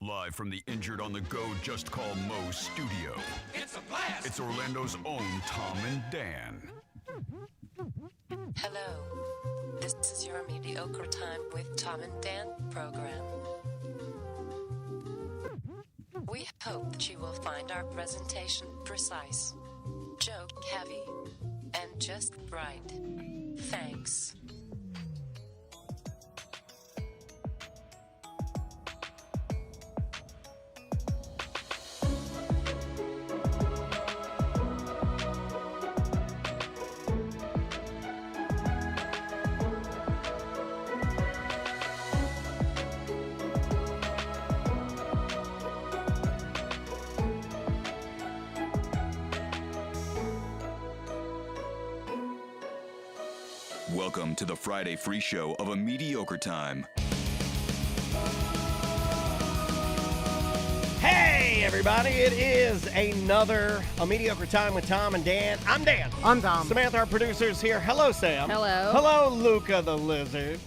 Live from the Injured on the Go Just Call Mo studio. It's a blast! It's Orlando's own Tom and Dan. Hello. This is your Mediocre Time with Tom and Dan program. We hope that you will find our presentation precise, joke heavy, and just right. Thanks. Welcome to the Friday free show of A Mediocre Time. Hey, everybody, it is another A Mediocre Time with Tom and Dan. I'm Dan. I'm Tom. Samantha, our producer's here. Hello, Sam. Hello. Hello, Luca the lizard.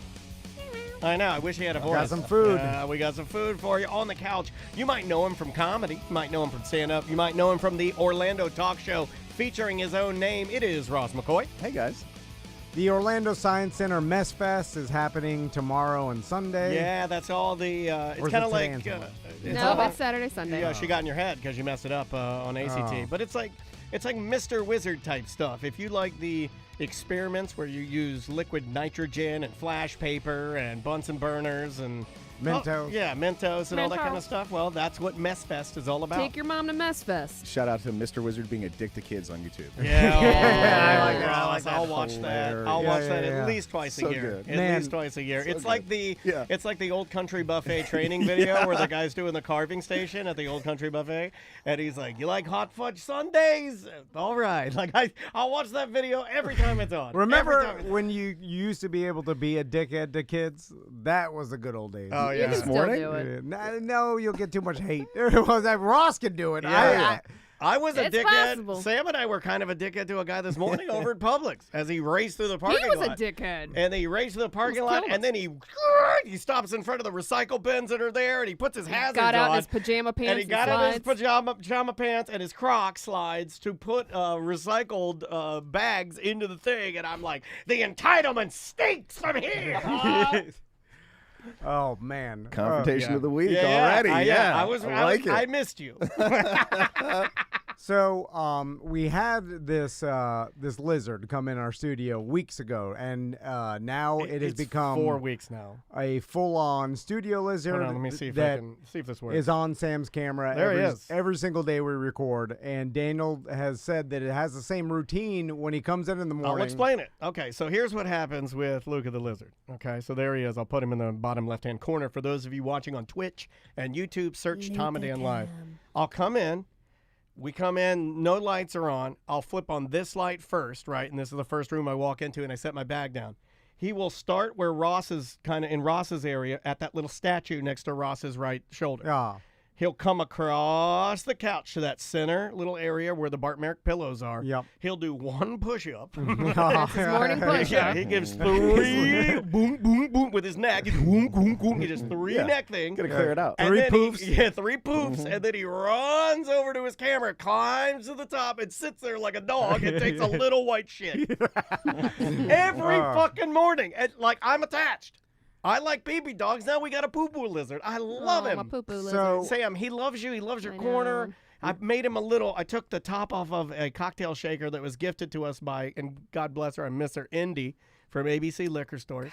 I know, I wish he had a voice. Got some food. We got some food for you on the couch. You might know him from comedy. You might know him from stand-up. You might know him from the Orlando talk show featuring his own name. It is Ross McCoy. Hey, guys. The Orlando Science Center Mess Fest is happening tomorrow and Sunday. Yeah, that's all the, it's kind of like... It's Saturday, Sunday. Yeah, she got in your head because you messed it up on ACT. Oh. But it's like Mr. Wizard type stuff. If you like the experiments where you use liquid nitrogen and flash paper and Bunsen burners and... Mentos. Mentos and all that kind of stuff. Well, that's what Mess Fest is all about. Take your mom to Mess Fest. Shout out to Mr. Wizard being a dick to kids on YouTube. Yeah, I like that. I I like like that. I'll watch that. Hilarious. I'll watch that Yeah. at least twice a So year. good. At Man. least twice a year. So It's like good. it's like the Old Country Buffet training video where the guy's doing the carving station at the Old Country Buffet, and he's like, "You like hot fudge sundaes? All right." Like I'll watch that video every time it's on. Remember Every time it's when you used to be able to be a dickhead to kids? That was the good old days. Oh, You yeah. can This still morning? do it. No, you'll get too much hate. Well, that Ross can do it. Yeah. I was a It's dickhead. possible. Sam and I were kind of a dickhead to a guy this morning over at Publix as he raced through the parking He was lot. a dickhead. And he raced to the parking lot, killing and then he stops in front of the recycle bins that are there, and he puts his hazards Got out on. in his pajama pants and he got in his slides. pajama pants and his Crocs slides to put recycled bags into the thing, and I'm like, the entitlement stinks from here. Oh, man. Confrontation Yeah. of the week Yeah, already. I like it. I missed you. So, we had this lizard come in our studio weeks ago, and now it has It's become 4 weeks now. a full-on studio lizard. Hold on, let me see if that see if this works. is on Sam's camera There he is. every single day we record. And Daniel has said that it has the same routine when he comes in the morning. I'll explain it. Okay, so here's what happens with Luca the Lizard. Okay, so there he is. I'll put him in the bottom left-hand corner. For those of you watching on Twitch and YouTube, search Tom and Dan Live. I'll come in. We come in, no lights are on. I'll flip on this light first, right? And this is the first room I walk into, and I set my bag down. He will start where Ross is, kind of in Ross's area, at that little statue next to Ross's right shoulder. Ah. He'll come across the couch to that center little area where the Bart Merrick pillows are. Yep. He'll do one push-up. That's his morning push. Yeah, he gives three boom, boom, boom with his neck. He's boom, boom, boom. He does three neck things. Gotta clear it out. And Three then poofs. three poofs. And then he runs over to his camera, climbs to the top, and sits there like a dog and takes a little white shit. Every fucking morning. And, like, I'm attached. I like baby dogs. Now we got a poo-poo lizard. I love My him. poo-poo lizard. So- Sam, he loves you. He loves your I corner. know. I made him I took the top off of a cocktail shaker that was gifted to us by, and God bless her, I miss her, Indy from ABC Liquor Stores.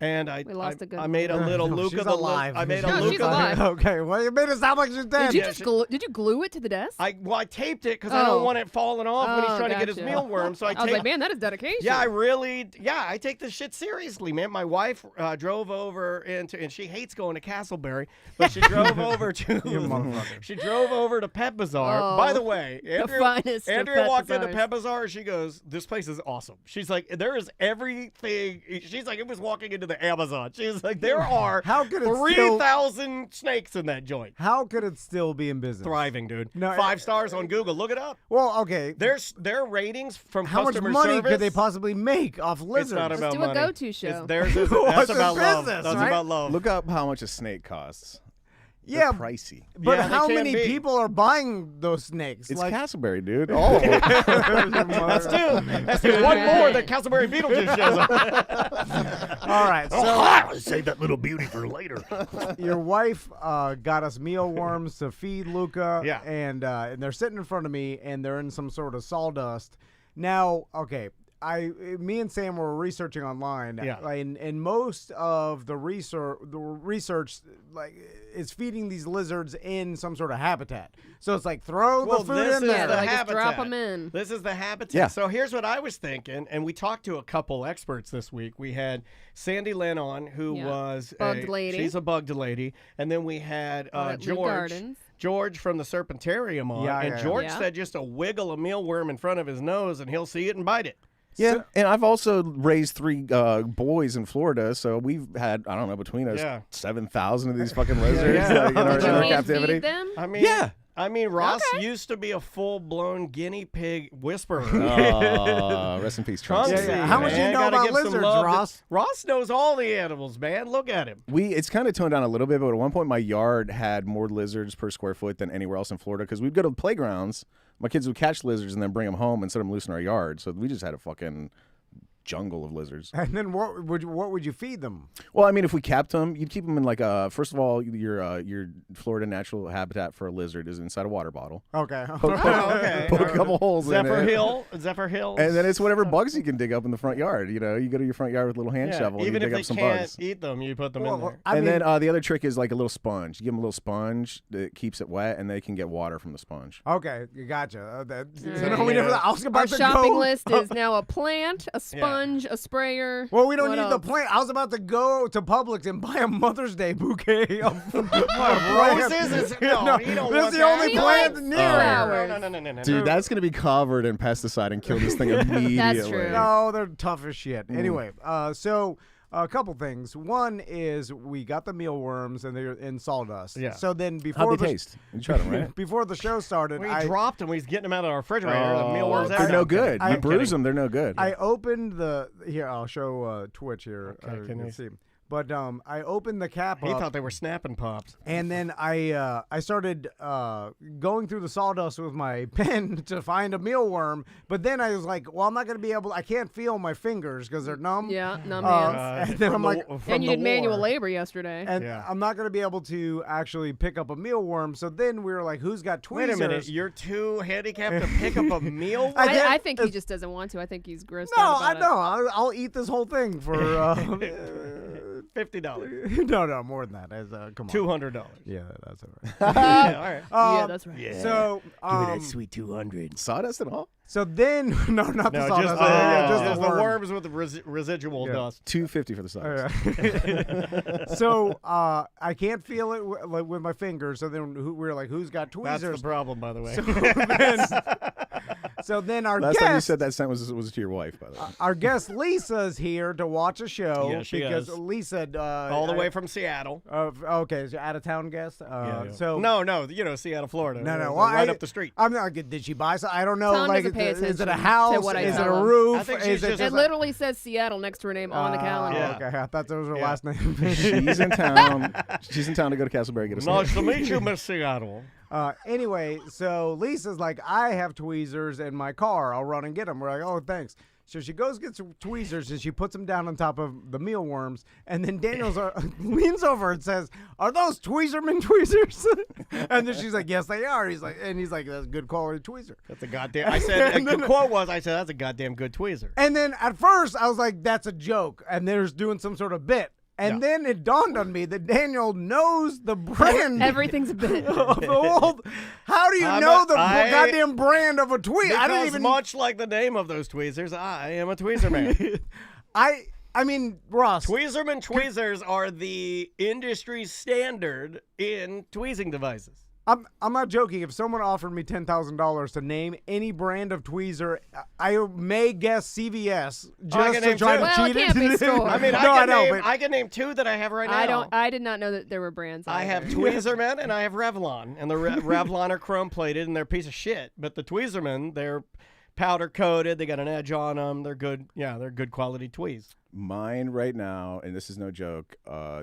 And We lost a good I made a little No, Luca she's the alive. I made a No, she's Luca. alive. Okay, well, you made it sound like she's dead. Did you glue it to the desk? I taped it because I don't Oh. want it falling off when he's Oh, trying to get his gotcha. mealworms. So I I was taped. like, man, that is dedication. Yeah, I take this shit seriously, man. My wife drove over and she hates going to Castleberry, but she drove over to You motherfucker. she drove over to Pet Bazaar. Oh, By the way, finest of Andrea Pet walked into Bazaars. Pet Bazaar. She goes, "This place is awesome." She's like, "There is everything." She's like, "It was walking into the Amazon." She's like, "There are How could it 3,000 snakes in that joint." How could it still be in business? Thriving, dude. No, 5 stars on Google. Look it up. Well, okay. Their ratings from How much customer money service. could they possibly make off lizards? It's not about Let's do a money. go-to show. Theirs is, What's that's the about love. business, That's right? about love. Look up how much a snake costs. Yeah, pricey. but Yeah, they how can many be. people are buying those snakes? It's like, Castleberry, dude. All of them. That's two. That's two. One more that Castleberry Beetlejuice shows up. all right, so Save that little beauty for later. your wife got us mealworms to feed Luca, Yeah. and they're sitting in front of me, and they're in some sort of sawdust. Now, okay, me and Sam were researching online, Yeah. and most of the research like is feeding these lizards in some sort of habitat. So it's like throw the food in there. Like, just drop 'em in. This is the habitat. Yeah. So here's what I was thinking, and we talked to a couple experts this week. We had Sandy Lynn on, who Yeah. was Bugged lady. She's a bugged lady, and then we had At Lou George. Gardens. George from the Serpentarium on, Yeah, and yeah. George Yeah. said just to wiggle a mealworm in front of his nose, and he'll see it and bite it. Yeah, and I've also raised 3 boys in Florida, so we've had, I don't know, between us, Yeah. 7,000 of these fucking lizards Yeah. like, in our, Did in you our hand captivity. feed them? I mean, Yeah. Ross used to be a full-blown guinea pig whisperer. Rest in peace, Trunks, Trunks. Yeah. How much do you man. know Gotta about give some lizards, love to- Ross? Ross knows all the animals, man. Look at him. It's kind of toned down a little bit, but at one point my yard had more lizards per square foot than anywhere else in Florida because we'd go to the playgrounds. My kids would catch lizards and then bring them home and set them loose in our yard. So we just had a fucking jungle of lizards. And then what would you feed them? Well, I mean, if we kept them, you'd keep them in like first of all, your Florida natural habitat for a lizard is inside a water bottle. Okay. okay. Poke a couple holes Zephyr in it. Zephyr Hill. And then it's whatever bugs you can dig up in the front yard. You know, you go to your front yard with a little hand shovel and you even dig if they up some can't bugs. eat them, you put them in there. I And mean, then the other trick is like a little sponge. You give them a little sponge that keeps it wet, and they can get water from the sponge. okay, you gotcha. So right. no, we never. I was Our about to shopping go. list is now a plant, a sponge, a sprayer. Well, we don't What need the else? plant. I was about to go to Publix and buy a Mother's Day bouquet of Roses is no, you don't this want is the that. only He plant likes near. flowers. No. Dude, that's going to be covered in pesticide and kill this thing immediately. true. No, they're tough as shit. Anyway, so a couple things. One is we got the mealworms and they're in sawdust. Yeah. So then before How'd they the taste? You tried them, right? before the show started, We I dropped them. We was getting them out of our refrigerator. the mealworms they're no good. I'm You bruise them, they're no good. I opened the here. I'll show Twitch here. Okay, you can can you- see. But I opened the cap He up. thought they were snapping pops. And then I started going through the sawdust with my pen to find a mealworm. But then I was like, well, I'm not going to be able. I can't feel my fingers because they're numb. Yeah, numb hands. And then I'm like, And you did manual labor yesterday. and Yeah. I'm not going to be able to actually pick up a mealworm. So then we were like, who's got tweezers? Wait a minute. You're too handicapped to pick up a mealworm? I did- I think he just doesn't want to. I think he's grossed No, out I about know. I'll eat this whole thing for $50. no, more than that. Come on. $200. Yeah, that's all right. Yeah, all right. it. Yeah, that's right. So, Give me that sweet 200. Sawdust and all? so then, no, not the No, sawdust. just the worm. worms with the residual Yeah. dust. $250 for the sawdust. So I can't feel it with my fingers. So then we were like, "Who's got That's the tweezers?" problem, by the way. So then our Last time you guest, said that sentence was to your wife, by the way. our guest Lisa's here to watch a show Yeah, she because is. Lisa All the way from Seattle. okay, is out of town guest. Yeah. So No, Seattle, Florida. No, It's well, right up the street. I'm not. Did she buy some? I don't know. Tom like, doesn't pay is it a attention house? to what I is it tell a him. roof? I think is she's it just It literally says Seattle next to her name on the calendar. Yeah. Okay, I thought that was her Yeah. last name. She's in town. She's in town to go to Castleberry and get a Nice snack. to meet you, Miss Seattle. Anyway, so Lisa's like, I have tweezers in my car. I'll run and get them. We're like, oh, thanks. So she goes gets some tweezers and she puts them down on top of the mealworms. And then Daniel's leans over and says, "Are those Tweezerman tweezers?" And then she's like, "Yes, they are." He's like, "That's a good quality tweezer." That's a goddamn. I said the quote was, "That's a goddamn good tweezer." And then at first I was like, "That's a joke," and they're doing some sort of bit. And then it dawned on me that Daniel knows the brand. Everything's a bit. of the old. How do you know the goddamn brand of a tweezer? I didn't Because even. much like the name of those tweezers, I am a tweezer man. I mean, Ross. Tweezerman tweezers are the industry standard in tweezing devices. I'm not joking. If someone offered me $10,000 to name any brand of tweezer, I may guess CVS I just can to name try two. to Well, cheat it can't be store. I mean, no, I can name two that I have right now. I did not know that there were brands. I have either. Tweezerman and I have Revlon, and the Revlon are chrome plated and they're a piece of shit. But the Tweezerman, they're powder coated. They got an edge on them. They're good. Yeah, they're good quality tweez. Mine right now, and this is no joke,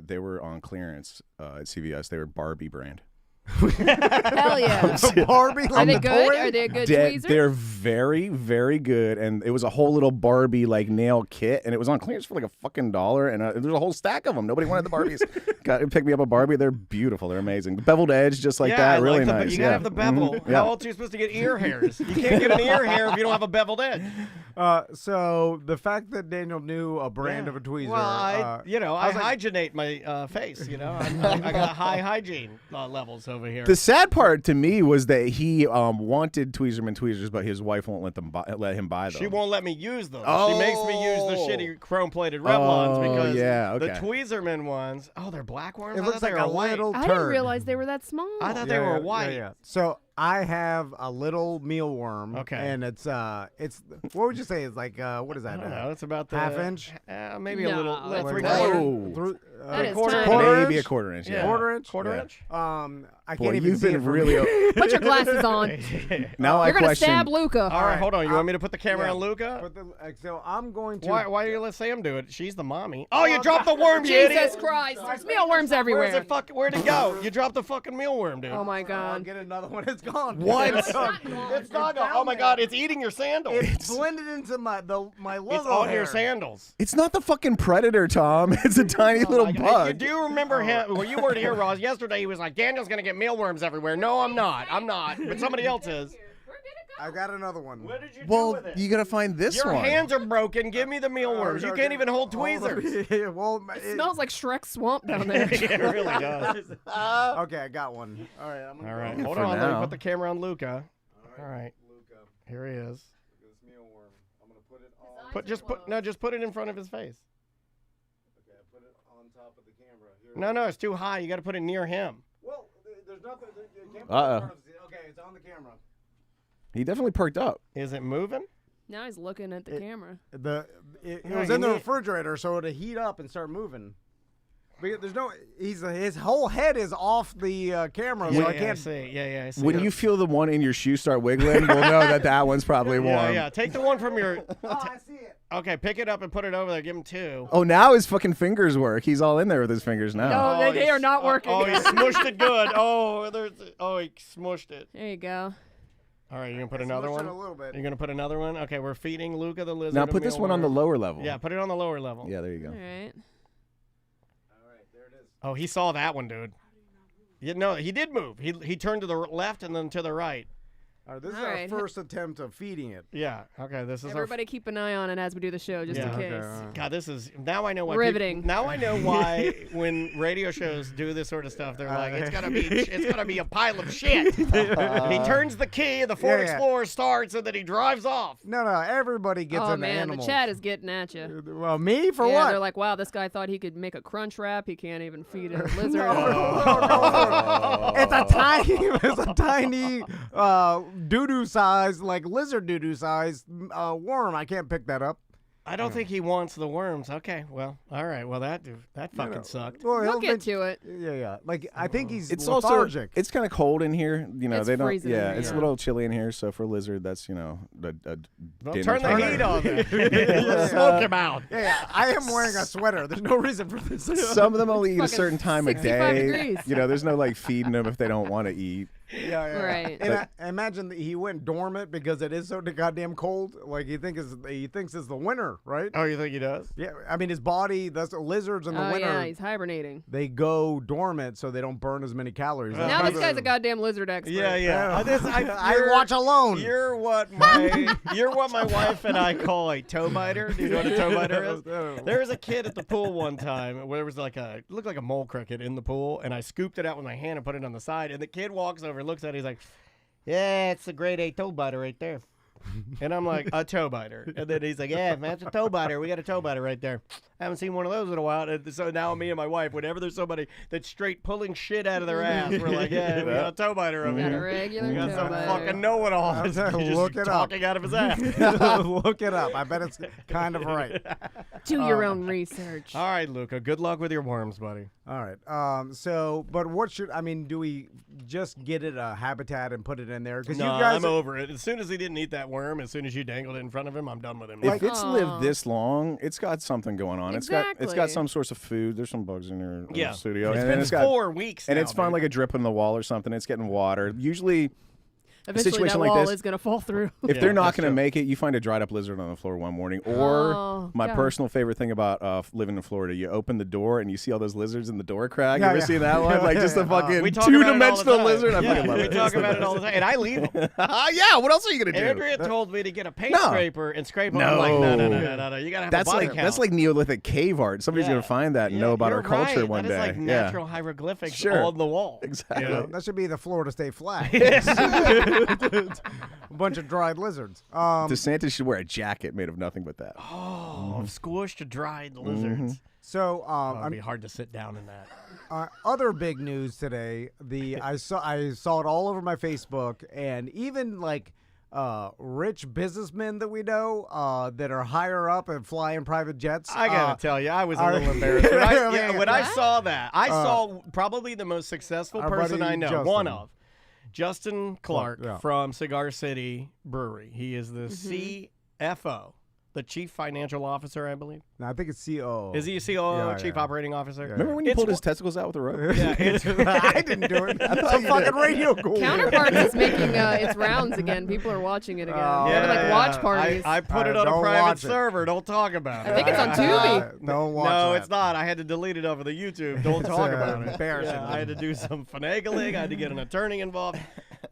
they were on clearance at CVS. They were Barbie brand. Hell yeah. Barbie, Are like they the good? toy? Are they a good tweezer? They're very, very good. And it was a whole little Barbie like nail kit, and it was on clearance for like a fucking $1. And there's a whole stack of them. Nobody wanted the Barbies. Pick me up a Barbie. They're beautiful. They're amazing. Beveled edge, just like that. Really nice. You gotta have the bevel. Mhm. How else are you supposed to get ear hairs? You can't get an ear hair if you don't have a beveled edge. So the fact that Daniel knew a brand of a tweezer. Well, I was like- hygienate my face. I got high hygiene levels over here. The sad part to me was that he wanted Tweezerman tweezers, but his wife won't let him buy them. She won't let me use them. Oh. She makes me use the shitty chrome-plated Revlons because yeah, the okay. Tweezerman ones. Oh, they're black worms. It I looks thought they like were a white. little I turd. didn't realize they were that small. I thought they were white. So I have a little mealworm. Okay. And it's what would you say? It's like what is I that? don't know. It's about the half inch? Maybe No, a little. that's Three way quarter. Whoa. That is quarter- tiny. quarter Maybe inch? a quarter inch. Yeah. Yeah. Quarter inch? Quarter Yeah. inch. I Boy, can't even you've see been it from really. here. Put your glasses on. Now I You're gonna question. stab Luca. All right, hold on. You want me to put the camera Yeah. on Luca? But so I'm going to. Why do you let Sam do it? She's the mommy. Oh, you dropped the worm, you Jesus idiot! Christ! There's mealworms Where's everywhere. it? Where'd it go? You dropped the fucking mealworm, dude. Oh my I'll God. get another one. It's gone. What? It's gone. It's not gone. Oh my God! It's eating your sandals. It's blended into my logo. It's on hair. your sandals. It's not the fucking predator, Tom. It's a tiny little You bug. do remember him? Well, you weren't here, Ross. Yesterday he was like, "Daniel's gonna get mealworms everywhere." No, I'm not. I'm not. But somebody else is. I got another one. What did you do Well, with it? you gotta find this Your one. hands are broken. Give me the mealworms. You can't even hold tweezers. Well, It smells like Shrek's swamp down there. It really does. okay, I got one. All right, I'm gonna All go. right, hold For on. Let me now. put the camera on Luca. All right, Luca, here he is. this mealworm. I'm gonna put it on. Just put it in front of his face. Okay, I put it on top of the camera. Here. No, it's too high. You got to put it near him. Well, there's nothing. You can't put it in Uh-oh. front of the. Okay, it's on the camera. He definitely perked up. Is it moving? Now he's looking at the camera. It No, was you in the need- refrigerator, so it'll heat up and start moving. But there's no. His whole head is off the camera, so I can't. see. Yeah, I see. When you feel the one in your shoe start wiggling, we'll know that one's probably warm. yeah. Take the one from your. Oh, I see it. Okay, pick it up and put it over there. Give him two. Oh, now his fucking fingers work. He's all in there with his fingers now. No, they are not working. Oh, he smushed it good. He smushed it. There you go. All right, you're gonna put I another smushed one. it a little bit. You're gonna put another one. Okay, we're feeding Luca the lizard. Now a put this one on the mealworm. lower level. Yeah, put it on the lower level. Yeah, there you go. All right. All right, there it is. Oh, he saw that one, dude. No, he did move. He turned to the left and then to the right. All right, this is All our right. first attempt of feeding it. Yeah. Okay. This is Everybody keep an eye on it as we do the show, just in Yeah. case. Okay, God, this is now I know why. Riveting. Now I know why when radio shows do this sort of stuff, they're like, it's gotta be a pile of shit. He turns the key, the Ford Yeah, yeah. Explorer starts, and then he drives off. No, everybody gets Oh into man, animals. the chat is getting at you. Well, me for Yeah, what? they're like, wow, this guy thought he could make a crunch wrap. He can't even feed a lizard. It's a tiny doo-doo size, like lizard doo-doo size worm. I can't pick that up. I don't think he wants the worms. Okay, well, all right. Well, that fucking sucked. Well, We'll he'll get think- to it. Yeah. Like I think he's It's lethargic. also it's kind of cold in here. You know, It's they don't. freezing in Yeah, here. it's a little chilly in here. So for lizard, that's a Don't dinner turn the time. heat on there. Smoke him out. yeah. I am wearing a sweater. There's no reason for this. Some of them only eat a fucking certain time of 65 day. degrees. You know, there's no like feeding them if they don't want to eat. Yeah. Right. And I imagine that he went dormant because it is so goddamn cold. Like he thinks it's the winter, right? Oh, you think he does? Yeah. I mean, his body. That's lizards in the Oh winter. yeah, he's hibernating. They go dormant so they don't burn as many calories. That's Now why this guy's a goddamn lizard expert. Yeah. I watch alone. You're what my wife and I call a toe biter. Do you know what a toe biter is? There was a kid at the pool one time where there was it looked like a mole cricket in the pool, and I scooped it out with my hand and put it on the side, and the kid walks over and looks at it, he's like, yeah, it's a grade 8 toe biter right there. And I'm like, a toe biter. And then he's like, yeah, man, it's a toe biter. We got a toe biter right there. I haven't seen one of those in a while. And so now me and my wife, whenever there's somebody that's straight pulling shit out of their ass, we're like, yeah, we got a toe biter over Got a here. regular We got some toe biter. fucking know-it-all. He's just Look it up. talking out of his ass. Look it up. I bet it's kind of right. Do your own research. All right, Luca. Good luck with your worms, buddy. All right. But what do we just get it a habitat and put it in there? Because No, you guys, I'm over it. As soon as he didn't eat that worm, as soon as you dangled it in front of him, I'm done with him. If it's lived this long, it's got something going on. It's got Exactly. some source of food. There's some bugs in your studio. It's and been it's got 4 weeks and now, it's found dude. like a drip in the wall or something. It's getting water. Usually, Eventually, situation that like wall this- is going to fall through. if Yeah, they're not that's going to true. make it, you find a dried up lizard on the floor one morning. Or Oh, my God. personal favorite thing about living in Florida, you open the door and you see all those lizards in the door crack. Yeah, you ever yeah. seen that one? Like just a fucking We talk about it all the 2-dimensional time. lizard. I Yeah, fucking love we it. talk It's the about it all the best. time, and I leave them. Yeah, what else are you going to do? Andrea told me to get a paint No. scraper and scrape them. I'm like, no. You got to have That's a body like count. that's like Neolithic cave art. Somebody's Yeah. going to find that and know about you're our culture right. one That day. is like natural hieroglyphics Sure. on the wall. Exactly. You know? that should be the Florida State flag. A bunch of dried lizards. DeSantis should wear a jacket made of nothing but that. Oh, squished dried lizards. So Oh, it'd be hard to sit down in that. other big news today. I saw it all over my Facebook, and even like rich businessmen that we know that are higher up and fly in private jets. I gotta tell you, I was a our- little embarrassed. When I, Yeah, when I saw that, I saw probably the most successful our person buddy I know. Justin. One of Justin Clark yeah. from Cigar City Brewery. He is the CFO, the Chief Financial Officer, I believe. No, I think it's COO. Is he a COO, Yeah, Chief yeah. Operating Officer? Remember when you It's pulled his one- testicles out with a rope? Yeah, it's, I didn't do it. That's a fucking radio cool. Counterparts is making its rounds again. People are watching it again. They're having like watch parties. I put it on a Don't private watch it. server. Don't talk about it. I think it's on Tubi. Don't watch No, that. it's not. I had to delete it over the YouTube. Don't talk about it. embarrassing. Yeah, I had to do some finagling. I had to get an attorney involved.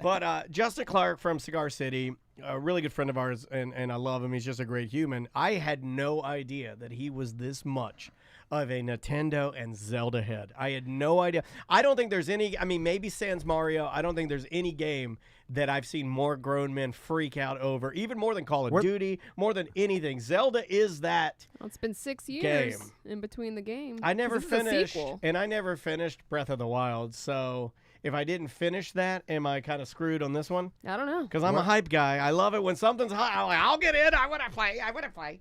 But Justin Clark from Cigar City, a really good friend of ours, and I love him. He's just a great human. I had no idea that he was this much of a Nintendo and Zelda head. I had no idea. I don't think there's any, I mean, maybe sans Mario, I don't think there's any game that I've seen more grown men freak out over, even more than Call of Duty, more than anything. Zelda is that. Well, it's been 6 years Game. in between the game. I never 'Cause this is a finished, sequel. and I never finished Breath of the Wild, so if I didn't finish that, am I kind of screwed on this one? I don't know. Because I'm a hype guy. I love it when something's hot. I'm like, I'll get in. I want to play. I want to play.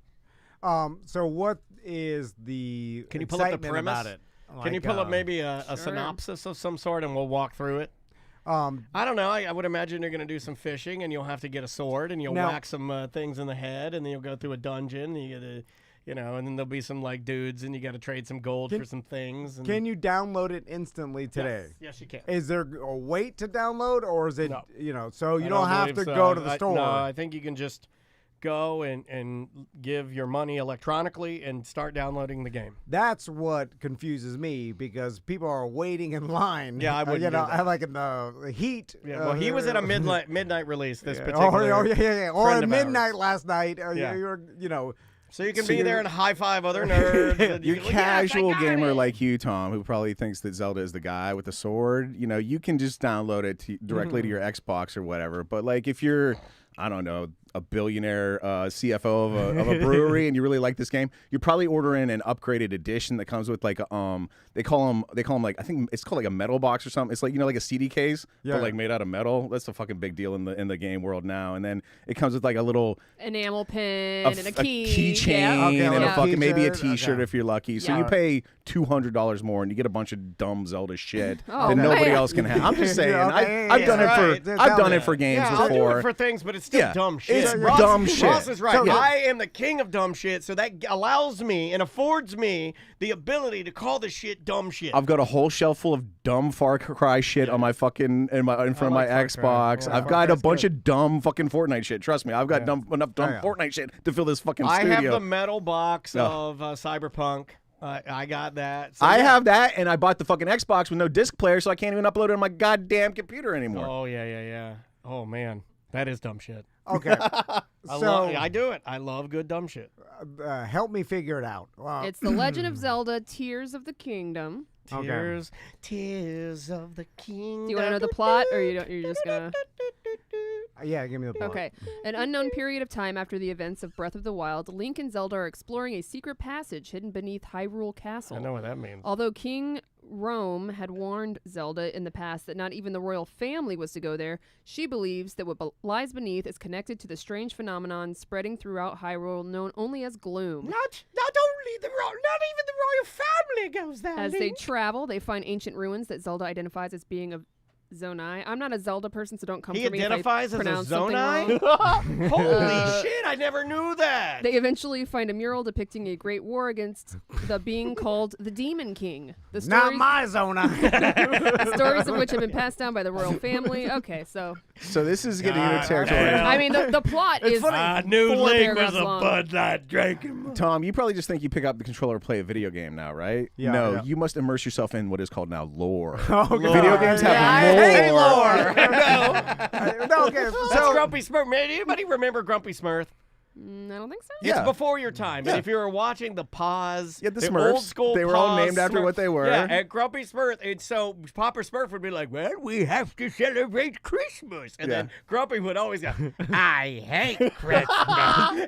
So what is the Can you pull up the excitement premise? about it? Can you Like, pull up maybe a Sure. synopsis of some sort, and we'll walk through it? I don't know. I would imagine you're going to do some fishing, and you'll have to get a sword, and you'll Now- whack some things in the head, and then you'll go through a dungeon. And you get to, and then there'll be some like dudes, and you got to trade some gold for some things. And Can you download it instantly today? Yes, you can. Is there a wait to download, or is it No. so you I don't have believe to so. go to the store? No, I think you can just go and give your money electronically and start downloading the game. That's what confuses me because people are waiting in line. Yeah, I wouldn't do that. like in the heat. Yeah, well, he was at a midnight release. This Oh, particular. yeah. Or friend at of ours. midnight last night. Yeah. You're. So you can So be there you're- and high five other nerds. and Your you go, "Yes, I casual got gamer it." like you, Tom, who probably thinks that Zelda is the guy with the sword, you can just download it directly to your Xbox or whatever. But like if you're, I don't know, a billionaire CFO of a brewery and you really like this game, you probably order in an upgraded edition that comes with like they call them like I think it's called like a metal box or something. It's like like a CD case, Yeah. but like made out of metal. That's a fucking big deal in the game world now. And then it comes with like a little Enamel pin and a key. keychain Yeah. Okay, and like a a fucking maybe a t-shirt. T-shirt Okay. if you're lucky. So Yeah. you pay $200 more and you get a bunch of dumb Zelda shit Oh, that nobody man. else can have. I'm just saying. Yeah, okay, I've done it right. for Tell I've done me it for games Yeah, I'll do before. it for things, but it's still Yeah, dumb shit. it's Ross, dumb shit. Ross is right. So- I am the king of dumb shit, so that allows me and affords me the ability to call the shit dumb shit. I've got a whole shelf full of dumb Far Cry shit on my fucking in front of my like Far Cry. Xbox. Yeah, I've Far got a Cry's bunch good. of dumb fucking Fortnite shit. Trust me, I've got enough dumb yeah. Fortnite shit to fill this fucking I studio. have the metal box Yeah. of Cyberpunk. I got that. So I yeah. have that, and I bought the fucking Xbox with no disc player, so I can't even upload it on my goddamn computer anymore. Oh yeah. Oh man, that is dumb shit. Okay. I do it. I love good dumb shit. Help me figure it out. It's The Legend of Zelda: Tears of the Kingdom. Okay. Tears of the Kingdom. Do you want to know the plot, or you're just gonna? Yeah, give me the plot. Okay. An unknown period of time after the events of Breath of the Wild, Link and Zelda are exploring a secret passage hidden beneath Hyrule Castle. I know what that means. Although King Rome had warned Zelda in the past that not even the royal family was to go there, she believes that what lies beneath is connected to the strange phenomenon spreading throughout Hyrule known only as gloom. Not even the royal family goes there. As they travel, they find ancient ruins that Zelda identifies as being of Zonai. I'm not a Zelda person, so don't come He for me if I identifies as a pronounce something Zonai? wrong. Holy shit, I never knew that. They eventually find a mural depicting a great war against the being called the Demon King. The Not stories, my Zona. stories of which have been passed down by the royal family. Okay, so So this is getting into territory. I mean the plot is I knew 4 Link paragraphs was a long. Bud Light drinking. Tom, you probably just think you pick up the controller and play a video game now, right? Yeah, No, yeah. you must immerse yourself in what is called now lore. Okay. Video games have Yeah, I lore. hate lore. No, okay. That's So Grumpy Smurf. Man, anybody remember Grumpy Smurf? I don't think so. Yeah. It's before your time. But Yeah. if you were watching the Paws, Yeah, the old Smurfs, school they were all Paws named after Smurf- what they were. Yeah, and Grumpy Smurf. And so Papa Smurf would be like, well, we have to celebrate Christmas. And then Grumpy would always go, I hate Christmas.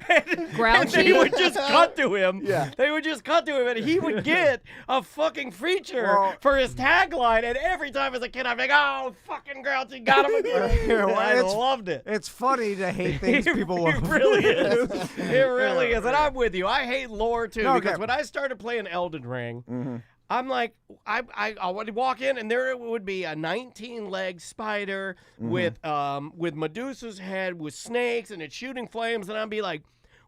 and Grouchy. they would just cut to him. Yeah. They would just cut to him, and he would get a fucking feature Well- for his tagline. And every time as a kid, I'm like, oh, fucking Grouchy got him again. Yeah, well, I it's- loved it. it's funny to hate things people It love. really is. It really is. And I'm with you. I hate lore too, No, because okay. when I started playing Elden Ring, I'm like, I would walk in and there would be a 19-leg spider with Medusa's head with snakes and it's shooting flames, and I'd be like,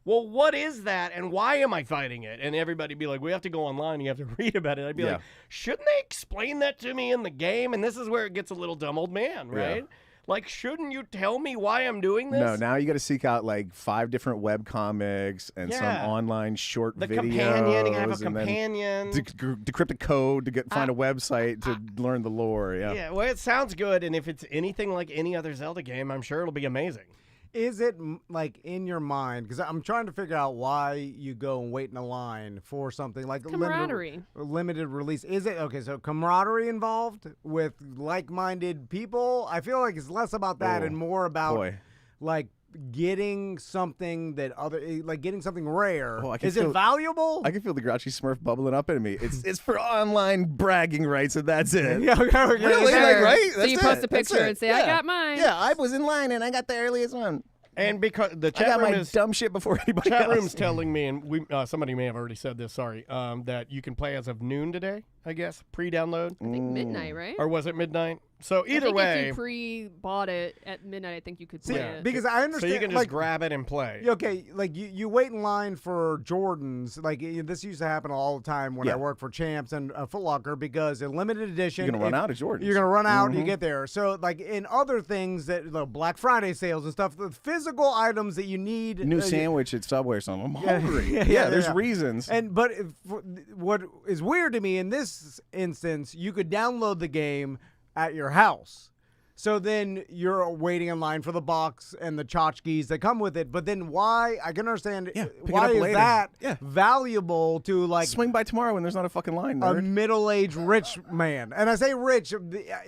well, what is that and why am I fighting it? And everybody be like, we have to go online. You have to read about it. I'd be like, shouldn't they explain that to me in the game? And this is where it gets a little dumb old man, right? Like, shouldn't you tell me why I'm doing this? No, now you got to seek out like 5 different web comics and some Yeah. online short The videos. companion, you have a and then companion. decrypt the code to find a website to learn the lore. Yeah. Yeah, well, it sounds good, and if it's anything like any other Zelda game, I'm sure it'll be amazing. Is it like in your mind? Because I'm trying to figure out why you go and wait in a line for something like Camaraderie. limited release. Is it okay? So camaraderie involved with like-minded people. I feel like it's less about that and more about like getting something that getting something rare. Oh, I can Is it feel- valuable? I can feel the grouchy Smurf bubbling up in me. It's for online bragging rights, and that's it. Yeah, okay. Really? Sure. Like, right? So That's you post it. a That's picture it. and say, I got mine. Yeah, I was in line and I got the earliest one. And because the I chat got room my is dumb shit before anybody chat else. room's telling me, and we somebody may have already said this. Sorry, that you can play as of noon today. I guess pre-download, I think midnight, right? or was it midnight? So either I think way, if you pre-bought it at midnight, I think you could play it. because I so understand. you can just like, grab it and play. Okay, like you wait in line for Jordans. Like this used to happen all the time when I worked for Champs and Foot Locker because a limited edition. You're gonna run out of Jordans. You're gonna run out and you get there. So like in other things that the Black Friday sales and stuff, the physical items that you need. New sandwich at Subway or something. I'm hungry. There's reasons. And but what is weird to me in this instance, you could download the game at your house. So then you're waiting in line for the box and the tchotchkes that come with it. But then why? I can understand pick it why up is later. that Yeah. valuable to like Swing by tomorrow when there's not a fucking line. a Nerd. middle-aged rich man. And I say rich,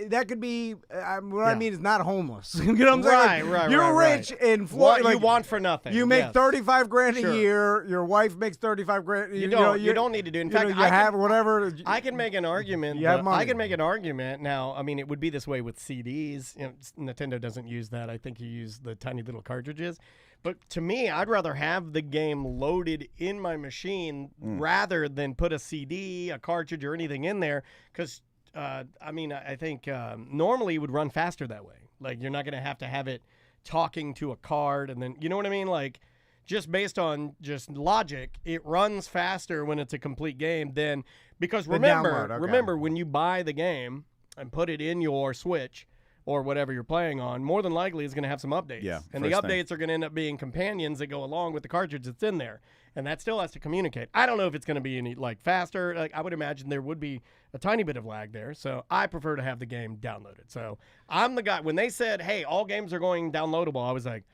that could be, what I mean is not homeless. You know what I'm saying? Like, Right, you're right, rich right. in What Florida. you want for nothing. You make yes. 35 grand Sure. a year. Your wife makes 35 grand. You know, don't need to do. In you know, fact, you I have can- whatever. I can make an argument. You have I money. can make an argument. Now, I mean, it would be this way with CDs. You know, Nintendo doesn't use that. I think you use the tiny little cartridges. But to me, I'd rather have the game loaded in my machine rather than put a CD, a cartridge, or anything in there. Because, I mean, I think normally it would run faster that way. Like, you're not going to have it talking to a card. And then, you know what I mean? Like, just based on just logic, it runs faster when it's a complete game than because remember, download, okay. remember when you buy the game and put it in your Switch or whatever you're playing on, more than likely it's going to have some updates. Yeah, and the first thing. updates are going to end up being companions that go along with the cartridge that's in there. And that still has to communicate. I don't know if it's going to be any like faster. Like I would imagine there would be a tiny bit of lag there. So I prefer to have the game downloaded. So I'm the guy when they said, "Hey, all games are going downloadable," I was like,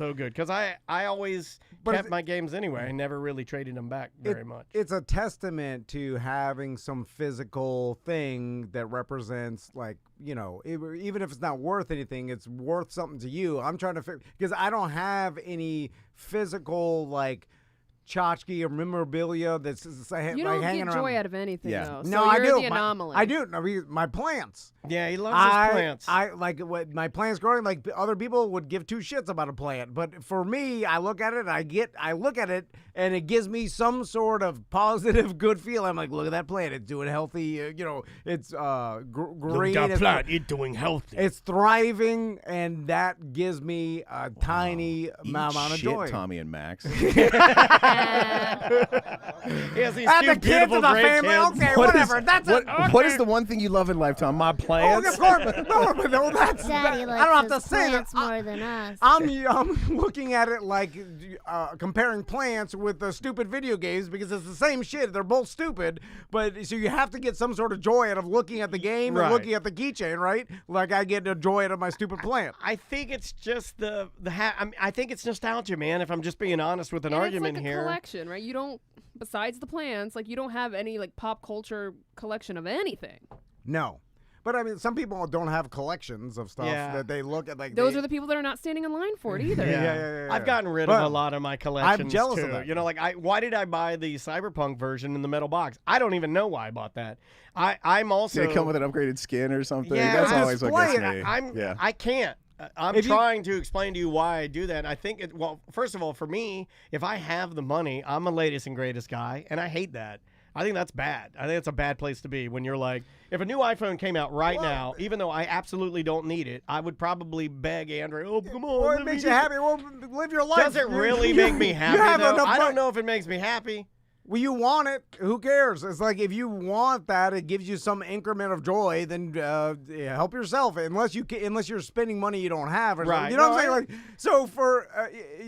So good. Because I always kept my games anyway. I never really traded them back very much. It's a testament to having some physical thing that represents, like, you know, even if it's not worth anything, it's worth something to you. I'm trying to figure, because I don't have any physical, like, tchotchke or memorabilia that's like, You don't hanging get around. joy out of anything, though. No, So I you're do. the anomaly. I do. I mean, my plants. Yeah, he loves his plants. I like what my plants growing. Like other people would give two shits about a plant, but for me, I look at it. I look at it, and it gives me some sort of positive, good feel. I'm like, look at that plant. It's doing healthy. You know, it's green. Look at that plant. It's doing healthy. It's thriving, and that gives me a tiny amount of Shit, joy. Tommy and Max. He has these And two the kids beautiful in the great family. kids. Okay, What whatever. is- That's what, it. what is the one thing you love in life, Tom? My Oh, plants. of course. No, that's. Daddy I likes don't have to his say that. plants more than us. I'm looking at it like comparing plants with the stupid video games because it's the same shit. They're both stupid, but so you have to get some sort of joy out of looking at the game Right. and looking at the keychain, right? Like I get a joy out of my stupid plant. I think it's just I think it's nostalgia, man. If I'm just being honest with an And argument it's like a here. collection, right? You don't, besides the plants, like you don't have any like pop culture collection of anything. No. But I mean, some people don't have collections of stuff Yeah. that they look at. Like Those are the people that are not standing in line for it either. Yeah. I've gotten rid But of a lot of my collections. jealous too. of that. You know, like why did I buy the Cyberpunk version in the metal box? I don't even know why I bought that. I'm also. Did it come with an upgraded skin or something? Yeah, That's I always what gets display me. it. I can't. I'm If you- trying to explain to you why I do that. I think well, first of all, for me, if I have the money, I'm a latest and greatest guy, and I hate that. I think that's bad. I think it's a bad place to be when you're like, if a new iPhone came out right now, even though I absolutely don't need it, I would probably beg Andrew, oh, come on. Well, let it me makes you get happy. Well, live your life. Does it You- really you- make me you happy, have though? enough I don't money. know if it makes me happy. Well, you want it. Who cares? It's like if you want that, it gives you some increment of joy. Then help yourself. Unless you're spending money you don't have, or something. Right. You know No, what I'm I- saying? Like, so for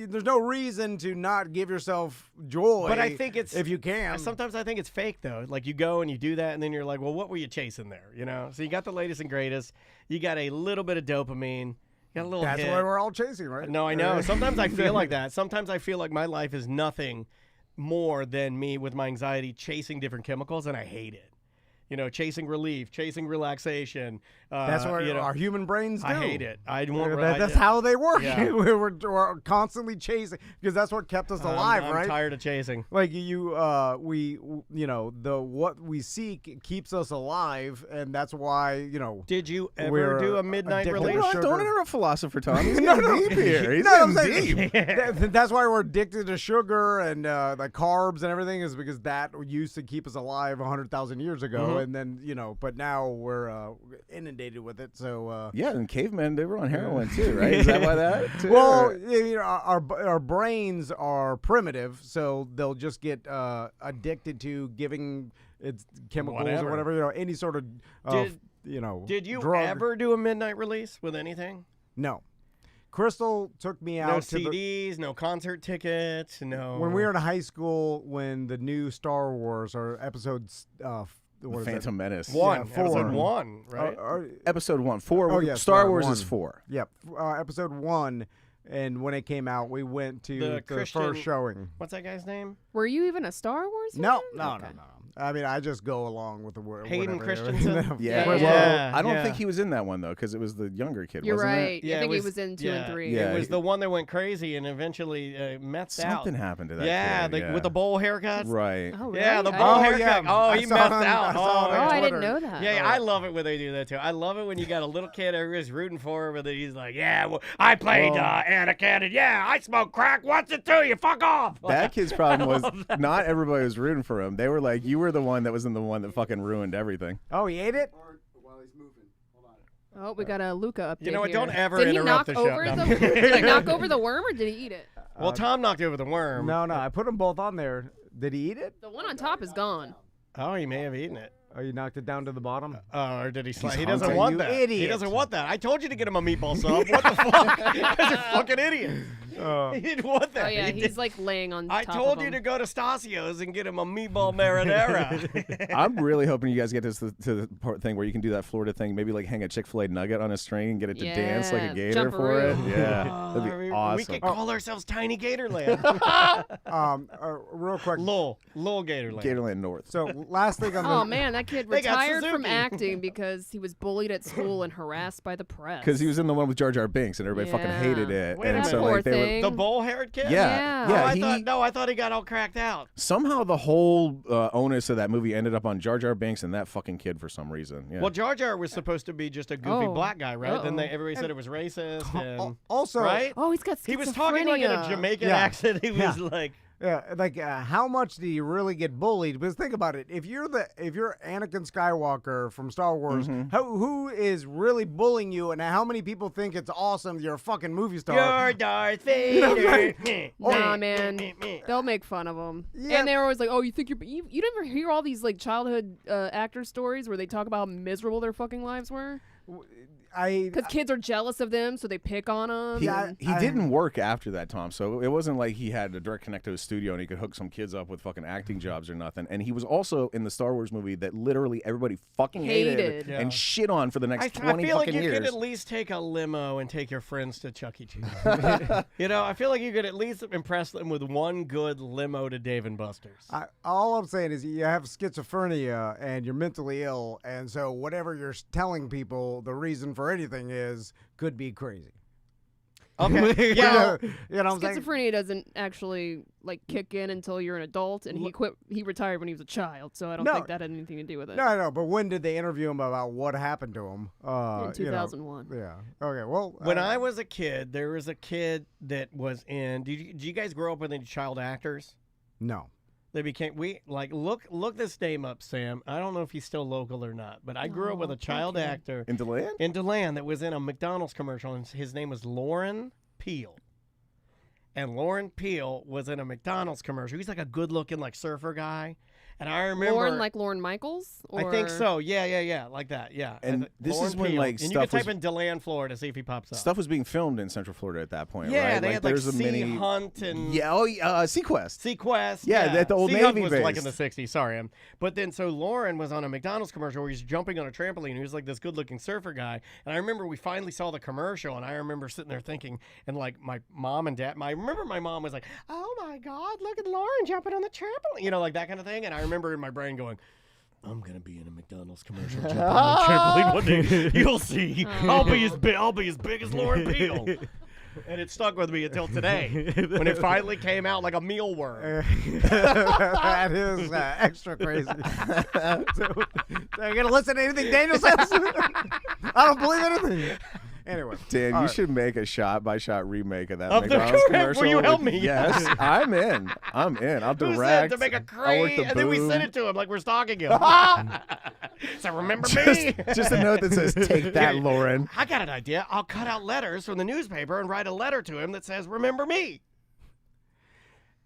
there's no reason to not give yourself joy. But I think it's if you can. Sometimes I think it's fake though. Like you go and you do that, and then you're like, well, what were you chasing there? You know. So you got the latest and greatest. You got a little bit of dopamine. You got a little. That's hit. what we're all chasing, right? No, I know. Sometimes I feel like that. Sometimes I feel like my life is nothing more than me with my anxiety chasing different chemicals, and I hate it. You know, chasing relief, chasing relaxation. That's what you know, our human brains do. I hate it. I want. That's how they work. Yeah. we're constantly chasing because that's what kept us alive, I'm right? tired of chasing. Like what we seek keeps us alive, and that's why Did you ever we're do a midnight addicted to release? sugar. Don't interrupt philosopher Tom. He's No, getting no. deep here. He's No, I'm getting saying deep. that's why we're addicted to sugar and like carbs and everything is because that used to keep us alive 100,000 years ago, and then but now we're inundated with it. So Yeah, and cavemen, they were on heroin too, right? Is that why that? Too, well, or- our brains are primitive, so they'll just get addicted to giving its chemicals Whatever. or whatever, any sort of Did you drug. ever do a midnight release with anything? No. Crystal took me No out to CDs, no concert tickets, no. when we were in high school when the new Star Wars or episodes what is it? Phantom Menace. one, Yeah, 4. episode 1, right? Episode 1. 4. Oh, yeah, Star Wars 1. is 4. Yep, episode 1, and when it came out, we went to The the Christian- first showing. What's that guy's name? Were you even a Star Wars fan? No. Okay. I mean, I just go along with the word. Hayden whatever. Christensen? Yeah. Yeah, Well, yeah, I don't yeah. think he was in that one though, because it was the younger kid. You're wasn't right. Yeah, I think it he was in 2 and 3. Yeah. It was the one that went crazy and eventually methed It? out. Something happened to that. Yeah, kid. with the bowl haircut. Right. Oh, really? Yeah, the I bowl didn't- haircut. yeah. Oh, I he saw methed him- out. I saw him Oh, on I didn't Twitter. know that. Yeah, I love it when they do that too. I love it when you got a little kid everybody's rooting for, but then he's like, "Yeah, well, I played Anakin, and yeah, I smoke crack. What's it to you? Fuck off." That kid's problem was not everybody was rooting for him. They were like, you were the one that was in the one that fucking ruined everything. Oh, he ate it? Oh, we got a Luca update You know what? here. Don't ever did he interrupt knock the show. over No. Did he knock over the worm or did he eat it? Well, Tom knocked over the worm. No, I put them both on there. Did he eat it? The one on top is gone. Oh, he may have eaten it. Oh, you knocked it down to the bottom? Or did he slide? He's He doesn't hunting. want You that. He idiot. doesn't want that. I told you to get him a meatball sub. What the fuck? You're a fucking idiot. He didn't want that. Oh yeah, He he's did- like laying on. I top told of you him. to go to Stasio's and get him a meatball marinara. I'm really hoping you guys get this to the thing where you can do that Florida thing. Maybe like hang a Chick-fil-A nugget on a string and get it to dance like a Yeah, gator for it. jumperoo. Yeah, that'd be awesome. We could call ourselves Tiny Gatorland. Real quick. Lil Gatorland. Gatorland North. So last thing on Oh the man, that kid They got retired from Suzuki. acting because he was bullied at school and harassed by the press. Because he was in the one with Jar Jar Binks and everybody fucking hated Yeah. it. Wait a and minute. so Poor like they were thing. The bowl-haired kid? Yeah, Yeah. Oh, I thought he got all cracked out. somehow the whole onus of that movie ended up on Jar Jar Binks and that fucking kid for some reason. Yeah. Well, Jar Jar was supposed to be just a goofy Oh. black guy, right? Then Uh-oh. everybody said it was racist. And, also, right? Oh, he's got schizophrenia. He was talking like in a Jamaican accent. He was like, how much do you really get bullied? Because think about it. If you're Anakin Skywalker from Star Wars, who is really bullying you, and how many people think it's awesome you're a fucking movie star? "You're Darth Vader." Nah, man. They'll make fun of him. Yeah. And they're always like, oh, you think you never hear all these like childhood actor stories where they talk about how miserable their fucking lives were? Because kids are jealous of them, so they pick on them. He didn't work after that, Tom. So it wasn't like he had a direct connect to his studio and he could hook some kids up with fucking acting jobs or nothing. And he was also in the Star Wars movie that literally everybody fucking hated Hated. and shit on for the next I 20 feel like fucking you years. could at least take a limo and take your friends to Chuck E. Cheese. You know, I feel like you could at least impress them with one good limo to Dave and Buster's. All I'm saying is you have schizophrenia and you're mentally ill, and so whatever you're telling people the reason for anything is could be crazy. Okay. You Yeah. know what I'm saying? Schizophrenia doesn't actually like kick in until you're an adult, and he retired when he was a child, so I don't No. think that had anything to do with it. No, but when did they interview him about what happened to him? In 2001. Yeah. Okay. Well, When I was a kid, there was a kid that was in. Did you guys grow up with any child actors? no. They became look this name up, Sam. I don't know if he's still local or not, but I grew up with a child actor In DeLand? in DeLand that was in a McDonald's commercial, and his name was Lauren Peel. And Lauren Peel was in a McDonald's commercial. He's like a good-looking like surfer guy, and I remember Lauren Michaels? I think so. Yeah, like that. Yeah. And this Lauren is when, Peel. like, and you stuff can type was- in DeLand, Florida, see if he pops up. Stuff was being filmed in Central Florida at that point, yeah, right? they had like there's a Sea mini Hunt and Sequest. Sequest. Yeah, at the old Sea Hunt Navy was like in base. the 60s. Sorry, but then so Lauren was on a McDonald's commercial where he's jumping on a trampoline. He was like this good-looking surfer guy, and I remember we finally saw the commercial, and I remember sitting there thinking, and like my mom and dad, I remember my mom was like, "Oh my God, look at Lauren jumping on the trampoline," you know, like that kind of thing. And I remember in my brain going, I'm gonna be in a McDonald's commercial jumping on the trampoline one day. You'll see. I'll be as big as Lauren Peel. And it stuck with me until today, when it finally came out like a mealworm. That is extra crazy. So are you gonna listen to anything Daniel says? I don't believe anything. Anyway, Dan, all you right. should make a shot-by-shot remake of that Of the McDonald's correct- commercial. will you help with- me? Yes, I'm in. I'll Who said direct. to make a I'll work crate, the and then we boom. sent it to him like we're stalking him. So remember me? Just a note that says, "Take that, Lauren." I got an idea. I'll cut out letters from the newspaper and write a letter to him that says, "Remember me."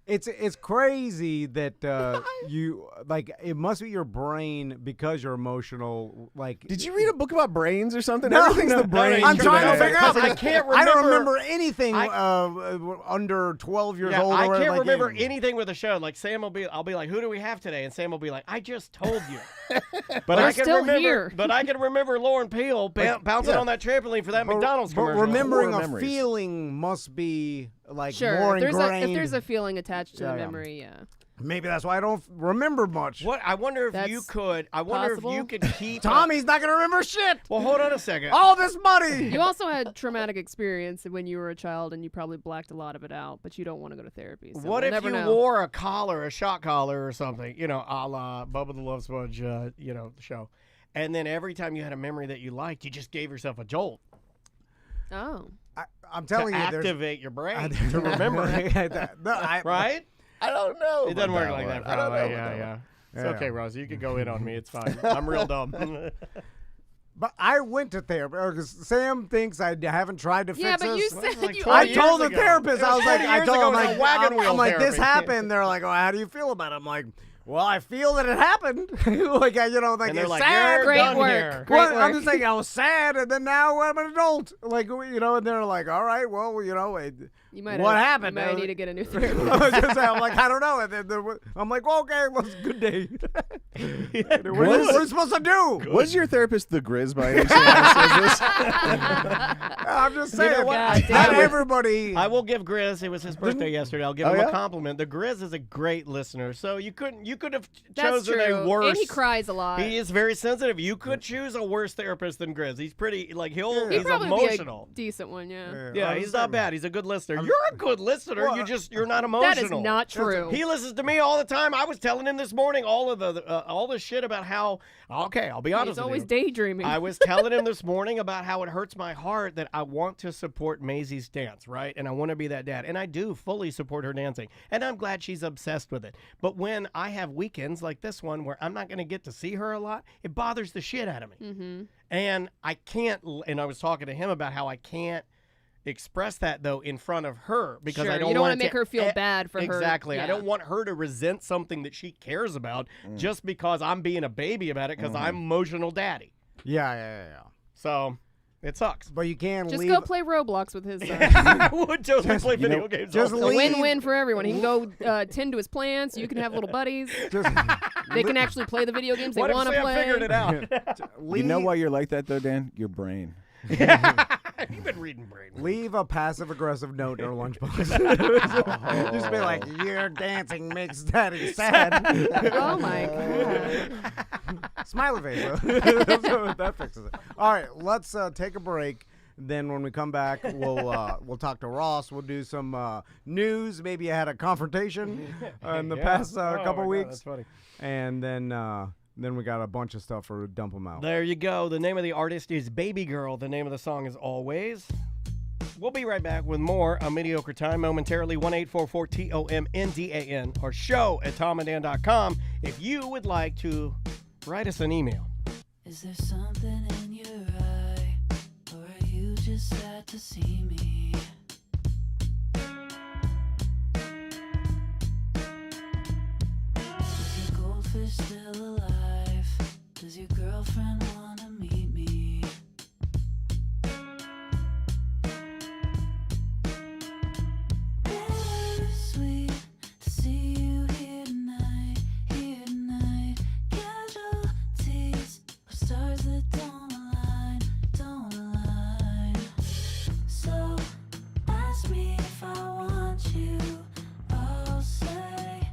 It's crazy that you like it must be your brain because you're emotional. Like, Did you read a book about brains or something? No, Everything's no, the brain. I'm trying to today. figure out. I can't I don't remember- remember anything under 12 years Yeah, old. I or can't like remember anything. anything with the show. Like I'll be like, "Who do we have today?" And Sam will be like, "I just told you." But They're I can still remember. here. But I can remember Lauren Peel bouncing yeah. on that trampoline for that But- McDonald's but commercial. remembering Horror a memories. feeling must be like Sure. more If there's ingrained. a feeling attached to Yeah, the yeah. memory, yeah. Maybe that's why I don't remember much. What I wonder if you That's could. I wonder possible. if you could keep. Tommy's not gonna remember shit. Well, hold on a second. All this money. You also had traumatic experience when you were a child, and you probably blacked a lot of it out, but you don't want to go to therapy. So What we'll if never you know. wore a collar, a shot collar or something, you know, a la Bubba the Love Sponge, you know, the show. And then every time you had a memory that you liked, you just gave yourself a jolt Oh. I'm to telling you, activate your brain to remember it, it. right? I don't know. It doesn't about work like that, one. I don't probably. know Yeah, about that yeah. one. It's Yeah. okay, Ross. You can go in on me. It's fine. I'm real dumb. But I went to therapy because Sam thinks I haven't tried to fix Yeah, but you this. said like you 20 I years told the ago. therapist, It I was was like, 20 I years told ago him, in a wagon wheel I'm like, this therapy. happened. They're like, oh, how do you feel about it? I'm like, Well, I feel that it happened. Like, you know, like And they're it's like, sad. "You're Great done work. here." Great Well, I'm work. just saying I was sad, and then now I'm an adult. Like, you know, and they're like, all right, well, you know, You might what have, happened? You might Uh, need to get a new I therapist. was gonna say, I'm like, I don't know. And then I'm like, well, okay, well, it's a good day. What are we supposed to do? Was your therapist the Grizz by any chance? I'm just saying, what? God not damn it. everybody. I will give Grizz. It was his birthday yesterday. I'll give Oh, him yeah? a compliment. The Grizz is a great listener. So you could have That's chosen true. a worse. And he cries a lot. He is very sensitive. You could choose a worse therapist than Grizz. He's pretty he's He'd probably emotional. be a decent one, yeah. Yeah, I'm he's just not saying. bad. He's a good listener. You're a good listener. Well, You're not emotional. That is not true. He listens to me all the time. I was telling him this morning all the shit about how. Okay, I'll be honest He's with always you. daydreaming. I was telling him this morning about how it hurts my heart that I want to support Maisie's dance, right? And I want to be that dad. And I do fully support her dancing. And I'm glad she's obsessed with it. But when I have weekends like this one where I'm not going to get to see her a lot, it bothers the shit out of me. Mm-hmm. And I can't, and I was talking to him about how I can't express that though in front of her because Sure, I don't you don't want wanna make her feel bad for her. Exactly. I Yeah. don't want her to resent something that she cares about just because I'm being a baby about it because I'm emotional daddy. Yeah. So it sucks. But you can Just leave. go play Roblox with his son. I would totally play video games. just also. It's a leave- win-win for everyone. He can go tend to his plants. You can have little buddies. Just They can actually play the video games they What if want to Sam play. figured it out? You know why you're like that though, Dan? Your brain. You've been reading brain. Leave a passive-aggressive note in her lunchbox. Just be like, your dancing makes daddy sad. Oh my god. Smiley face. So that fixes it. All right, let's take a break. Then when we come back, we'll talk to Ross. We'll do some news. Maybe you had a confrontation in the past Oh couple my God, weeks. that's funny. And then we got a bunch of stuff for Dump 'em Out. There you go. The name of the artist is Baby Girl. The name of the song is Always. We'll be right back with more A Mediocre Time momentarily. 1-844-TOMNDAN or show at TOMANDDAN.com if you would like to write us an email. Is there something in your eye, or are you just sad to see me? Is your goldfish still alive? Does your girlfriend want to meet me? Bittersweet to see you here tonight, Casualties of stars that don't align. So ask me if I want you. I'll say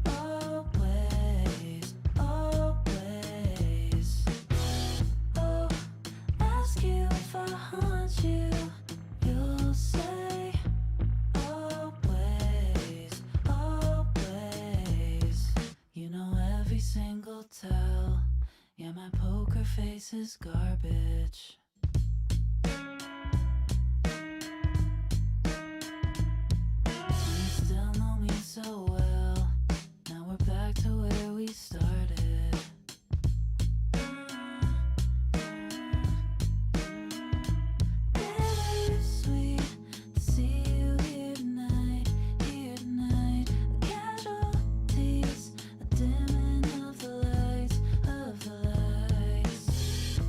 always, always. Oh, ask you if I haunt you. You'll say always, always. You know every single tell. Yeah, my poker face is garbage. You still know me so well. Now we're back to where we started. Bittersweet to see you here tonight, Casualties, a dimming of the lights,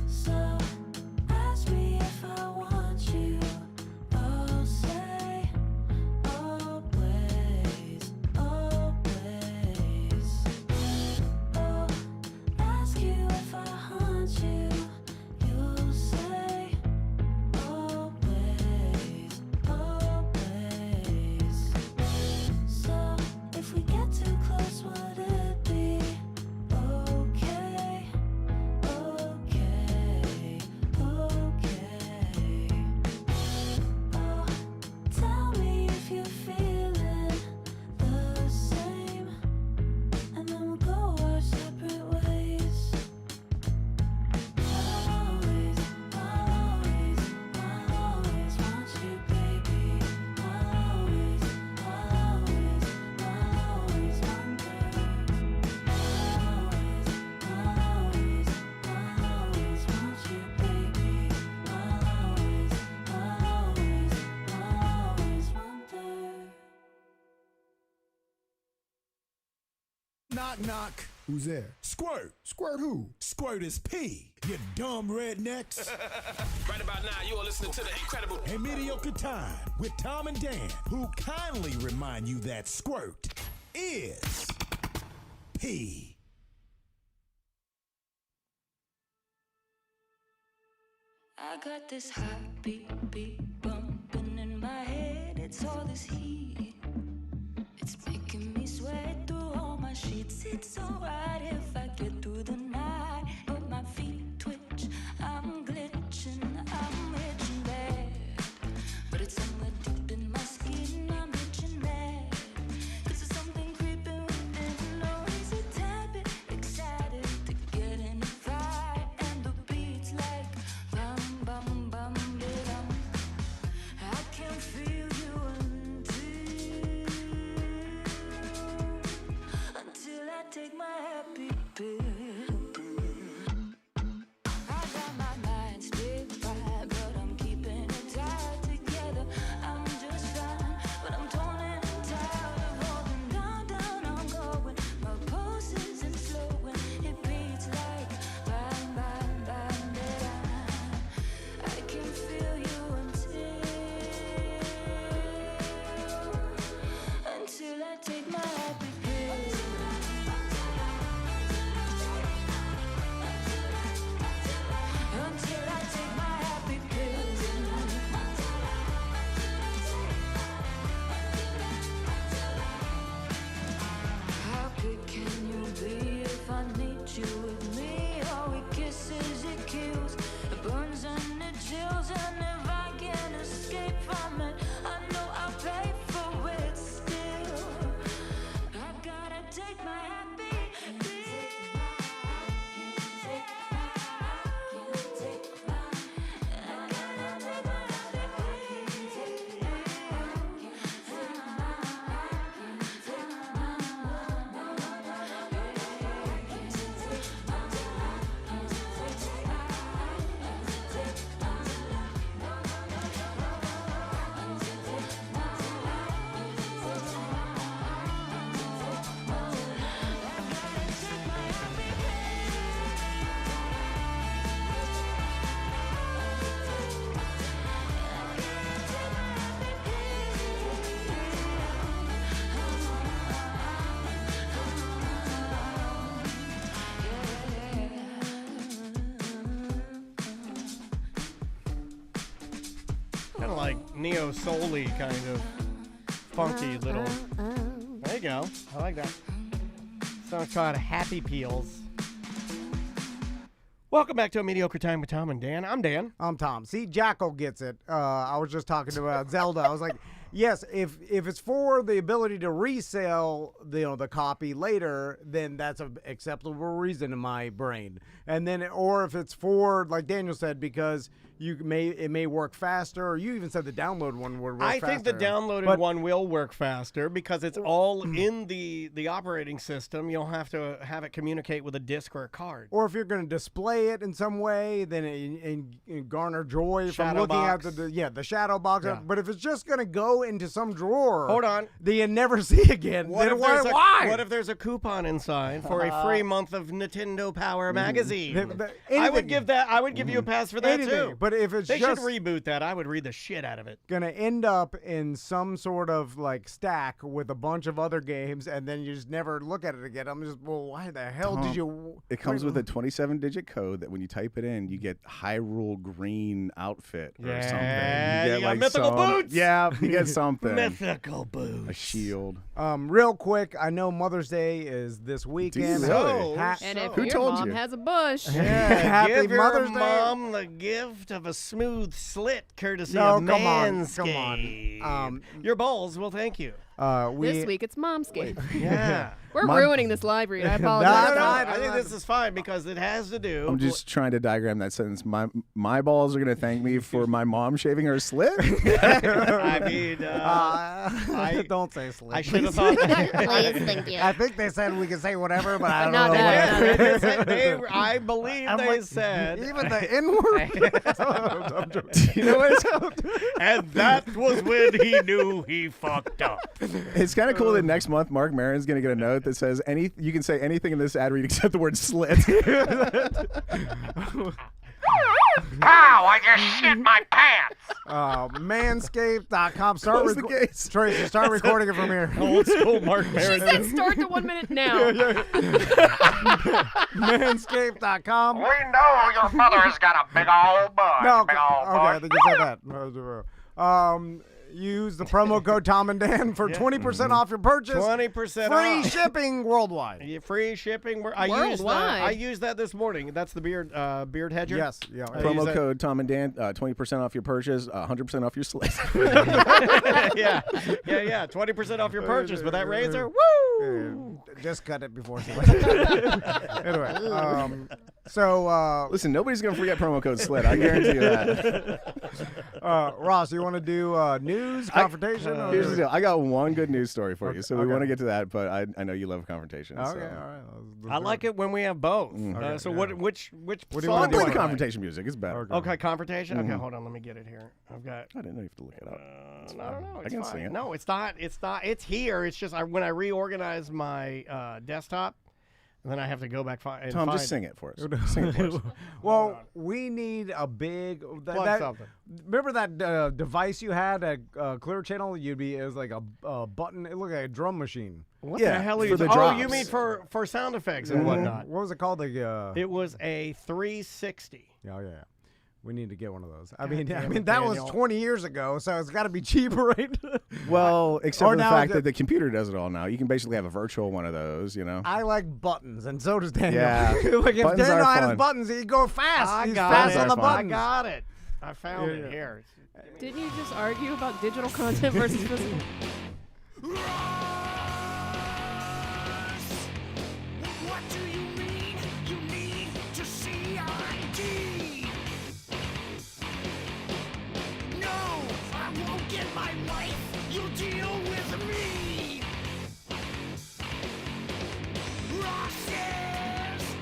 So Knock, knock. Who's there? Squirt. Squirt who? Squirt is P. You dumb rednecks. Right about now, you are listening to the incredible A Mediocre Time with Tom and Dan, who kindly remind you that squirt is P. I got this hot beat bumping in my head. It's all this heat. It's making me sweat through all my sheets. It's alright if I get through the night, but my feet twitch. I'm glitching, I'm itching bad. But it's somewhere deep in my skin. I'm itching bad. 'Cause there's something creeping within. Always a tad bit excited to get in a fight. And the beat's like bum bum bum bum. I can feel you until I take my happy pill. I got my mind split right, but I'm keeping it tied together. I'm just fine, but I'm torn and tired of holding down, down. I'm going, my pulse isn't slowing. It beats like bang, bang, bang, bang. I can feel you until I take my happy pill. Until I take my happy pill. How good can you be if I need you with me? All it kisses, it kills, it burns and it chills. And if I can't escape from it, I know I'll pay for it still. I gotta take my happy pill. Kind of like neo soul-y kind of funky little. There you go. I like that. Song's called Happy Peels. Welcome back to A Mediocre Time with Tom and Dan. I'm Dan. I'm Tom. See, Jackal gets it. I was just talking about Zelda. I was like, yes, if it's for the ability to resell the copy later, then that's an acceptable reason in my brain. And then, or if it's for, like Daniel said, because it may work faster, or you even said the download one would work faster. I think the downloaded one will work faster because it's all in the operating system. You'll have to have it communicate with a disc or a card. Or if you're going to display it in some way, then and garner joy from Shadow looking box. at the shadow box. Yeah. But if it's just going to go into some drawer, Hold on. that you never see again, then why? What if there's a coupon inside for a free month of Nintendo Power magazine? I would give you a pass for that too. But if it's they just should reboot that, I would read the shit out of it. gonna end up in some sort of like stack with a bunch of other games, and then you just never look at it again. I'm just, well, why the hell did you? It comes with a 27-digit code that when you type it in, you get Hyrule Green outfit or something. Yeah, You get mythical boots. Yeah, you get something. Mythical boots. A shield. Real quick, I know Mother's Day is this weekend. really? And if Who your told mom you? has a bush, Happy Give Mother's your Day. mom the gift of a smooth slit, courtesy No, of come on, Manscaped. come on. Your balls will thank you. this week it's Momscape. Yeah. We're ruining this live read. I No, apologize. no, I think this is fine because it has to do. I'm just trying to diagram that sentence. My balls are going to thank me for my mom shaving her slit? I mean, don't say slit. I should have thought that. Please, thank you. I think they said we can say whatever, but I don't not know. that. what- I believe they said. Even the N-word. You know what? And that was when he knew he fucked up. It's kind of cool that next month Mark Maron's going to get a note that says you can say anything in this ad read except the word slit. Pow! I just shit my pants. Manscaped.com. Close the gates. Tracy, start recording it from here. Old school Mark She Maron. said start the 1 minute now. Manscaped.com. We know your mother's got a big old butt. No, big old okay, I butt. think you said that. Use the promo code Tom and Dan for 20% off your purchase. 20% Free off. shipping worldwide. Yeah, free shipping. Worldwide. I used that this morning. That's the beard hedger. Yes. Yeah. I use Promo that- code Tom and Dan, 20% off your purchase, 100% off your slit. yeah. 20% off your purchase. But that razor, woo! Just cut it before. Anyway, Listen, nobody's going to forget promo code slit. I guarantee you that. Ross, you want to do news, confrontation? or- Here's the deal. I got one good news story for you. So we okay. want to get to that, but I know you love confrontation. Okay, so. all right. I like it when we have both. Okay, So yeah. which What do you song wanna I'll do? do play I the like? confrontation music. It's better. Okay. Okay, confrontation. Okay, hold on. Let me get it here. I've got. I didn't know you have to look it up. I don't know. I It's can fine. sing it. No, it's not. It's not. It's here. It's just when I reorganize my desktop, then I have to go back and Tom, find just sing it for us. Sing it for us. Well, we need a big. Plug something. Remember that device you had at Clear Channel? It was like a button. It looked like a drum machine. What Yeah, the hell are for you? the Oh, you drops. mean for sound effects and whatnot? What was it called? It was a 360. Oh yeah. We need to get one of those. I damn mean, it, that was Daniel. 20 years ago, so it's got to be cheaper, right? Well, except Or for the now fact the- that the computer does it all now. You can basically have a virtual one of those, you know? I like buttons, and so does Daniel. Yeah. Like if Buttons Daniel are had his fun. buttons, he'd go fast. I He's got fast it. on the Fun. I buttons. got it. I found it here. Didn't you just argue about digital content versus physical? What do you mean? You need to see ID. No, I won't get my wife. You'll deal with me. Ross's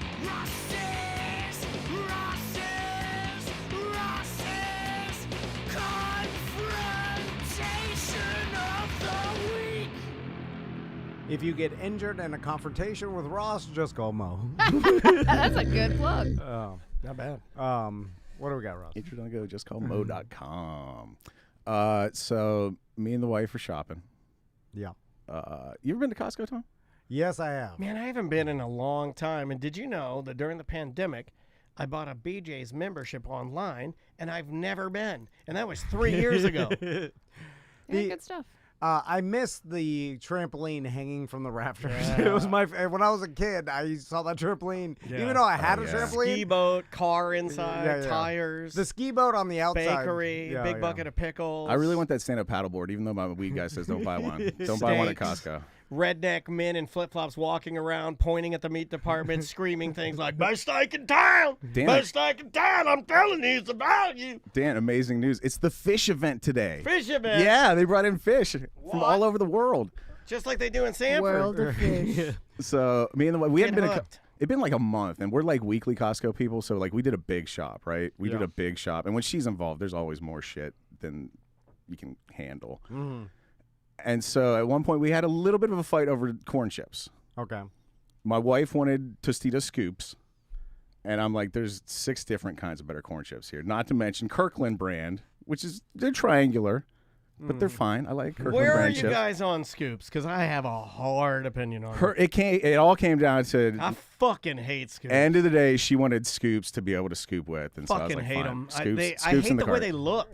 confrontation of the week. If you get injured in a confrontation with Ross, just call Mo. That's a good plug. Not bad. What do we got, Ross? If you're going to go, just call mo.com. So me and the wife are shopping. Yeah. You ever been to Costco, Tom? Yes, I have. Man, I haven't been in a long time. And did you know that during the pandemic, I bought a BJ's membership online, and I've never been. And that was 3 years ago. Yeah, good stuff. I missed the trampoline hanging from the rafters. Yeah. It was when I was a kid. I saw that trampoline. Yeah. Even though I had a yeah. trampoline, Ski boat, car inside, Yeah, yeah. tires, the ski boat on the outside, bakery, Yeah, big yeah. bucket of pickles. I really want that stand-up paddleboard, even though my weed guy says don't buy one. Don't buy one at Steaks. Costco. Redneck men in flip-flops walking around, pointing at the meat department, screaming things like, best steak in town! Damn Best steak in town! I'm telling you, it's about you! Dan, amazing news. It's the fish event today. Fish event! Yeah, they brought in fish from What? all over the world. Just like they do in Sanford. World of fish. So me and the wife, we Get hadn't been. hooked. It'd been like a month, and we're like weekly Costco people. So like we did a big shop, right? We did Yeah. a big shop, and when she's involved, there's always more shit than you can handle. Mm-hmm. And so at one point, we had a little bit of a fight over corn chips. Okay. My wife wanted Tostita scoops, and I'm like, "There's 6 different kinds of better corn chips here." Not to mention Kirkland brand, which is they're triangular, but they're fine. I like Kirkland Where are brand you chips. guys on scoops? Because I have a hard opinion on it. It all came down to I fucking hate scoops. end of the day, she wanted scoops to be able to scoop with, and so I was fucking like, hate fine. them. Scoops, I scoops hate in the way cart. they look.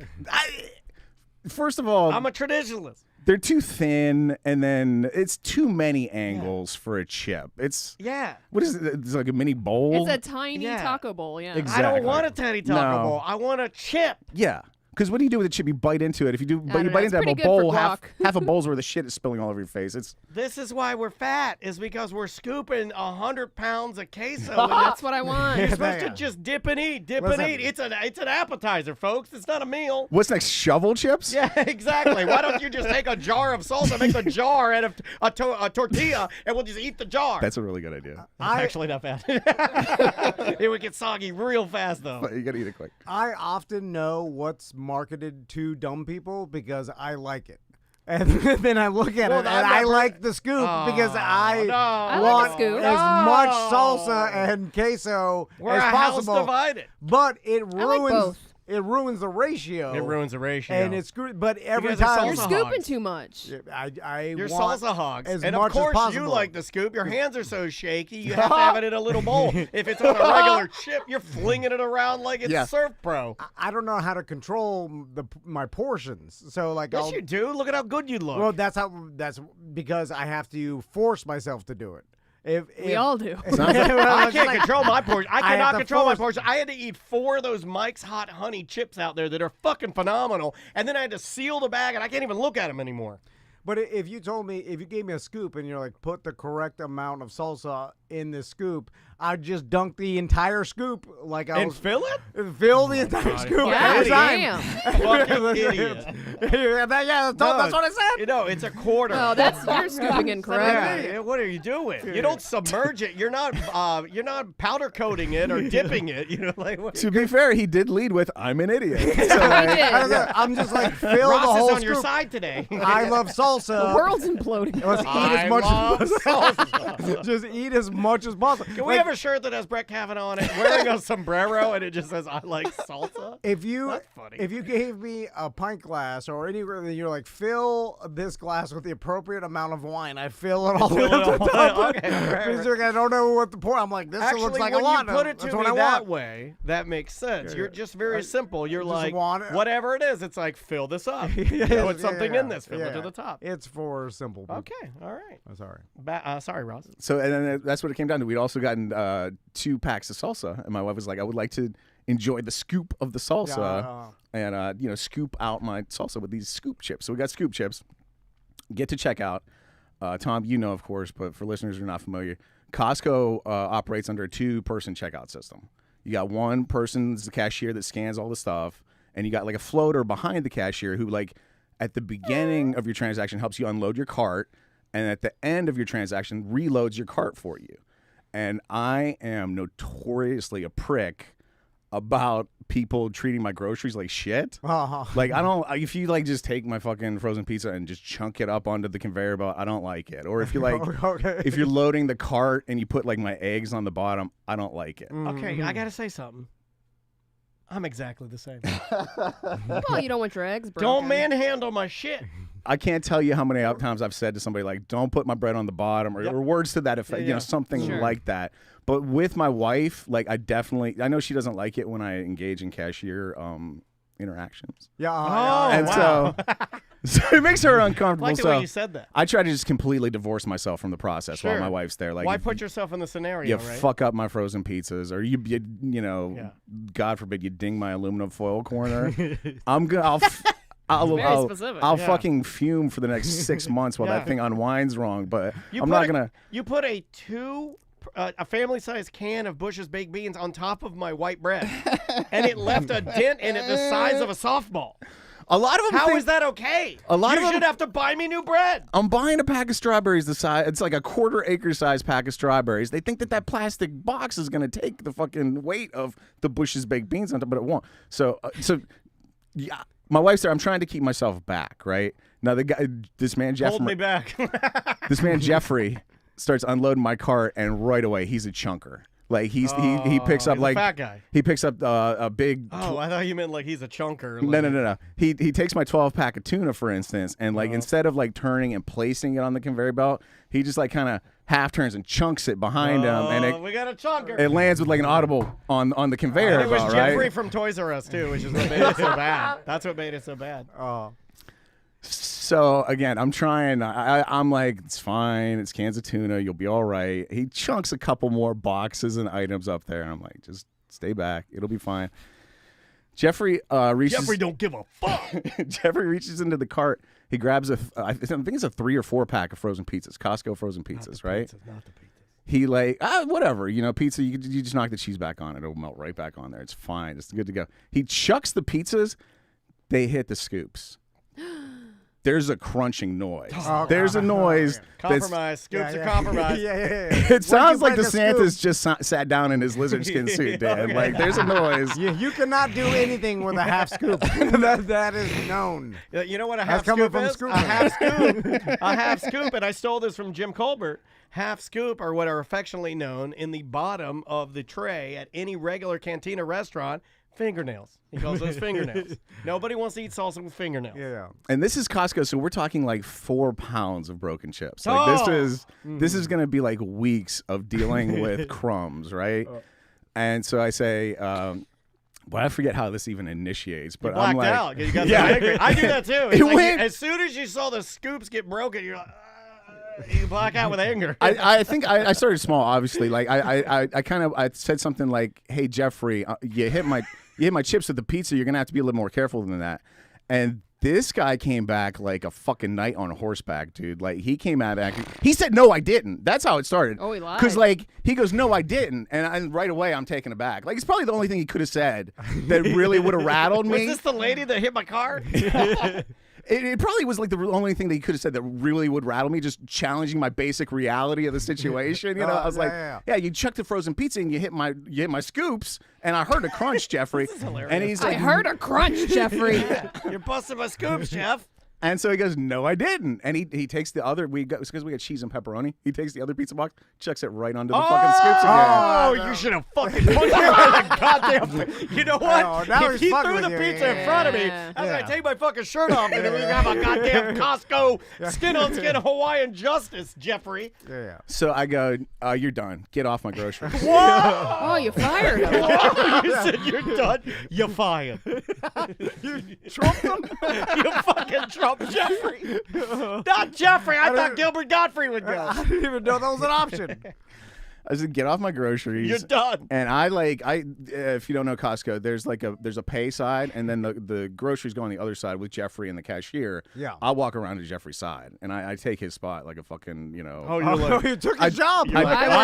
First of all, I'm a traditionalist. they're too thin, and then it's too many angles for a chip. It's Yeah. what is it? It's like a mini bowl. It's a tiny Yeah. taco bowl, yeah. Exactly. I don't want a tiny taco No. bowl. I want a chip. Yeah. Because what do you do with a chip? You bite into it. If you do, but don't you know. bite It's into a pretty good for bowl, half guac. a bowl's worth of shit is spilling all over your face. It's This is why we're fat, is because we're scooping 100 pounds of queso. That's what I want. You're supposed to just dip and eat, dip Listen. and eat. It's an appetizer, folks. It's not a meal. what's next? Shovel chips? Yeah, exactly. Why don't you just take a jar of salsa, make a jar out of a tortilla, and we'll just eat the jar? That's a really good idea. It's actually not bad. It would get soggy real fast, though. But you gotta eat it quick. I often know what's marketed to dumb people because I like it. And then I look at it, and I like the scoop because I want like a scoop. as much salsa and queso We're as a house possible. divided. But it like ruins both. it ruins the ratio. It ruins the ratio. And it's screwed. But every guys are time You're salsa scooping hogs. too much. You're salsa hogs. as And much of course as you possible. like the scoop. Your hands are so shaky, you have to have it in a little bowl. If it's on a regular chip, you're flinging it around like it's Surf Pro. I don't know how to control my portions. So like, Yes, you do. Look at how good you look. Well, that's because I have to force myself to do it. We all do. I can't control my portion. I have cannot to control my force- portion. I had to eat 4 of those Mike's Hot Honey chips out there that are fucking phenomenal, and then I had to seal the bag, and I can't even look at them anymore. But if you gave me a scoop and you're like, put the correct amount of salsa in this scoop, I'd just dunk the entire scoop like I And was. fill it? Fill the entire scoop every time. Fucking idiot. That's what I said. You know, it's a quarter. Oh, you're scooping incorrectly. Yeah, what are you doing? You don't submerge it. You're not powder coating it or dipping it. You know, like what? To be fair, he did lead with "I'm an idiot." So, He did. I'm just like, fill Ross the whole is scoop. on your side today. I love salsa. The world's imploding. Let's eat I as much love as salsa. Just eat as much as possible. Can we have a shirt that has Brett Kavanaugh on it, wearing a sombrero, and it just says "I like salsa"? If you That's funny. if you gave me a pint glass or anywhere that you're like, fill this glass with the appropriate amount of wine, I fill it all the way up to the top. Okay, right. Because I don't know what to pour. I'm like, this Actually, looks like when a lot. you put it That's to what me I that want. way, that makes sense. Yeah, You're yeah. just very simple. You're just like, want it. whatever it is, it's like, fill this up. Put something in this, fill it to the top. It's for simple people. Okay, all right. I'm sorry. Sorry, Ross. So and then that's what it came down to. We'd also gotten 2 packs of salsa, and my wife was like, "I would like to enjoy the scoop of the salsa, and scoop out my salsa with these scoop chips." So we got scoop chips. Get to checkout. Tom, you know, of course, but for listeners who are not familiar, Costco operates under a 2-person checkout system. You got one person's the cashier that scans all the stuff, and you got like a floater behind the cashier who, like, at the beginning of your transaction helps you unload your cart, and at the end of your transaction reloads your cart for you. And I am notoriously a prick about people treating my groceries like shit. Like, I don't, if you like just take my fucking frozen pizza and just chunk it up onto the conveyor belt, I don't like it. Or if you like, if you're loading the cart and you put like my eggs on the bottom, I don't like it. Okay, I gotta say something. I'm exactly the same. Well, you don't want your eggs broken. Don't manhandle my shit. I can't tell you how many times I've said to somebody like, "Don't put my bread on the bottom," or words to that effect. Yeah, you know, something Sure. like that. But with my wife, like, I know she doesn't like it when I engage in cashier interactions. Yeah. And so it makes her uncomfortable. I like the so way you said that. I try to just completely divorce myself from the process while Sure. my wife's there. Like, Why if put yourself in the scenario, you right? fuck up my frozen pizzas, or you God forbid you ding my aluminum foil corner. I'll specific. I'll Yeah. fucking fume for the next 6 months while that thing unwinds wrong. But I'm not gonna. You put a family-sized can of Bush's baked beans on top of my white bread, and it left a dent in it the size of a softball. A lot of them. How is that okay? A lot you of them- should have to buy me new bread. I'm buying a pack of strawberries the size. It's like a 1/4 acre size pack of strawberries. They think that plastic box is gonna take the fucking weight of the Bush's baked beans on top, but it won't. So yeah. My wife's there. I'm trying to keep myself back, right? Now this man Jeff, Hold me back. this man Geoffrey starts unloading my cart, and right away he's a chunker. Like he picks up he's a like fat guy. He picks up a big. Oh, I thought you meant like he's a chunker. No. He takes my 12-pack of tuna, for instance, and like instead of like turning and placing it on the conveyor belt, he just like kind of half turns and chunks it behind him, and we got a chunker. it lands with like an audible on the conveyor It was belt, Geoffrey right? from Toys R Us too, which is what made it so bad. That's what made it so bad. So again, I'm trying. I'm like, it's fine. It's cans of tuna. You'll be all right. He chunks a couple more boxes and items up there, and I'm like, just stay back. It'll be fine. Geoffrey reaches. Geoffrey don't give a fuck. Geoffrey reaches into the cart. He grabs I think it's a 3 or 4 pack of frozen pizzas, Costco frozen pizzas, right? Not the pizzas. He like, whatever, pizza. You just knock the cheese back on it. It'll melt right back on there. It's fine. It's good to go. He chucks the pizzas. They hit the scoops. there's a crunching noise. Oh, There's a noise. Compromise. Scoops are compromised. Yeah. It sounds like break a DeSantis just sat down in his lizard skin suit, Dan. Like, there's a noise. You cannot do anything with a half scoop. that is known. You know what a That's half coming scoop from is? Scoop. A half scoop. A half scoop, and I stole this from Jim Colbert. Half scoop are what are affectionately known in the bottom of the tray at any regular cantina restaurant. Fingernails. He calls those fingernails. Nobody wants to eat salsa with fingernails. Yeah. And this is Costco, so we're talking like 4 pounds of broken chips. Like this is going to be like weeks of dealing with crumbs, right? And so I say, well, I forget how this even initiates, but I'm like, out. You got angry. I do that too. It's like as soon as you saw the scoops get broken, you're like, you black out with anger. I think I started small, obviously. Like I said something like, "Hey Geoffrey, you hit my chips with the pizza. You're gonna have to be a little more careful than that." And this guy came back like a fucking knight on horseback, dude. Like he came out back. He said, "No, I didn't." That's how it started. Oh, he lied. Because like he goes, "No, I didn't," and right away I'm taken aback. Like it's probably the only thing he could have said that really would have rattled me. Was this the lady that hit my car? It probably was like the only thing that he could have said that really would rattle me, just challenging my basic reality of the situation. You know, I was yeah, you chucked the frozen pizza and you hit my scoops, and I heard a crunch, Jeffrey. This is hilarious. And he's I like, heard a crunch, Geoffrey. You're busting my scoops, Jeff. And so he goes, "No, I didn't." And he takes the other. Because we got cheese and pepperoni. He takes the other pizza box, chucks it right under the fucking scoops again. Oh, you should have fucking put that on the goddamn. You know what? Oh, now if he's he fucking threw the with you. pizza in front of me, I was gonna take my fucking shirt off and we have a goddamn Costco skin-on-skin Hawaiian justice, Jeffrey. Yeah. So I go, "You're done. Get off my groceries." Oh, you fired him. You said you're done. You're fired. You trumped him? You fucking Trump, Jeffrey. Not Jeffrey. I thought Gilbert Godfrey would go. I didn't even know that was an option. I said, "Get off my groceries." You're done. And if you don't know Costco, there's a pay side, and then the groceries go on the other side with Jeffrey and the cashier. Yeah. I'll walk around to Jeffrey's side, and I take his spot like a fucking, Oh, you're like, you took his job. I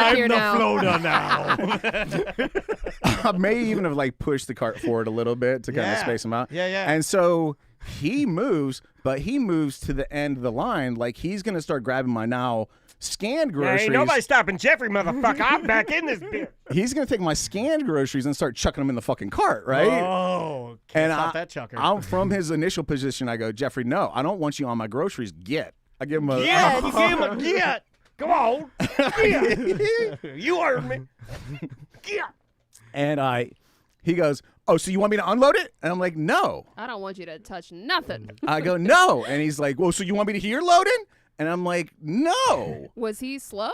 work here I'm the now. floater now. I may even have like pushed the cart forward a little bit to kind of space him out. Yeah. And so he moves, but he moves to the end of the line, like he's gonna start grabbing my now scanned groceries. Ain't nobody stopping Jeffrey, motherfucker. I'm back in this beer. He's gonna take my scanned groceries and start chucking them in the fucking cart, right? Oh, can't stop that chucker. I'm from his initial position. I go, "Jeffrey, no, I don't want you on my groceries. Get." I give him a You gave him a get. Come on. Get. You heard me. Get. And he goes, "Oh, so you want me to unload it?" And I'm like, "No." I don't want you to touch nothing. I go, "No." And he's like, "Well, so you want me to hear loading?" And I'm like, "No." Was he slow?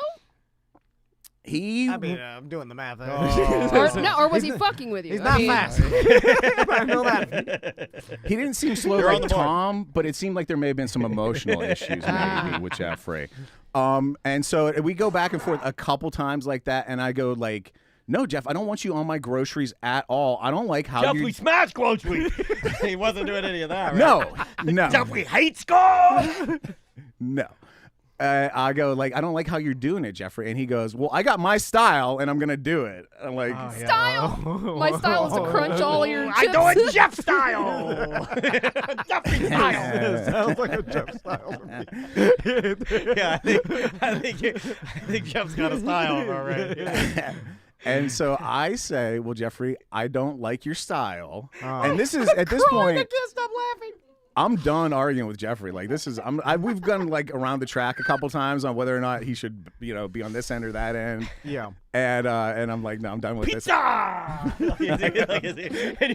I'm doing the math. Or was he fucking with you? He's not fast. I know that. He didn't seem slow You're on like the board. Tom, but it seemed like there may have been some emotional issues maybe with Geoffrey. And so we go back and forth a couple times like that, and I go like, "No, Jeff, I don't want you on my groceries at all. I don't like how Jeff, you." we smash groceries. He wasn't doing any of that, right? No. Jeff, we hate score. No. I go like, "I don't like how you're doing it, Jeffrey." And he goes, "Well, I got my style, and I'm gonna do it." I'm like, Style. My style is to crunch all of your chips. I do it Jeff style. Jeffrey style. Sounds like a Jeff style to me. Yeah, I think Jeff's got a style, all right. And so I say, "Well, Jeffrey, I don't like your style." And this is at this point, I can't stop laughing. I'm done arguing with Geoffrey. Like this is, we've gone like around the track a couple times on whether or not he should, be on this end or that end. Yeah. And I'm like, "No, I'm done with Pizza! And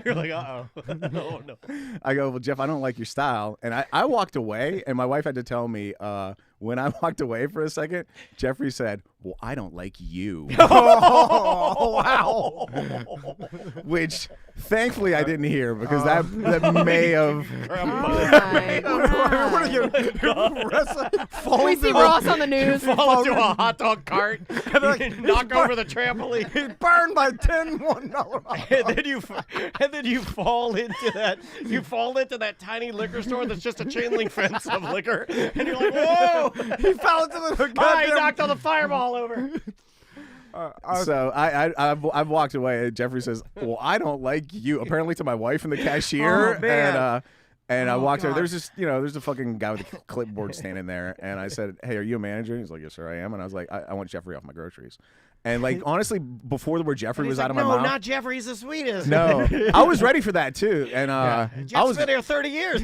you're like, uh-oh. Oh, no. I go, "Well, Jeff, I don't like your style." And I walked away, and my wife had to tell me when I walked away for a second, Geoffrey said, "Well, I don't like you." Oh, wow. Which thankfully I didn't hear, because that may have. What are you? We see Ross on the news. Fall into a hot dog cart, knock over the trampoline. He's burned by $1 and then you fall into that. You fall into that tiny liquor store that's just a chain link fence of liquor, and you're like, "Whoa!" He fell into the He goddamn. knocked all the fireball over. So I've walked away. And Geoffrey says, "Well, I don't like you." Apparently to my wife and the cashier. Oh, man. And I walked over. There's there's a fucking guy with a clipboard standing there. And I said, hey, are you a manager? He's like, yes, sir, I am. And I was like, I want Geoffrey off my groceries. And like, honestly, before the word Geoffrey was out of my mouth. No, not Geoffrey. He's the sweetest. No, I was ready for that too. And Jeff's been here 30 years.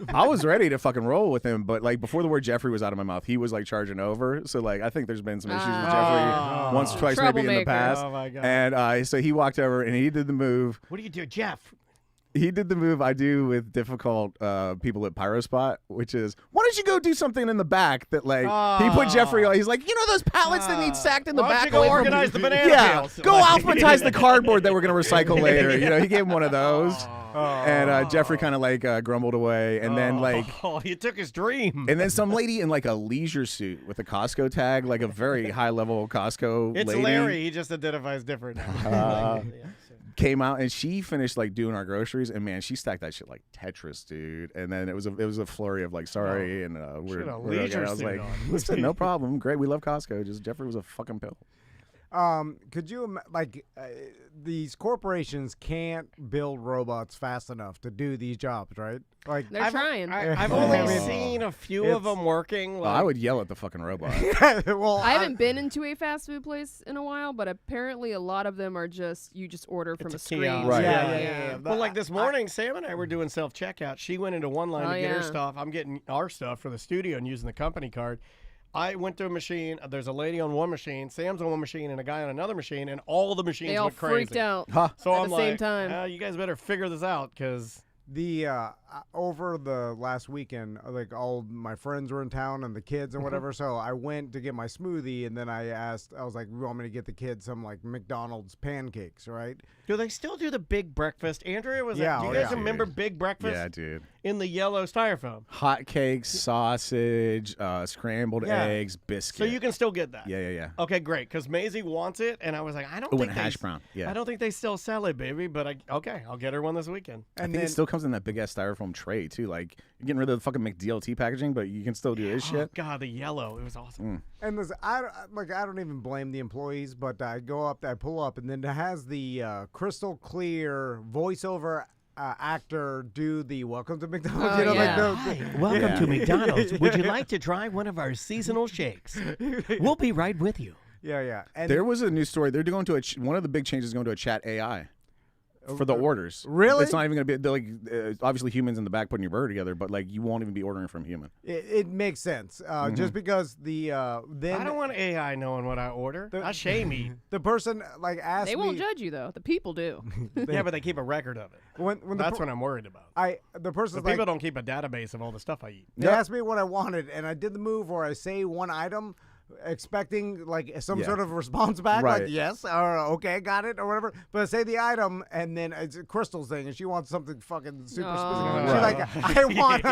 I was ready to fucking roll with him. But like, before the word Geoffrey was out of my mouth, he was like charging over. So like, I think there's been some issues with Geoffrey once or twice maybe in the past. Oh my God. And so he walked over and he did the move. What do you do, Jeff? He did the move I do with difficult people at Pyro Spot, which is, why don't you go do something in the back that, like, he put Geoffrey on. He's like, those pallets that need stacked in the why back? Don't you go organize the banana peels? Go alphabetize the cardboard that we're going to recycle later. He gave him one of those. And Geoffrey kind of, like, grumbled away. And then, like... Oh, he took his dream. And then some lady in, like, a leisure suit with a Costco tag, like a very high-level Costco lady. It's Larry. He just identifies different. Came out and she finished like doing our groceries, and man, she stacked that shit like Tetris, dude. And then it was a flurry of like, sorry, and we're okay. I was like, listen, no problem, great, we love Costco. Just Geoffrey was a fucking pill. Could you these corporations can't build robots fast enough to do these jobs, right? Like they're trying. I've only seen a few of them working. I would yell at the fucking robot. Well, I haven't been into a fast food place in a while, but apparently a lot of them are you just order from a screen. Right. Yeah. Well, like this morning, Sam and I were doing self-checkout. She went into one line to get her stuff. I'm getting our stuff for the studio and using the company card. I went to a machine. There's a lady on one machine, Sam's on one machine, and a guy on another machine, and all the machines they all went crazy. freaked out So at I'm the same time. You guys better figure this out, because the over the last weekend, like all my friends were in town and the kids and whatever. So I went to get my smoothie, and then I was like, "You want me to get the kids some like McDonald's pancakes, right?" Do they still do the big breakfast? Andrea was. Yeah, do you guys remember big breakfast? Yeah, dude. In the yellow styrofoam. Hot cakes, sausage, scrambled eggs, biscuit. So you can still get that. Yeah. Okay, great. Because Maisie wants it, and I was like, I don't think and hash brown. Yeah. I don't think they still sell it, baby. But I'll get her one this weekend. I think it still comes in that big ass styrofoam tray too. Like you're getting rid of the fucking McDLT packaging, but you can still do this shit. God, the yellow, it was awesome. And listen, I don't even blame the employees, but I pull up, and then it has the crystal clear voiceover actor do the welcome to McDonald's. Hi, welcome to McDonald's. Would you like to try one of our seasonal shakes? We'll be right with you. Yeah. And there was a news story. They're going to one of the big changes is going to a chat AI. For the orders. Really? It's not even going to be, obviously humans in the back putting your burger together, but like you won't even be ordering from human. It makes sense. Just because then I don't want AI knowing what I order. I shame me. The person like asked me. They won't judge you though. The people do. Yeah, but they keep a record of it. That's what I'm worried about. The person people don't keep a database of all the stuff I eat. They asked me what I wanted, and I did the move where I say one item, expecting like some sort of response back, like yes or okay, got it or whatever. But I say the item, and then it's a Crystal's thing, and she wants something fucking super specific. She's like, I want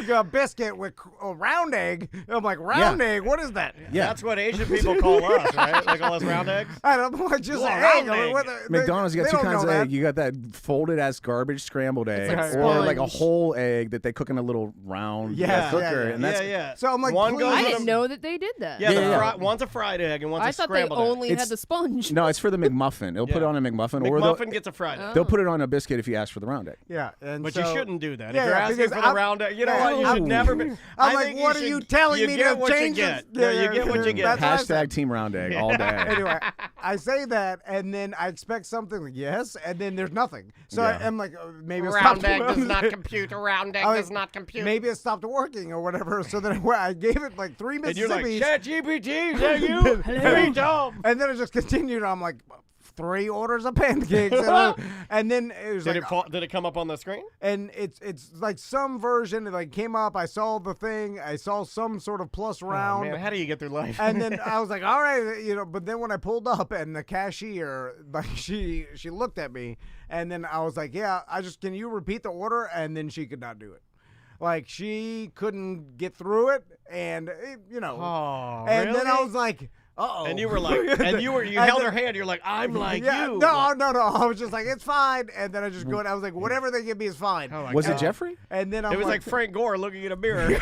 a biscuit with a round egg. I'm like, round egg? What is that? Yeah, that's what Asian people call us, right? They call us round eggs. I don't know, just an egg. McDonald's, you got two kinds of egg. You got that folded ass garbage scrambled egg, or like a whole egg that they cook in a little round cooker. And that's So I'm like, I didn't know that they did that. Yeah, one's a fried egg and one's a scrambled egg. I thought they only had the sponge. No, it's for the McMuffin. It'll put it on a McMuffin. McMuffin gets a fried egg. They'll put it on a biscuit if you ask for the round egg. Yeah, but you shouldn't do that. If you're asking for the round egg, you know what? You should never be. I'm like, what are you telling me to change it? Yeah, you get what you get. Hashtag Team Round Egg all day. Anyway, I say that, and then I expect something like yes, and then there's nothing. So I'm like, maybe round egg does not compute. A round egg does not compute. Maybe it stopped working or whatever. So then I gave it like 3 Mississippis. And you're like, ChatGPT, is that you? Hey, Tom. And then it just continued. I'm like, 3 orders of pancakes, and then it was did it come up on the screen? And it's like some version. It like came up. I saw the thing. I saw some sort of plus round. Man, how do you get through life? And then I was like, all right, But then when I pulled up, and the cashier, like she looked at me, and then I was like, yeah, can you repeat the order? And then she could not do it. Like she couldn't get through it, and and really? then I was like, uh-oh. And you were like, you held her hand. You're like, I'm like you. No. I was just like, it's fine. And then I just go, and I was like, whatever they give me is fine. Oh was it Geoffrey? And then it was like Frank Gore looking in a mirror.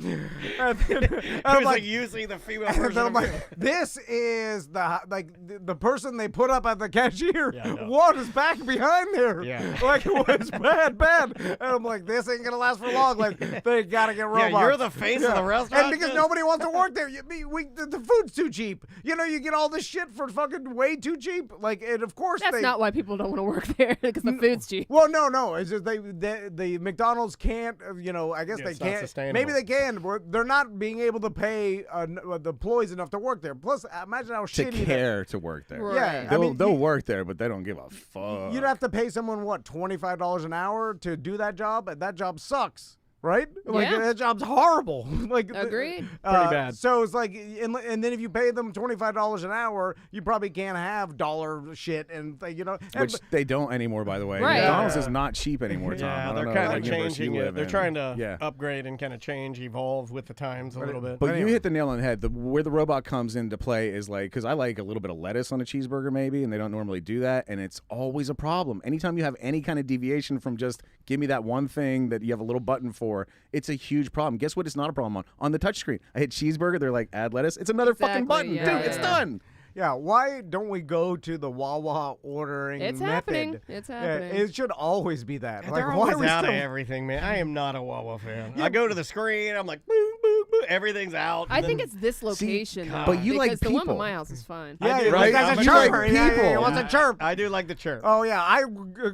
And then, It I'm was like, like using the female and version. then I'm of like, this is the person they put up at the cashier. Yeah, I know. What is back behind there? Yeah. Like, it was bad. And I'm like, this ain't gonna last for long. Like, they gotta get robots. you're the face of the restaurant, And because dude. nobody wants to work there, the food's too cheap. You know, you get all this shit for fucking way too cheap. Like, and of course That's not why people don't want to work there, because the food's cheap. Well, no. It's just the McDonald's can't. I guess they it's not can't. sustainable. Maybe they can. But they're not being able to pay the employees enough to work there. Plus, imagine how To shitty. care to work there. Right. Yeah, I They'll, mean, they'll work there, but they don't give a fuck. you'd have to pay someone what $25 an hour to do that job, and that job sucks. Right? Like, Yeah. that job's horrible. Like, Agreed. Pretty bad. So it's like, and then if you pay them $25 an hour, you probably can't have dollar shit and Which they don't anymore, by the way. Right. McDonald's is not cheap anymore, Tom. I Yeah, don't they're know kind what of universe you changing it. live They're in. trying to Yeah. upgrade and kind of change, evolve with the times a little bit. But anyway. you hit the nail on the head. Where the robot comes into play is like, because I like a little bit of lettuce on a cheeseburger maybe, and they don't normally do that, and it's always a problem. Anytime you have any kind of deviation from just give me that one thing that you have a little button for, it's a huge problem. Guess what? It's not a problem on the touchscreen. I hit cheeseburger. They're like, add lettuce. It's another fucking button, Exactly, dude. yeah, It's yeah. done. Yeah, why don't we go to the Wawa ordering It's method? happening. It's happening. It should always be that. They're Like, why always are we out still? of everything, man. I am not a Wawa fan. I go to the screen, I'm like, boom, boom, boom, everything's out. I and think then- it's this location, though, but you like because the one by people. my house is fine. Yeah, I do right. like- That's I'm a a chirper. like Yeah, people. what's a chirp? I do like the chirp. Oh yeah,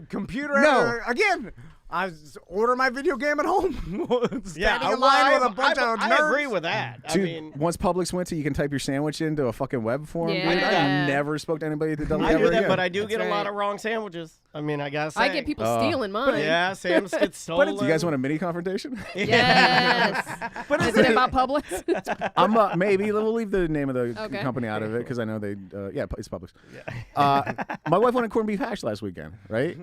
computer. No. Again. I order my video game at home. Standing in well, line with a bunch of I nerds. agree with that. I Dude, mean, once Publix went to, you can type your sandwich into a fucking web form. Yeah. Dude. I Yeah. never spoke to anybody that does I that do ever that, again. but I do That's get a lot right. of wrong sandwiches. I mean, I gotta say. I get people stealing mine. Yeah, Sam's gets stolen. Do you guys want a mini confrontation? Yes. But Is it about Publix? I'm maybe we'll leave the name of the Okay. company out of it because I know they. It's Publix. My wife wanted corned beef hash last weekend, right?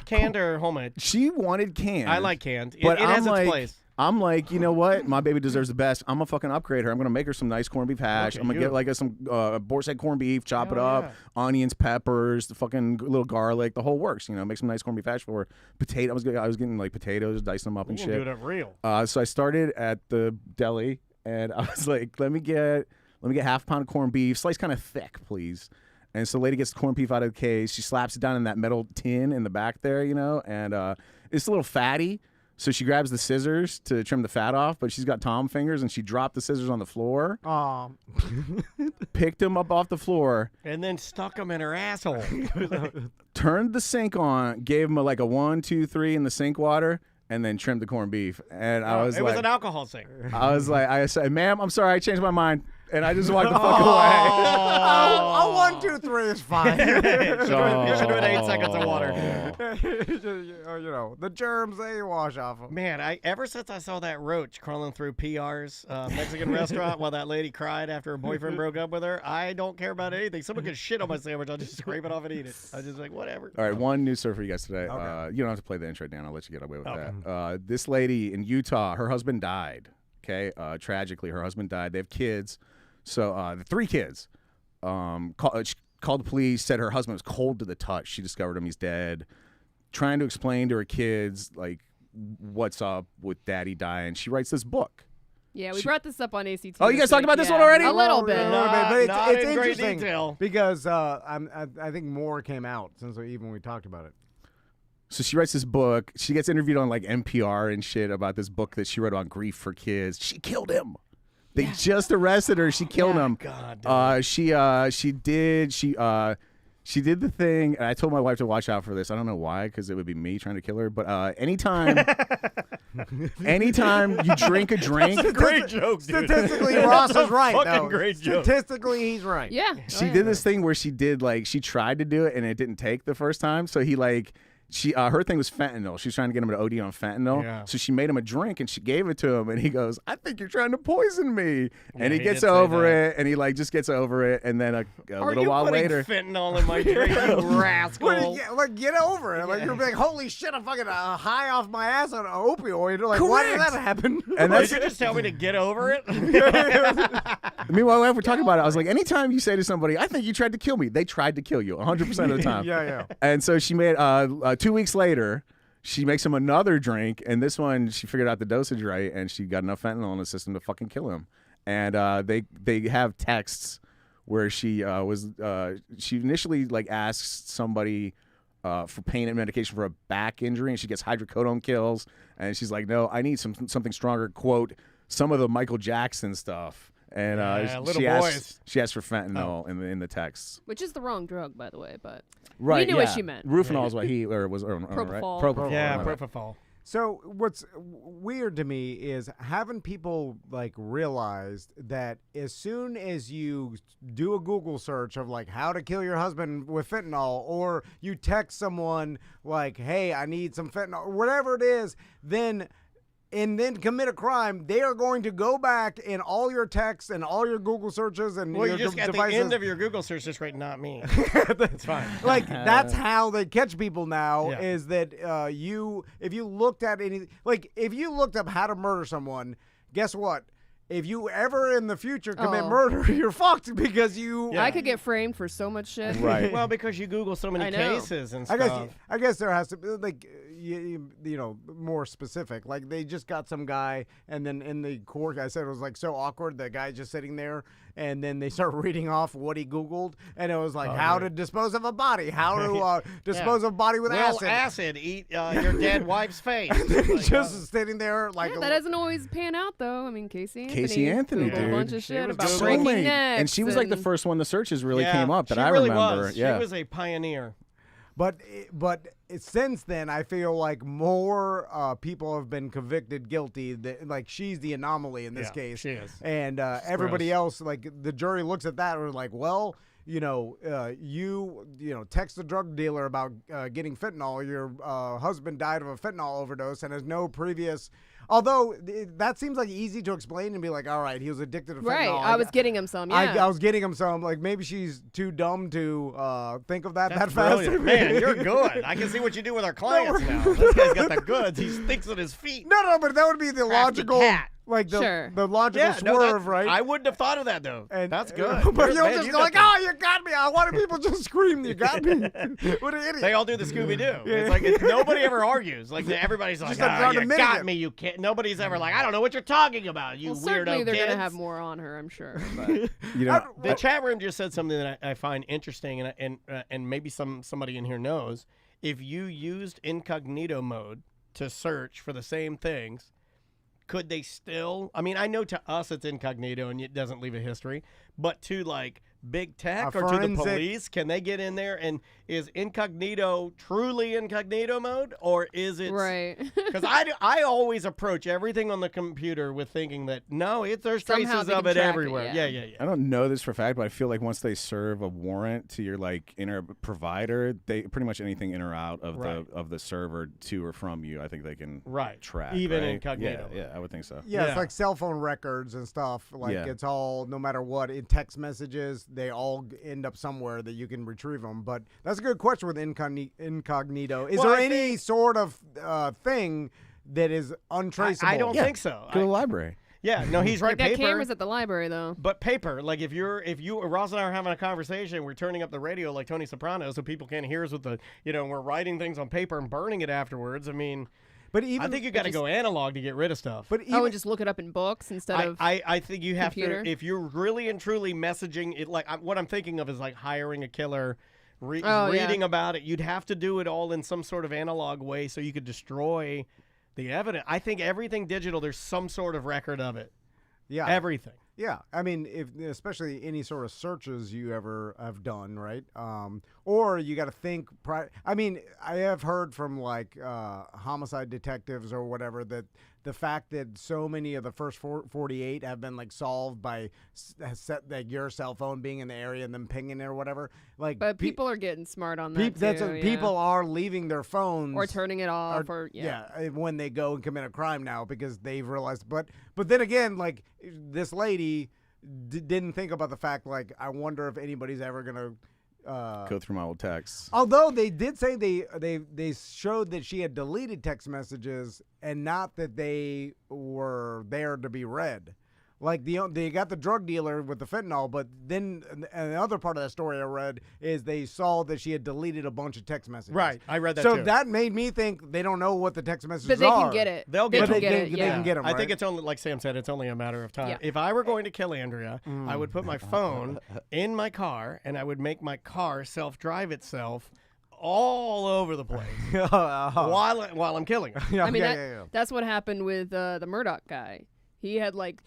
Canned or homemade? She wanted canned. I like canned. It, But it has I'm like, its place. I'm like, you know what? My baby deserves the best. I'm gonna fucking upgrade her. I'm gonna make her some nice corned beef hash. Look at I'm gonna you. get like some boar's head corned beef, chop it Hell up, yeah. onions, peppers, the fucking little garlic, the whole works. Make some nice corned beef hash for her. Potato. I was getting like potatoes, dicing them up and You can do shit. it real. So I started at the deli and I was like, let me get half a pound of corned beef, sliced kind of thick, please. And so the lady gets the corned beef out of the case. She slaps it down in that metal tin in the back there, and it's a little fatty. So she grabs the scissors to trim the fat off, but she's got Tom fingers, and she dropped the scissors on the floor, picked them up off the floor, And then stuck them in her asshole. turned the sink on, gave him a 1, 2, 3 in the sink water, and then trimmed the corned beef. And I was it like, was an alcohol sink. I said, ma'am, I'm sorry, I changed my mind. And I just walked the fuck Oh, 1, 2, 3 is fine. You should have been 8 seconds of water. The germs they wash off them. Man, ever since I saw that roach crawling through PR's Mexican restaurant while that lady cried after her boyfriend broke up with her, I don't care about anything. Someone can shit on my sandwich, I'll just scrape it off and eat it. I just like, whatever. All right, one news story for you guys today. Okay. You don't have to play the intro, Dan. I'll let you get away with that. This lady in Utah, her husband died. Okay, tragically, her husband died. They have kids. So the 3 kids she called the police, said her husband was cold to the touch. She discovered him. He's dead. Trying to explain to her kids, what's up with daddy dying. She writes this book. Yeah, we brought this up on ACT. Oh, you this guys talked week. about this Yeah, one already? A little bit. But Not it's in great interesting detail. because I think more came out since we talked about it. So she writes this book. She gets interviewed on NPR and shit about this book that she wrote on grief for kids. She killed him. They just arrested her. She killed him. God, She did the thing, and I told my wife to watch out for this. I don't know why, because it would be me trying to kill her. But anytime you drink a drink, That's a great joke, dude. Statistically, Ross is right. Fucking though. great joke. Statistically, he's right. Yeah. she did this thing where she did she tried to do it and it didn't take the first time. So he her thing was fentanyl. She was trying to get him to OD on fentanyl. Yeah. So she made him a drink and she gave it to him and he goes, "I think you're trying to poison me." And he he gets did say over that. it and he just gets over it. And then a Are little you while putting later, fentanyl in my drink, you rascal? Get over it. You're like, holy shit, I'm fucking high off my ass on an opioid. Why did that happen? and Did that's you just tell me to get over it? meanwhile, we're talking about it. I was like, anytime you say to somebody, "I think you tried to kill me," they tried to kill you 100% of the time. Yeah. And so she made 2 weeks later, she makes him another drink, and this one she figured out the dosage right, and she got enough fentanyl in the system to fucking kill him. And they have texts where she she initially like asks somebody for pain and medication for a back injury, and she gets hydrocodone kills, and she's like, no, I need something stronger. Quote, some of the Michael Jackson stuff. And she asked for fentanyl in the texts, which is the wrong drug, by the way. But right, we knew what she meant. Rufinol is what he was. Propofol. Right? Propofol. Yeah, propofol. So what's weird to me is having people like realize that as soon as you do a Google search of like how to kill your husband with fentanyl, or you text someone like, hey, I need some fentanyl, or whatever it is, and then commit a crime, they are going to go back in all your texts and all your Google searches and well, your you just at devices. the end of your Google search, just write "not me." It's fine. Like that's how they catch people now. Yeah. Is that if you looked at if you looked up how to murder someone, guess what? If you ever in the future commit murder, you're fucked because you. Yeah. I could get framed for so much shit. Right. Well, because you Google so many cases and stuff. I guess there has to be like you know, more specific. Like they just got some guy, and then in the court, I said it was like so awkward. The guy just sitting there, and then they start reading off what he Googled, and it was like how to dispose of a body, how to dispose of a body with acid. Eat your dead wife's face. Like, just sitting there like that doesn't always pan out though. I mean, Casey Anthony, dude, a bunch of shit about so breaking many. necks, And she was like the first one the searches really came up that she I really remember. Was. Yeah, she was a pioneer. But since then, I feel like more people have been convicted guilty. Like she's the anomaly in this case. She is. And everybody else, like the jury looks at that and are like, well, you text the drug dealer about getting fentanyl. Your husband died of a fentanyl overdose and has no previous. Although that seems like easy to explain and be like, all right, he was addicted to fentanyl. Right, I was getting him some. Yeah, I was getting him some. Like maybe she's too dumb to think of that That's fast. Brilliant. Man, you're good. I can see what you do with our clients now. This guy's got the goods. He thinks with his feet. No, but that would be the logical. Cat. Like the logical Yeah, swerve, right? I wouldn't have thought of that though. And, that's good. But you'll just go like, "Oh, you got me!" Why do people just scream, "You got me"? What an idiot! They all do the Scooby Doo. It's like nobody ever argues. Like everybody's like, "You got me." You can't. Nobody's ever like, "I don't know what you're talking about." You weirdo certainly they're kids. gonna have more on her, I'm sure. But. The chat room just said something that I find interesting, and maybe somebody in here knows. If you used incognito mode to search for the same things, could they still? I mean, I know to us it's incognito and it doesn't leave a history, but to like big tech or to the police, can they get in there? And is incognito truly incognito mode, or is it right? Because I always approach everything on the computer with thinking that no, there's traces of it everywhere. Yeah. I don't know this for a fact, but I feel like once they serve a warrant to your like inner provider, they pretty much anything in or out of the server to or from you, I think they can track. Even right? incognito. Yeah, I would think so. Yeah, it's like cell phone records and stuff. Like it's all, no matter what, in text messages, they all end up somewhere that you can retrieve them. But that's a good question with incognito. Is there any sort of thing that is untraceable? I don't think so. Go to the library. Yeah, no, he's right. They got paper. cameras at the library though. But paper, like if Ross and I are having a conversation, we're turning up the radio like Tony Soprano so people can't hear us with the, we're writing things on paper and burning it afterwards. I mean, but even I think you got to go analog to get rid of stuff. But and just look it up in books instead of. I think you have computer. to, if you're really and truly messaging it. Like what I'm thinking of is like hiring a killer. Reading about it, you'd have to do it all in some sort of analog way so you could destroy the evidence. I think everything digital, there's some sort of record of it. Yeah. Everything. Yeah. I mean, especially any sort of searches you ever have done, right? Or you got to think. I mean, I have heard from like homicide detectives or whatever that the fact that so many of the first 48 have been like solved by like your cell phone being in the area and them pinging it or whatever. Like, but people are getting smart on that. People are leaving their phones or turning it off, when they go and commit a crime now because they've realized. But then again, like this lady didn't think about the fact. Like, I wonder if anybody's ever gonna. Go through my old texts. Although they did say they showed that she had deleted text messages and not that they were there to be read. Like they got the drug dealer with the fentanyl, but then and the other part of that story I read is they saw that she had deleted a bunch of text messages. Right, I read that so too. that made me think they don't know what the text messages But they are. can get it. They'll get They it. can get it. They Yeah. can get them. I right? think it's only, like Sam said, it's only a matter of time. Yeah. If I were going to kill Andrea, I would put my phone in my car and I would make my car self-drive itself all over the place while I'm killing her. Yeah, I mean, yeah. that's what happened with the Murdoch guy. He had like,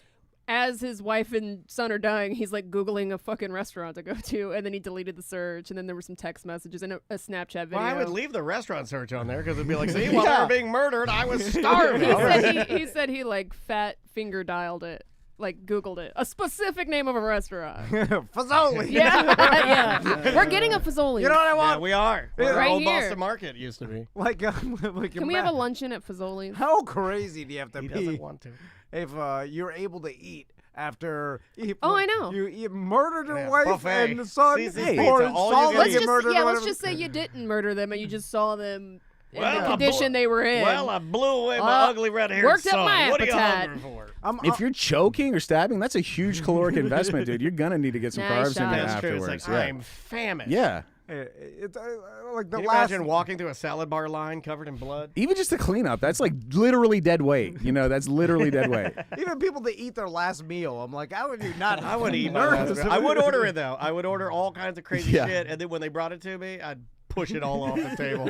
as his wife and son are dying, he's like Googling a fucking restaurant to go to, and then he deleted the search, and then there were some text messages and a Snapchat video. Well, I would leave the restaurant search on there because it'd be like, see, while they were being murdered, I was starving. he said he like fat finger dialed it, like Googled it, a specific name of a restaurant. Fazoli. yeah. We're getting a Fazoli. You know what I Yeah, want? we are. Where Right Old here. Boston Market used to be. Like Can we have a luncheon at Fazoli's? How crazy do you have to He be doesn't want to. if you're able to eat after Oh, I know. you murdered your Yeah, wife buffet. and the son, Caesar's or pizza, all you saw gotta that Let's eat. you just murdered. or let's whatever. just say you didn't murder them, and you just saw them in Well, the I condition they were in. Well, I blew away my ugly red-haired worked son. up my What are you appetite. hungry for? If you're choking or stabbing, that's a huge caloric investment, dude. You're gonna need to get some Nice carbs in there shot. That's true. afterwards. It's like, yeah. I'm famished. Yeah. It's like the Can you last. imagine walking through a salad bar line covered in blood? Even just to clean up, that's like literally dead weight. You know, that's literally dead weight. Even people that eat their last meal, I'm like, how would you not? I would eat my nervous? last meal. I would order it, though. I would order all kinds of crazy Yeah. shit, and then when they brought it to me, I'd push it all off the table.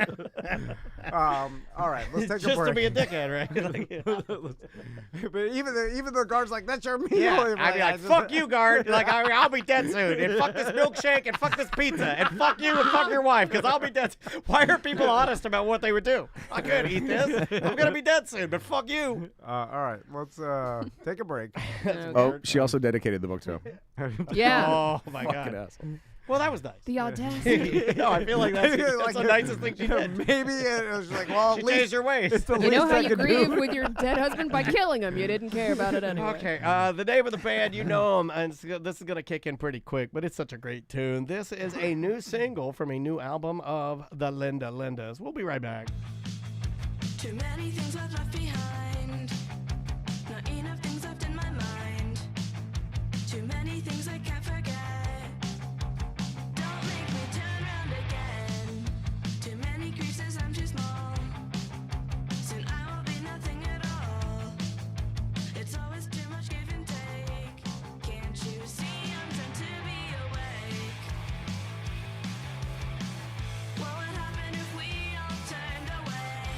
All right, let's take a Just break. to be a dickhead, right? Like, yeah. But even the guard's like, that's your meal. Yeah, I'm I'd be like, fuck you, guard. Like, I'll be dead soon. And fuck this milkshake, and fuck this pizza, and fuck you, and fuck your wife, because I'll be dead. Why are people honest about what they would do? I can't eat this. I'm going to be dead soon, but fuck you. All right, let's take a break. Oh, she also dedicated the book to him. Yeah. Oh, my Fucking God. ass. Well, that was nice. The audacity. No, I feel like that's the nicest thing she did. Maybe it was like, well, She at least changed her ways. it's the You least know how I you could grieve do. with your dead husband? By killing him. You didn't care about it anyway. Okay, the name of the band, you know them, and this is going to kick in pretty quick, but it's such a great tune. This is a new single from a new album of the Linda Lindas. We'll be right back. Too many things I've left behind. Not enough things left in my mind. Too many things I can't forget. Don't make me turn around again. Too many creases, I'm too small. Soon I will be nothing at all. It's always too much give and take. Can't you see I'm trying to be awake? What would happen if we all turned away?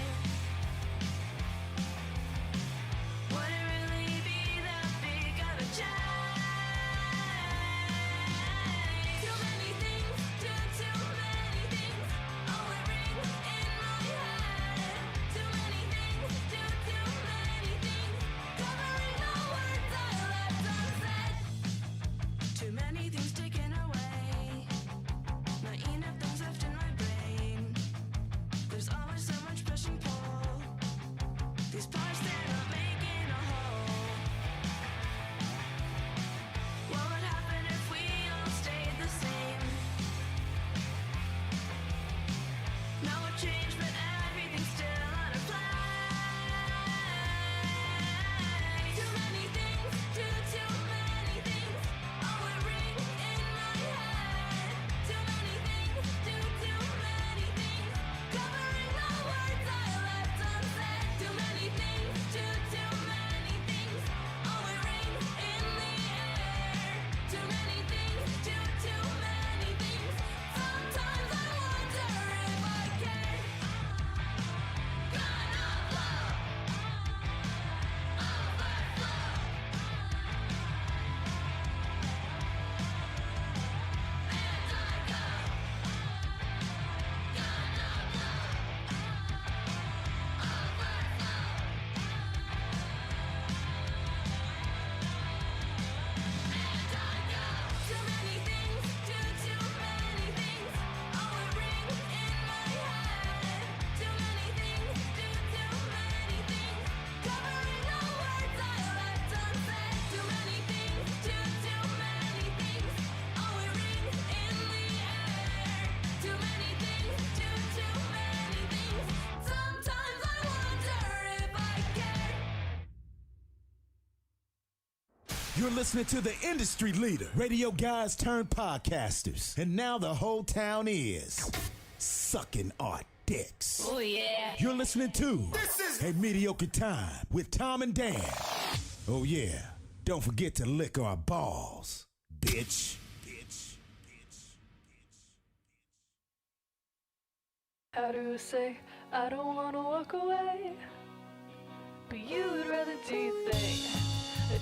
You're listening to the industry leader, radio guys turned podcasters. And now the whole town is sucking our dicks. Oh, yeah. You're listening to A Mediocre Time with Tom and Dan. Oh, yeah. Don't forget to lick our balls, bitch. How do I say I don't want to walk away? But you would rather do your thing.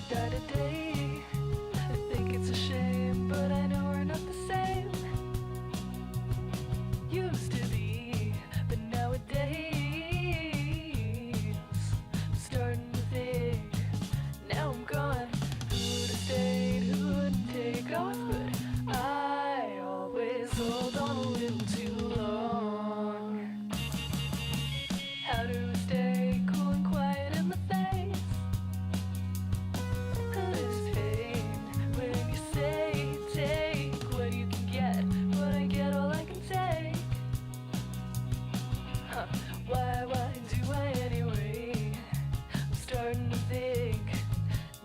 Die today. I think it's a shame, but I know we're not the same. Used to be, but nowadays I'm starting to think. Now I'm gone. Who would have stayed? Who wouldn't take off? But I always hold on a little too long. How do I stay cool and quiet in the face? This pain when you say take what you can get, but I get all I can take. Why do I anyway? I'm starting to think.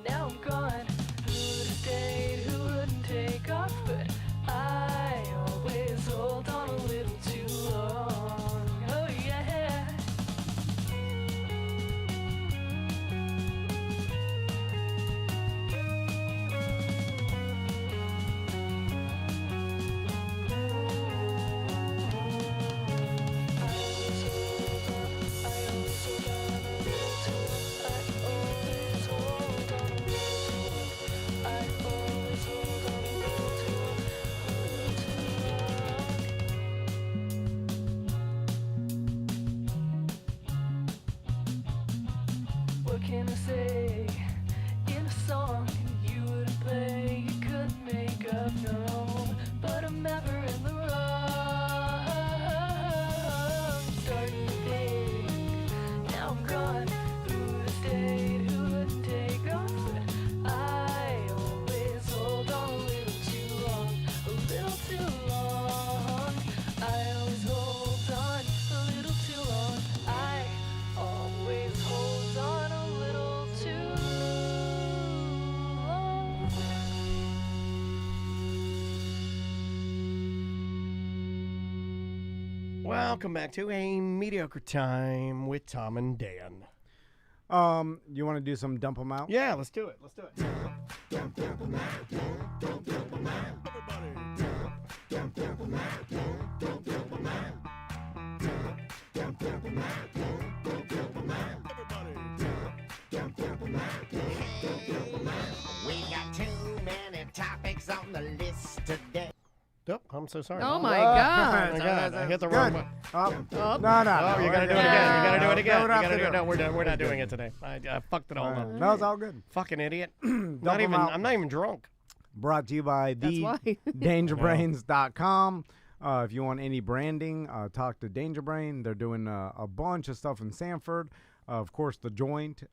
Now I'm gone. Who would have stayed? Who wouldn't take off? But I always hold on a little too long. Oh yeah. What can I say in a song you wouldn't play? You couldn't make up, no. But I'm ever in the wrong. Starting to think. Now I'm gone. Who would have stayed? Who wouldn't take off? But I always hold on a little too long. A little too long. I always hold on a little too long. I always hold on a little too long. Welcome back to A Mediocre Time with Tom and Dan. You want to do some dump 'em out? Yeah, let's do it. Let's do it. We got too many topics on the list today. Oh, I'm so sorry. Oh my Oh God. my God, I hit the Good. wrong one. No, Oh, you gotta do it again. You gotta do it again. No, You we don't have gotta to do do it. No, it. we're not doing it today. I fucked it all up. No, it's all good. Fucking idiot. Dump Not 'em even. out. I'm not even drunk. Brought to you by That's why. dangerbrains.com. If you want any branding, talk to Danger Brain. They're doing a bunch of stuff in Sanford. Of course, The Joint,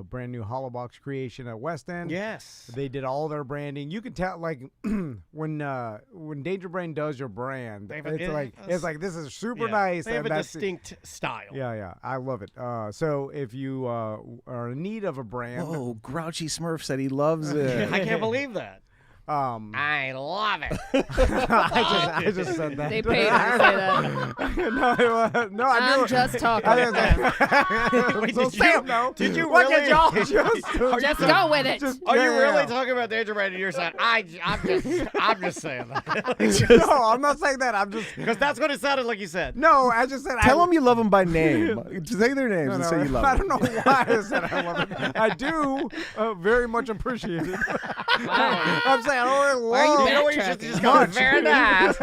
brand new hollow box creation at West End. Yes. They did all their branding. You can tell, like, when Danger Brain does your brand, it's like this is super nice. They have and a that's distinct style. Yeah, I love it. So if you are in need of a brand, Whoa, Grouchy Smurf said he loves it. I can't believe that. I love it. I just said that. They paid her to say that. no, I I'm knew just talking. Wait, So did Sam, you, did you look really? at y'all just Go with it. Are you really talking about Danger Brain and you're saying, I'm just saying that. No, I'm not saying that. I'm just Because that's what it sounded like you said. no. I just said Tell them you love them by name. Say their names and say you love I them. don't know why I said I love it. I do very much appreciate it. I'm saying I don't really Why are you love You know what? You should backtracking? just go, very nice.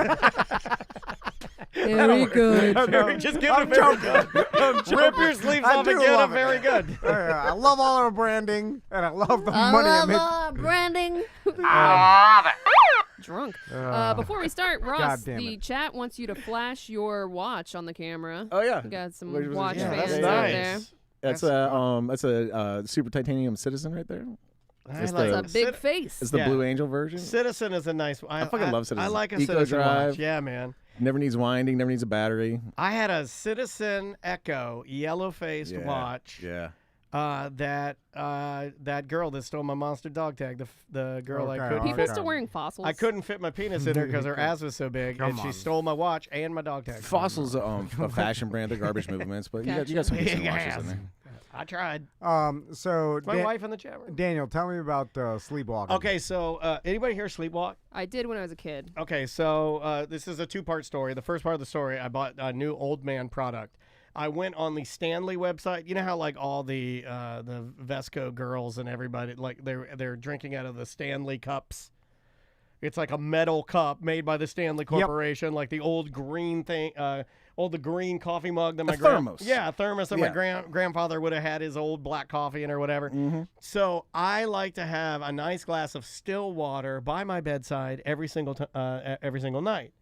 Very good. Just give it very good. Rip your sleeves I off do and get love them it. very good. I love all our branding, and I love the I money love I make. branding. I love it. Drunk. Before we start, Ross, God damn the it. chat wants you to flash your watch on the camera. Oh yeah, We got some Where was it? watch Yeah, fans that's out nice. there. that's a super titanium Citizen right there. It's like the- It's a big face. It's the Yeah. Blue Angel version. Citizen is a nice one. I fucking love Citizen. I like a Eco Citizen Drive. watch. Yeah, man. Never needs winding. Never needs a battery. I had a Citizen Echo yellow-faced Yeah. watch. Yeah. That girl that stole my monster dog tag, the girl I couldn't People fit. still wearing fossils. I couldn't fit my penis in her because her ass was so big, and she stole my watch and my dog tag. Fossils a fashion brand. They're garbage movements, but you got some decent watches in there. I tried. So My wife in the chat room. Daniel, tell me about sleepwalking. Okay, so anybody here sleepwalk? I did when I was a kid. Okay, so this is a two-part story. The first part of the story, I bought a new old man product. I went on the Stanley website. You know how like all the Vesco girls and everybody like they're drinking out of the Stanley cups. It's like a metal cup made by the Stanley Corporation, like the old green thing, the green coffee mug that my thermos. A thermos that my grandfather would have had his old black coffee in or whatever. Mm-hmm. So I like to have a nice glass of still water by my bedside every single night,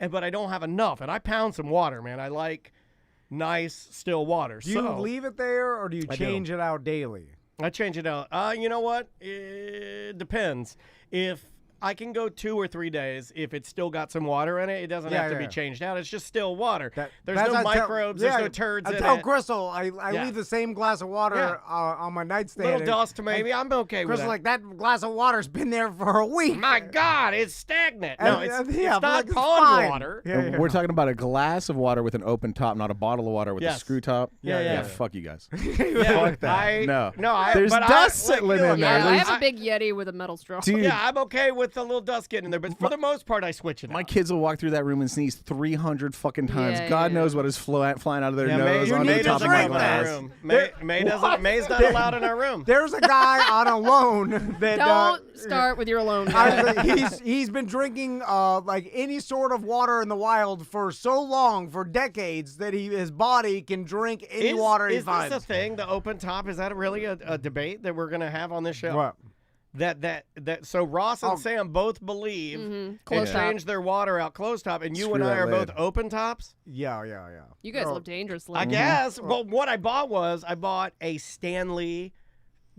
but I don't have enough, and I pound some water, man. I like nice still water. Do you leave it there, or do you change it out daily? I change it out. You know what? It depends. If I can go 2 or 3 days if it's still got some water in it. It doesn't have to be changed out. It's just still water. There's no microbes. There's no turds in it. I tell Crystal I leave the same glass of water on my nightstand. Little dust maybe. I'm okay with that. Crystal's like, that glass of water's been there for a week. My God, it's stagnant. And, No, it's but not it's pond fine. water. We're talking about a glass of water with an open top, not a bottle of water with a screw top. Yeah. Fuck you guys. Fuck that. No. There's dust settling in there. I have a big Yeti with a metal straw. Dude. Yeah, I'm okay with the little dust getting in there, but for the most part, I switch it out. My kids will walk through that room and sneeze 300 fucking times. Yeah, God yeah. knows what is flying out of their nose May onto the top of my glass. May's not allowed in our room. There's a guy on a loan that Don't start with your alone. he's been drinking like any sort of water in the wild for so long, for decades, that his body can drink any water he finds. Is this a thing? The open top? Is that really a debate that we're gonna have on this show? What? So Ross and Sam both believe and change their water out closed top, and you Screw and I that are lid. both open tops. Yeah. You guys live dangerously. I guess. Well, what I bought was a Stanley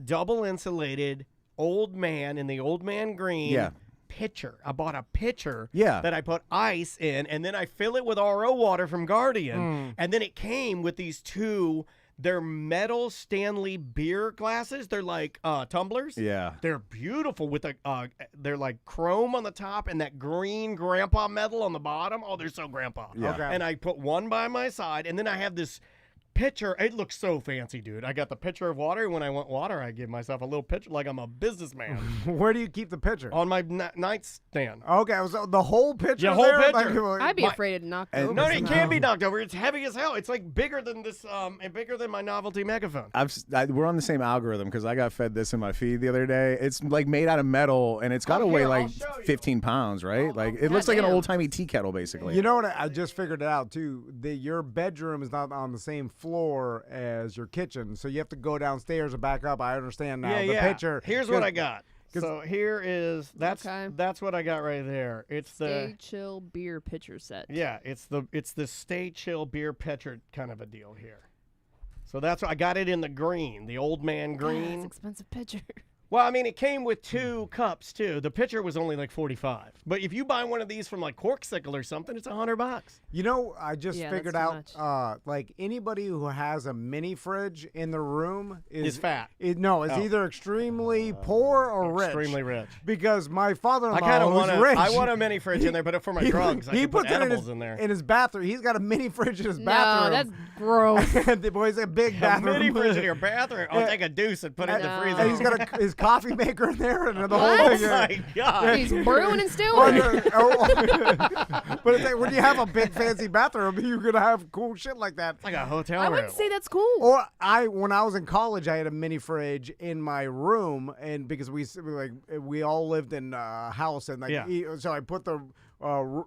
double insulated old man in the old man green pitcher. I bought a pitcher that I put ice in, and then I fill it with RO water from Guardian, and then it came with these two. They're metal Stanley beer glasses. They're like tumblers. Yeah. They're beautiful with they're like chrome on the top and that green grandpa metal on the bottom. Oh, they're so grandpa. Yeah. Okay. And I put one by my side, and then I have this pitcher. It looks so fancy, dude. I got the pitcher of water. When I want water, I give myself a little pitcher like I'm a businessman. Where do you keep the pitcher? On my nightstand. Okay, so the whole pitcher. Yeah, whole there? pitcher. Like, I'd be afraid to knock over. No, it can't be knocked over. It's heavy as hell. It's like bigger than this, bigger than my novelty megaphone. We're on the same algorithm because I got fed this in my feed the other day. It's like made out of metal, and it's got to weigh like 15 pounds, right? Like it looks like an old timey tea kettle, basically. You know what? I just figured it out too. Your bedroom is not on the same floor as your kitchen, so you have to go downstairs and back up. I understand now. The pitcher. Here's what I got. So here is that's what I got right there. It's Stay Chill beer pitcher set. Yeah, it's the Stay Chill beer pitcher kind of a deal here. So that's what I got it in the green, the old man green. It's an expensive pitcher. Well, I mean, it came with 2 cups too. The pitcher was only like $45, but if you buy one of these from like Corksicle or something, it's $100. You know, I just figured out, like anybody who has a mini fridge in the room is fat. It's either extremely poor or rich. Extremely rich. Because my father-in-law, who's rich, I want a mini fridge in there, but for my drugs, I can put edibles in there. In his bathroom, he's got a mini fridge in his bathroom. No, that's gross. The boy's a big bathroom. A mini fridge in your bathroom. I'll take a deuce and put it in the freezer. And he's got his coffee maker in there and the whole What? thing. Oh my God. He's brewing and stewing. But it's like, when you have a big fancy bathroom, you're gonna have cool shit like that. It's like a hotel I room. wouldn't say that's cool. Or when I was in college, I had a mini fridge in my room, and because we all lived in a house, and so I put the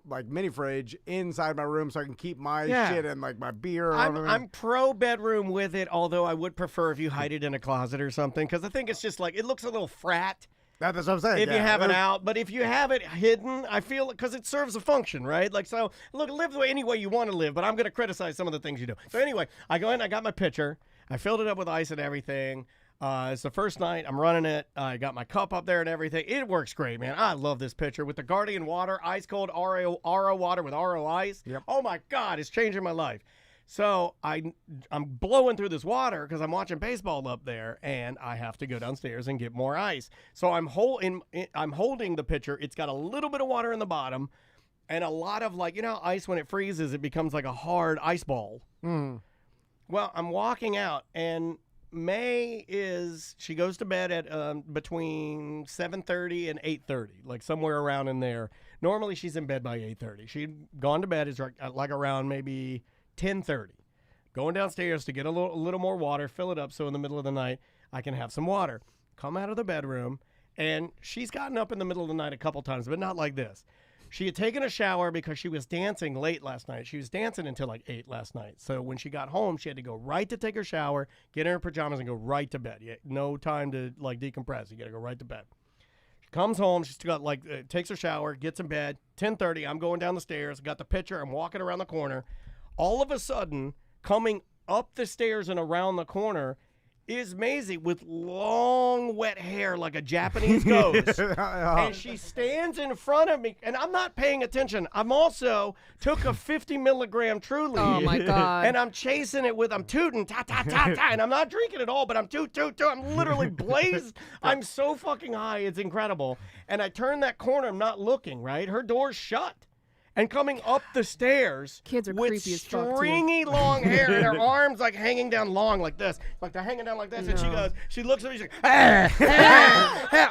like mini fridge inside my room so I can keep my shit and like my beer. I'm pro bedroom with it, although I would prefer if you hide it in a closet or something, because I think it's just like it looks a little frat. That's what I'm saying. If you have it out, but if you have it hidden, I feel because it serves a function, right? Like, so look, live any way you want to live, but I'm going to criticize some of the things you do. So anyway, I go in, I got my pitcher, I filled it up with ice and everything. It's the first night I'm running it. I got my cup up there and everything. It works great, man. I love this pitcher with the Guardian water, ice cold RO water with RO ice. Yep. Oh my God, it's changing my life. So I'm blowing through this water because I'm watching baseball up there, and I have to go downstairs and get more ice. So I'm holding the pitcher. It's got a little bit of water in the bottom, and a lot of ice when it freezes, it becomes like a hard ice ball. Well, I'm walking out, and May she goes to bed at between 7:30 and 8:30, like somewhere around in there. Normally she's in bed by 8:30. She'd gone to bed like around maybe 10:30. Going downstairs to get a little more water, fill it up so in the middle of the night I can have some water. Come out of the bedroom, and she's gotten up in the middle of the night a couple times, but not like this. She had taken a shower because she was dancing late last night. She was dancing until like 8 last night. So when she got home, she had to go right to take her shower, get in her pajamas, and go right to bed. No time to decompress. You got to go right to bed. She comes home. She's got takes her shower, gets in bed. 10:30. I'm going down the stairs. Got the pitcher. I'm walking around the corner. All of a sudden, coming up the stairs and around the corner is Maisie with long, wet hair like a Japanese ghost. And she stands in front of me, and I'm not paying attention. I'm also took a 50 milligram Truly. Oh, my God. And I'm chasing it I'm tooting, ta, ta, ta, ta, and I'm not drinking at all, but I'm toot, toot, toot. I'm literally blazed. I'm so fucking high. It's incredible. And I turn that corner. I'm not looking, right? Her door's shut. And coming up the stairs Kids are with creepy as fuck, too. stringy long hair and her arms hanging down long like this. Like they're hanging down like this. And she looks at me, she's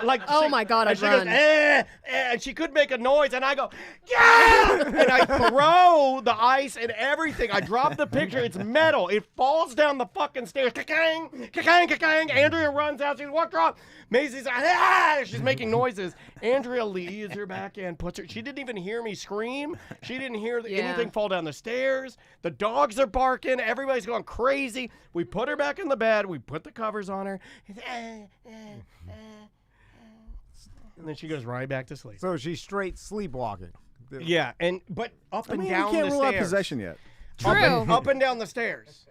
like, oh my God, and I'd run. Goes, and she could make a noise, and I go, yeah! And I throw the ice and everything. I drop the picture. It's metal. It falls down the fucking stairs. Ka-kang, ka-kang, ka-kang. Andrea runs out. She's, what's wrong? Maisie's like, she's making noises. Andrea leads her back in, she didn't even hear me scream. She didn't hear anything fall down the stairs. The dogs are barking. Everybody's going crazy. We put her back in the bed. We put the covers on her. And then she goes right back to sleep. So she's straight sleepwalking. Yeah, but up and down you can't the rule out stairs. possession yet. True. Up and down the stairs.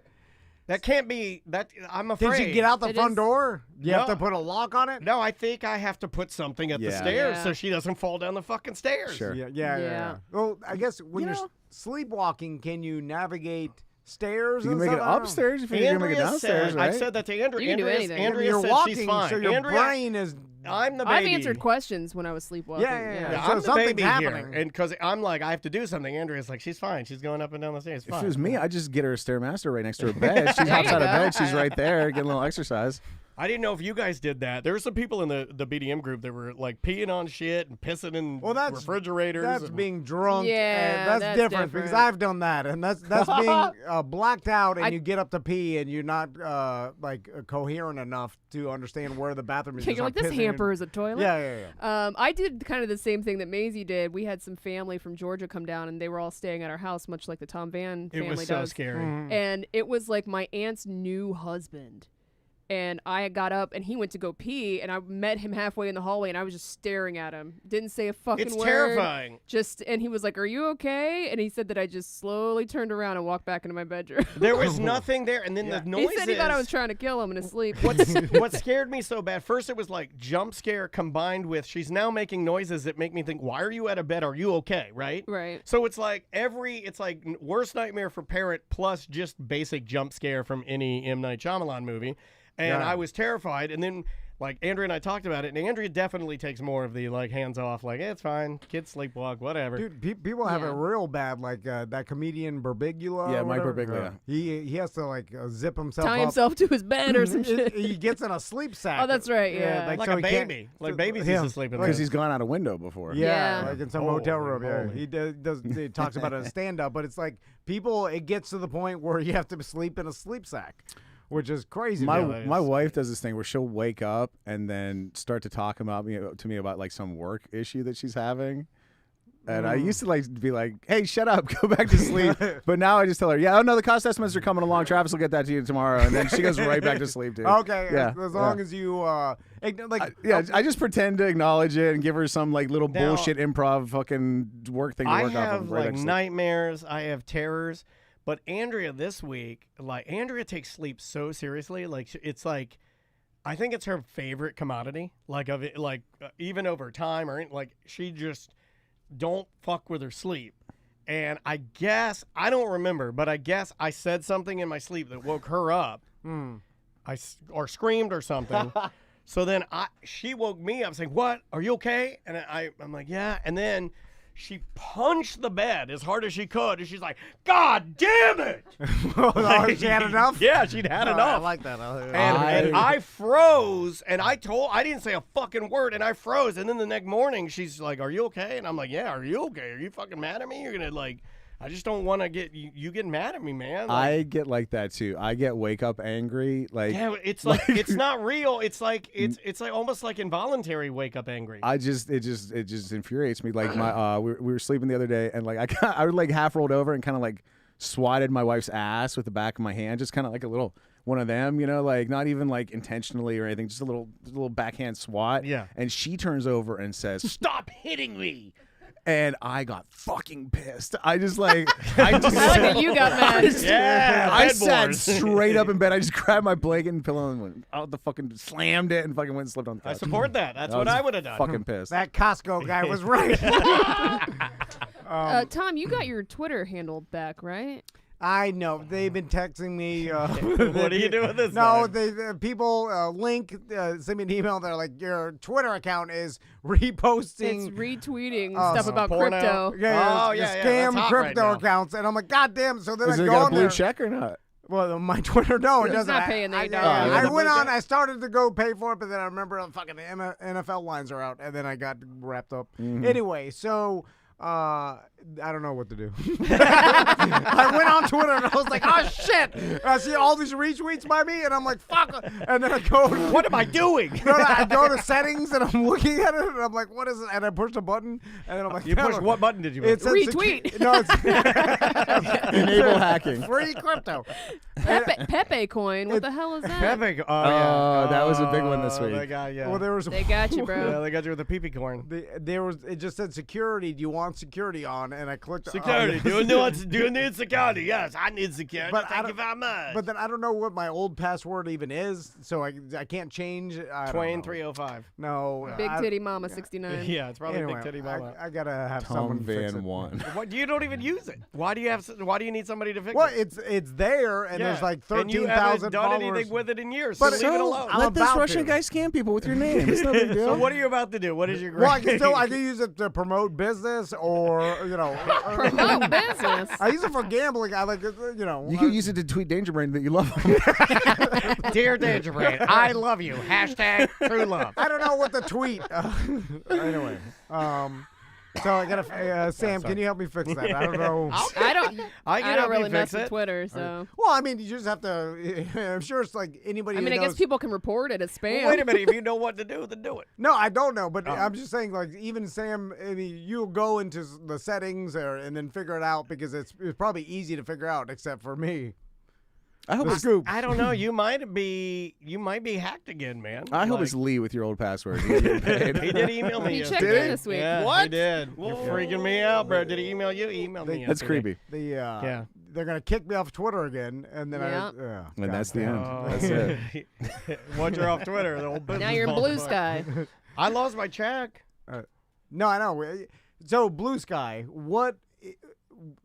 That can't be. I'm afraid. Did you get out the front door? You have No. to put a lock on it? No, I think I have to put something at the stairs so she doesn't fall down the fucking stairs. Sure. Yeah. Well, I guess when you're sleepwalking, can you navigate stairs? You can and make it stuff? I don't know. upstairs if you can make it downstairs, right? I said that to Andrea. You can do anything. Andrea You're said walking, she's fine. so your Andrea, brain is. I'm the baby. I've answered questions when I was sleepwalking. Yeah. I'm So the baby something's happening. here, and because I'm like, I have to do something. Andrea's like, she's fine. She's going up and down the stairs. If Fine. it was me, I'd just get her a Stairmaster right next to her bed. She There hops you out of go. bed. She's right there, getting a little exercise. I didn't know if you guys did that. There were some people in the BDM group that were like peeing on shit and pissing in refrigerators. That's and- being drunk. Yeah, and that's different because different. I've done that, and that's being blacked out, and you get up to pee, and you're not coherent enough to understand where the bathroom is. You're Just like, start this pissing hamper in- is a toilet. Yeah. I did kind of the same thing that Maisie did. We had some family from Georgia come down, and they were all staying at our house, much like the Tom Van family It was so does. scary. And it was like my aunt's new husband. And I got up, and he went to go pee, and I met him halfway in the hallway, and I was just staring at him. Didn't say a fucking It's word. terrifying. And he was like, "Are you okay?" And he said that I just slowly turned around and walked back into my bedroom. There was nothing there, and then the noises. He said he thought I was trying to kill him in his sleep. What scared me so bad? First, it was like jump scare combined with she's now making noises that make me think, "Why are you out of bed? Are you okay?" Right? Right. So it's like worst nightmare for parent plus just basic jump scare from any M. Night Shyamalan movie. And I was terrified. And then, like, Andrea and I talked about it. And Andrea definitely takes more of the, like, hands off. Like, it's fine. Kids sleepwalk, whatever. Dude, people have it real bad. Like that comedian Birbiglia. Yeah, or Mike whatever. Birbiglia. He has to like zip himself Tie up. himself to his bed or some shit. He gets in a sleep sack. Oh, that's right, yeah. Like so a he can't- baby. Like babies him. used to sleep in Because there. he's gone out a window before. Yeah, Yeah. like in some Holy hotel room. Yeah, moly. he does. He talks about it in stand-up, but it's like people. It gets to the point where you have to sleep in a sleep sack, which is crazy. My wife does this thing where she'll wake up and then start to talk to me about like some work issue that she's having. And I used to like be like, "Hey, shut up, go back to sleep." But now I just tell her, "Yeah, oh no, the cost estimates are coming along. Travis will get that to you tomorrow." And then she goes right back to sleep, dude. Okay, Yeah, as long as you I just pretend to acknowledge it and give her some like little Now, bullshit improv fucking work thing to I work off have of. like nightmares. I have terrors. But Andrea this week, like Andrea takes sleep so seriously. Like it's like, I think it's her favorite commodity. Like of it, like even over time or like she just don't fuck with her sleep. and I guess I don't remember, but I guess I said something in my sleep that woke her up. Or screamed or something. So then she woke me up saying, "What? Are you okay?" And I'm like, "Yeah." And then she punched the bed as hard as she could, and she's like, "God damn it!" She had enough? Yeah, she'd had enough. I like that. And I froze, and I didn't say a fucking word, and I froze. And then the next morning, she's like, "Are you okay?" And I'm like, "Yeah, are you okay? Are you fucking mad at me? You're gonna like, I just don't want to get you getting mad at me, man." Like, I get like that too. I get wake up angry. Like, yeah, it's like it's not real. It's like almost like involuntary wake up angry. it just infuriates me. Like my we were sleeping the other day, and like I like half rolled over and kind of like swatted my wife's ass with the back of my hand, just kind of like a little one of them, you know, like not even like intentionally or anything, just a little backhand swat. Yeah. And she turns over and says, "Stop hitting me." And I got fucking pissed. I just like, I like that you got mad. Yeah, I bed sat wars. straight up in bed. I just grabbed my blanket and pillow and went out the fucking, slammed it and fucking went and slept on the couch. I support that. That's what I would have done. Fucking pissed. That Costco guy was right. Tom, you got your Twitter handle back, right? I know. They've been texting me. What are you doing this No, time? people send me an email. They're like, your Twitter account is reposting. It's retweeting Oh, stuff so about porno. crypto. Yeah, yeah, scam that's hot right crypto now. accounts. And I'm like, God damn. So then Is I it go got a on blue there. check or not? Well, my Twitter, no, it It's doesn't. not paying the $8. I the went blue on. check? I started to go pay for it, but then I remember fucking the NFL lines are out, and then I got wrapped up. Anyway, so I don't know what to do. I went on Twitter and I was like, "Oh shit!" And I see all these retweets by me, and I'm like, "Fuck!" And then I go, What am I doing? No, I go to settings and I'm looking at it and I'm like, "What is it?" And I push the button, and then I'm like, You pushed what button did you push? It says Retweet. No, it's Enable hacking. free crypto. Pepe coin. What the hell is that? Pepe. Oh, Oh, yeah. that was a big one this week. That guy, yeah. Well, there was They got you, bro. Yeah, they got you with the pee-pee corn. There was. It just said security. Do you want security on? And I clicked Security. yes. Do you need security? Yes, I need security. But I Thank don't- you very much. But then I don't know what my old password even is, so I can't change. I don't Twain know. 305. No. Big I- Titty Mama 69. Yeah, it's probably Anyway, Big Titty Mama. I gotta have Tom someone fix Van it. One. What? You don't even use it. Why do you need somebody to fix Well, it? it's there, and there's like and you 13,000 haven't done followers. anything with it in years. But So leave it alone. I'm Let this about Russian to. guy scam people with your name. It's no big deal. So what are you about to do? What is your Well, grade? I can use it to promote business, or Promote business. I use it for gambling. I like You can use it to tweet Danger Brain that you love him. Dear Danger Brain, I love you. Hashtag true love. I don't know what to tweet. Anyway, so I gotta. Sam, can you help me fix that? I don't know. I don't I can don't help you really mess fix with it. Twitter, so. Well, I mean, you just have to. I'm sure it's like anybody. I mean, who I guess knows- people can report it as spam. Well, wait a minute. If you know what to do, then do it. No, I don't know, but I'm just saying, like, even Sam, I mean, you'll go into the settings and then figure it out because it's probably easy to figure out, except for me. I hope The it's scoop. I don't know. You might be hacked again, man. I hope Like, it's Lee with your old password. You get paid. He did email me. He yesterday. checked in this week. Yeah, What? He did. You're freaking me out, bro. Did he email you? He emailed me. That's yesterday. creepy. Yeah. They're gonna kick me off Twitter again, and then Yeah. And that's the end. Oh. That's it. Once you're off Twitter, the whole business Now you're in falls Blue apart. Sky. I lost my check. No, I know. So Blue Sky, what?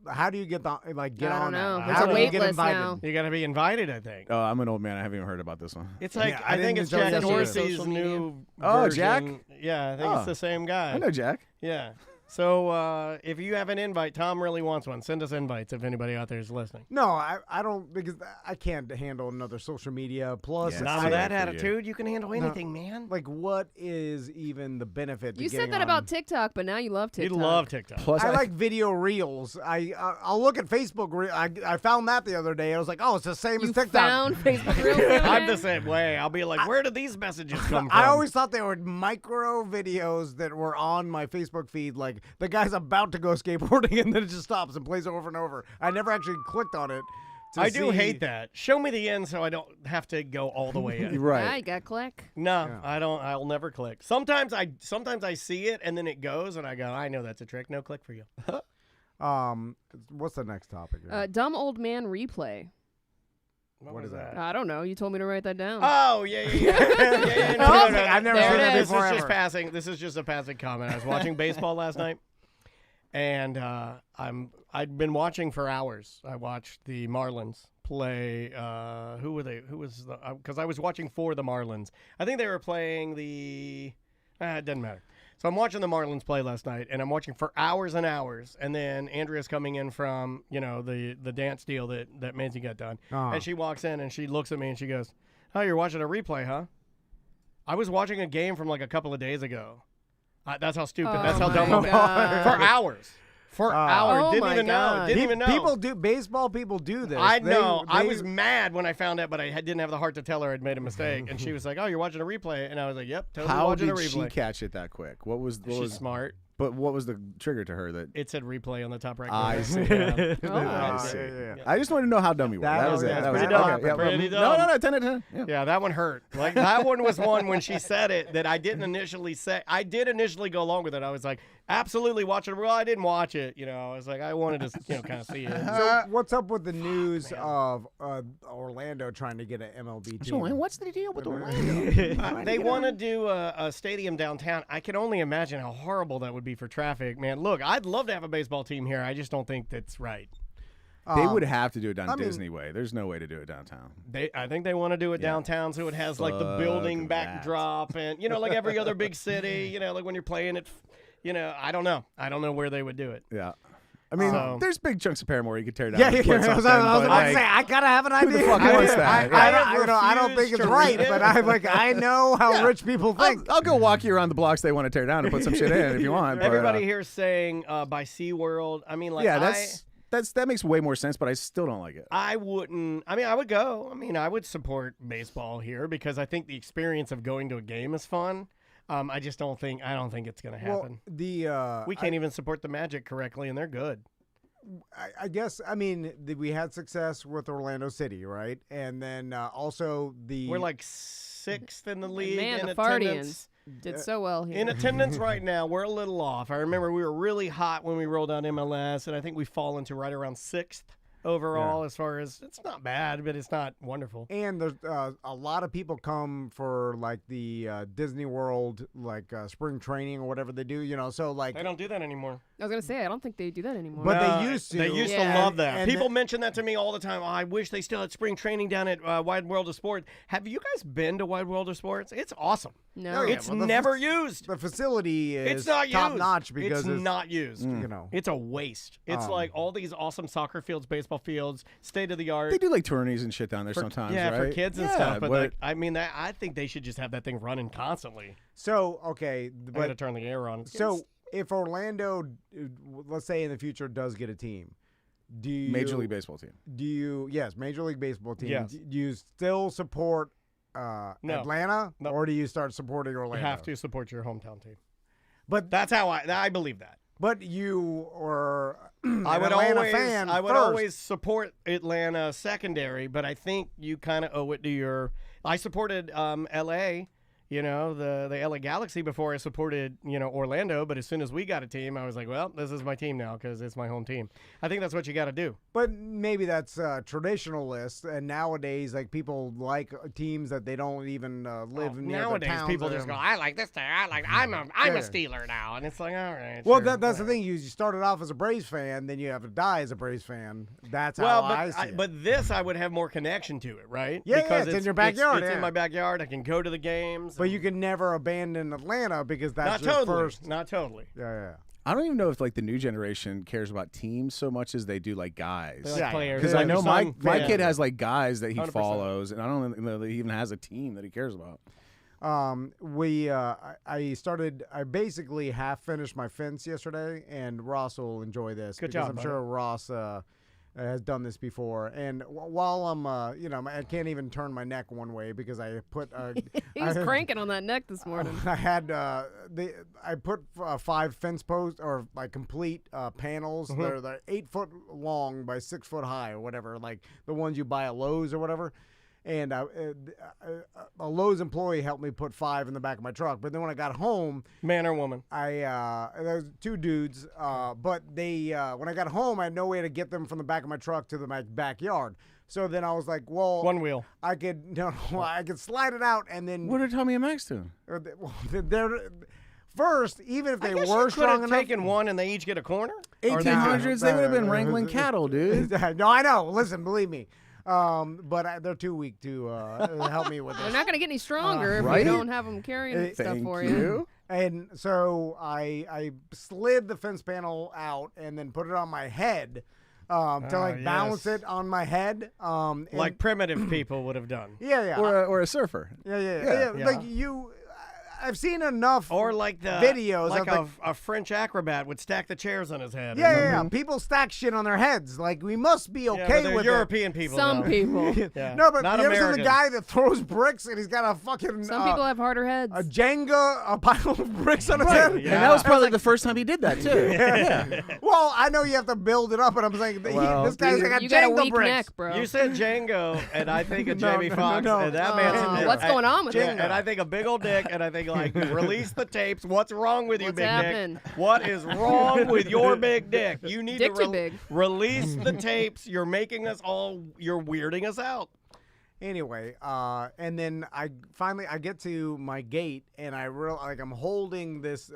How do you get I on don't know. that? There's How a do you wait get list invited? now. You got to be invited, I think. Oh, I'm an old man. I haven't even heard about this one. It's like Yeah, I I think didn't it's until Jack yesterday. Dorsey's Social media. new. Oh, version. Jack? Yeah, I think Oh. it's the same guy. I know Jack. Yeah. So if you have an invite, Tom really wants one. Send us invites if anybody out there is listening. No, I don't, because I can't handle another social media. Plus, Yeah, Not I- with that for you. attitude, you can handle anything, man. like, what is even the benefit? To You said getting that on? about TikTok, but now you love You TikTok. love TikTok. Plus, I like video reels. I'll look at Facebook. I found that the other day. I was like, oh, it's the same You as TikTok. found Facebook Reels the other I'm day? the same way. I'll be like, where did these messages come from? I always thought they were micro videos that were on my Facebook feed. Like the guy's about to go skateboarding and then it just stops and plays over and over. I never actually clicked on it. I do see- hate that. Show me the end so I don't have to go all the way in. Ah, right. you got click. No, Yeah. I don't. I'll never click. Sometimes I see it and then it goes and I go, I know that's a trick. No click for you. What's the next topic? here? Dumb old man replay. What is that? I don't know. You told me to write that down. Oh yeah. No, I've never There seen it that is. before. This is just ever. passing. This is just a passing comment. I was watching baseball last night, and I I'd been watching for hours. I watched the Marlins play. Who were they? Who was the? Because I was watching for the Marlins. I think they were playing the. It doesn't matter. So I'm watching the Marlins play last night, and I'm watching for hours and hours. And then Andrea's coming in from the dance deal that Manzi got done, and she walks in and she looks at me and she goes, "Oh, you're watching a replay, huh?" I was watching a game from like a couple of days ago. That's how stupid. That's how dumb. For hours. For hours. Oh Didn't even know. Didn't even know. Baseball people do this. I know. I was mad when I found out, but I didn't have the heart to tell her I'd made a mistake. And she was like, "Oh, you're watching a replay," and I was like, "Yep, totally watching a replay." How did she catch it that quick? She's smart. But what was the trigger to her that it said replay on the top right? I see. Yeah. I just wanted to know how dumb you were. That was it. That was pretty dumb. Pretty dumb. No, 10 out of 10. Yeah, that one hurt. Like that one was one when she said it that I didn't initially say. I did initially go along with it. I was like, absolutely watch it. Well, I didn't watch it. I was like, I wanted to, kind of see it. So what's up with the news of Orlando trying to get an MLB team? What's the deal with Orlando? They want to do a stadium downtown. I can only imagine how horrible that would be for traffic, man. Look, I'd love to have a baseball team here. I just don't think that's right. They would have to do it down Disney Way. There's no way to do it downtown. I think they want to do it downtown, so it has like the building backdrop and like every other big city. Like when you're playing it. I don't know. I don't know where they would do it. Yeah. I mean, there's big chunks of Paramore you could tear down. Yeah, I was about to say, I gotta have an idea. Who the fuck wants that? I don't think it's right, but I know how rich people think. I'll go walk you around the blocks they want to tear down and put some shit in if you want. Everybody here's saying by SeaWorld. I mean, like, that makes way more sense, but I still don't like it. I wouldn't. I mean, I would go. I mean, I would support baseball here because I think the experience of going to a game is fun. I just don't think it's going to happen. Well, we can't even support the Magic correctly, and they're good. I guess, we had success with Orlando City, right? And then also we're like 6th in the league Man, in the attendance. Fardians did so well here. In attendance right now, we're a little off. I remember we were really hot when we rolled out MLS, and I think we fall into right around 6th. Overall, as far as it's not bad, but it's not wonderful. And there's a lot of people come for like the Disney World, like spring training or whatever they do, So like they don't do that anymore. I was gonna say I don't think they do that anymore. But they used to. They used to love that. People mention that to me all the time. Oh, I wish they still had spring training down at Wide World of Sport. Have you guys been to Wide World of Sports? It's awesome. No, it's never used. The facility is not top used. notch because it's not used. It's a waste. It's like all these awesome soccer fields, baseball fields, state of the art. They do like tourneys and shit down there sometimes, yeah, right? for kids and stuff. But I think they should just have that thing running constantly. So okay, I got to turn the air on. So if Orlando, let's say in the future, does get a team, do you Major League Baseball team? Major League Baseball team? Yes. Do you still support Atlanta, or do you start supporting Orlando? You have to support your hometown team. But that's how I believe that. But you or I would Atlanta fan I would first. always support Atlanta secondary, but I think you kind of owe it to your. I supported L.A. The LA Galaxy before I supported, Orlando. But as soon as we got a team, I was like, well, this is my team now because it's my home team. I think that's what you got to do. But maybe that's traditionalist. And nowadays, like people like teams that they don't even live near. Nowadays, the towns people just go, I like this team. I'm a Steeler now, and it's like, all right. Well, sure, that's the thing. You started off as a Braves fan, then you have to die as a Braves fan. That's how I see it. But this, I would have more connection to it, right? Yeah, because it's in your backyard. It's in my backyard. I can go to the games. But you can never abandon Atlanta because that's not your totally. first. Not totally. Yeah. I don't even know if like the new generation cares about teams so much as they do like guys. They like players. Because I know my kid has like guys that he 100%. follows, and I don't know that he even has a team that he cares about. I basically half finished my fence yesterday, and Ross will enjoy this. Good because job, I'm buddy. sure Ross has done this before. And while I'm, I can't even turn my neck one way because I put. He was cranking on that neck this morning. I had I put 5 fence posts or like complete panels. Mm-hmm. They're 8 foot long by 6 foot high or whatever, like the ones you buy at Lowe's or whatever. And a Lowe's employee helped me put 5 in the back of my truck. But then when I got home, man or woman, there was 2 dudes. But they when I got home, I had no way to get them from the back of my truck to my backyard. So then I was like, well, one wheel. I could slide it out and then. What are Tommy and Max doing? first, even if they I guess were you could strong have enough, taken one and they each get a corner. 1800s, they would have been wrangling cattle, dude. No, I know. Listen, believe me. But they're too weak to help me with this. They're not going to get any stronger if right? you don't have them carrying stuff Thank for you. And so I slid the fence panel out and then put it on my head to like balance yes. it on my head. Like primitive people would have done. yeah. Or a surfer. Yeah. Yeah. Like I've seen enough Or like the videos like of a French acrobat would stack the chairs on his head. Yeah. People stack shit on their heads. Like we must be Yeah, okay but they're with European people. Some though. people. Yeah. No, but Not you ever seen the Americans. guy that throws bricks and he's got a fucking Some people have harder heads. a Jenga, a pile of bricks on his head? And that was probably the first time he did that, too. Yeah. Well, I know you have to build it up, but I'm saying Well, this guy's like a you got a Jenga weak bricks. neck, bro. You said Django, and I think of No, Jamie no, Foxx, no. and that man's What's going on with and him? I think a big old dick, and I think like release the tapes. What's wrong with you, What's big happening? dick? What is wrong with your big dick? You need Dick to too big. release the tapes. You're making us all. You're weirding us out. Anyway, and then I get to my gate and I I'm holding this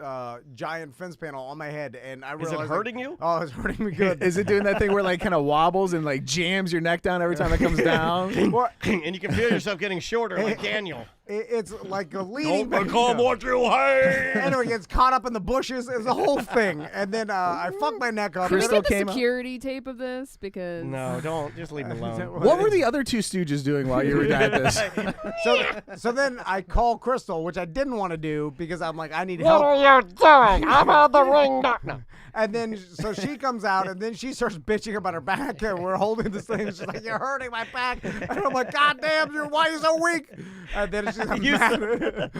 giant fence panel on my head and I Is realize it hurting you? Oh, it's hurting me good. Is it doing that thing where like kind of wobbles and like jams your neck down every time it comes down? Well, And you can feel yourself getting shorter, like Daniel. it's like a leading. Don't become what you hate. Anyway, gets caught up in the bushes. It's a whole thing, and then I fucked my neck up. Can we Crystal get the came up. security tape of this? Because No, don't. Just leave me alone. What were the other two stooges doing while you were at this? So then I call Crystal, which I didn't want to do because I'm like, I need What help. are you doing? I'm on the ring. No. And then so she comes out and then she starts bitching about her back and we're holding this thing. And she's like, "You're hurting my back." And I'm like, "God damn, why are you so weak?" And then she's mad.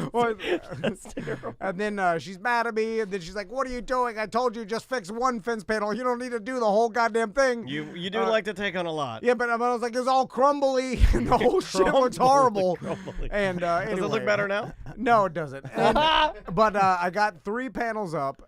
And then she's mad at me. And then she's like, "What are you doing? I told you just fix one fence panel. You don't need to do the whole goddamn thing." You do like to take on a lot. Yeah, but I was like, it's all crumbly and the whole shit looks horrible. And Does it look better now? No, it doesn't. And, but I got 3 panels up.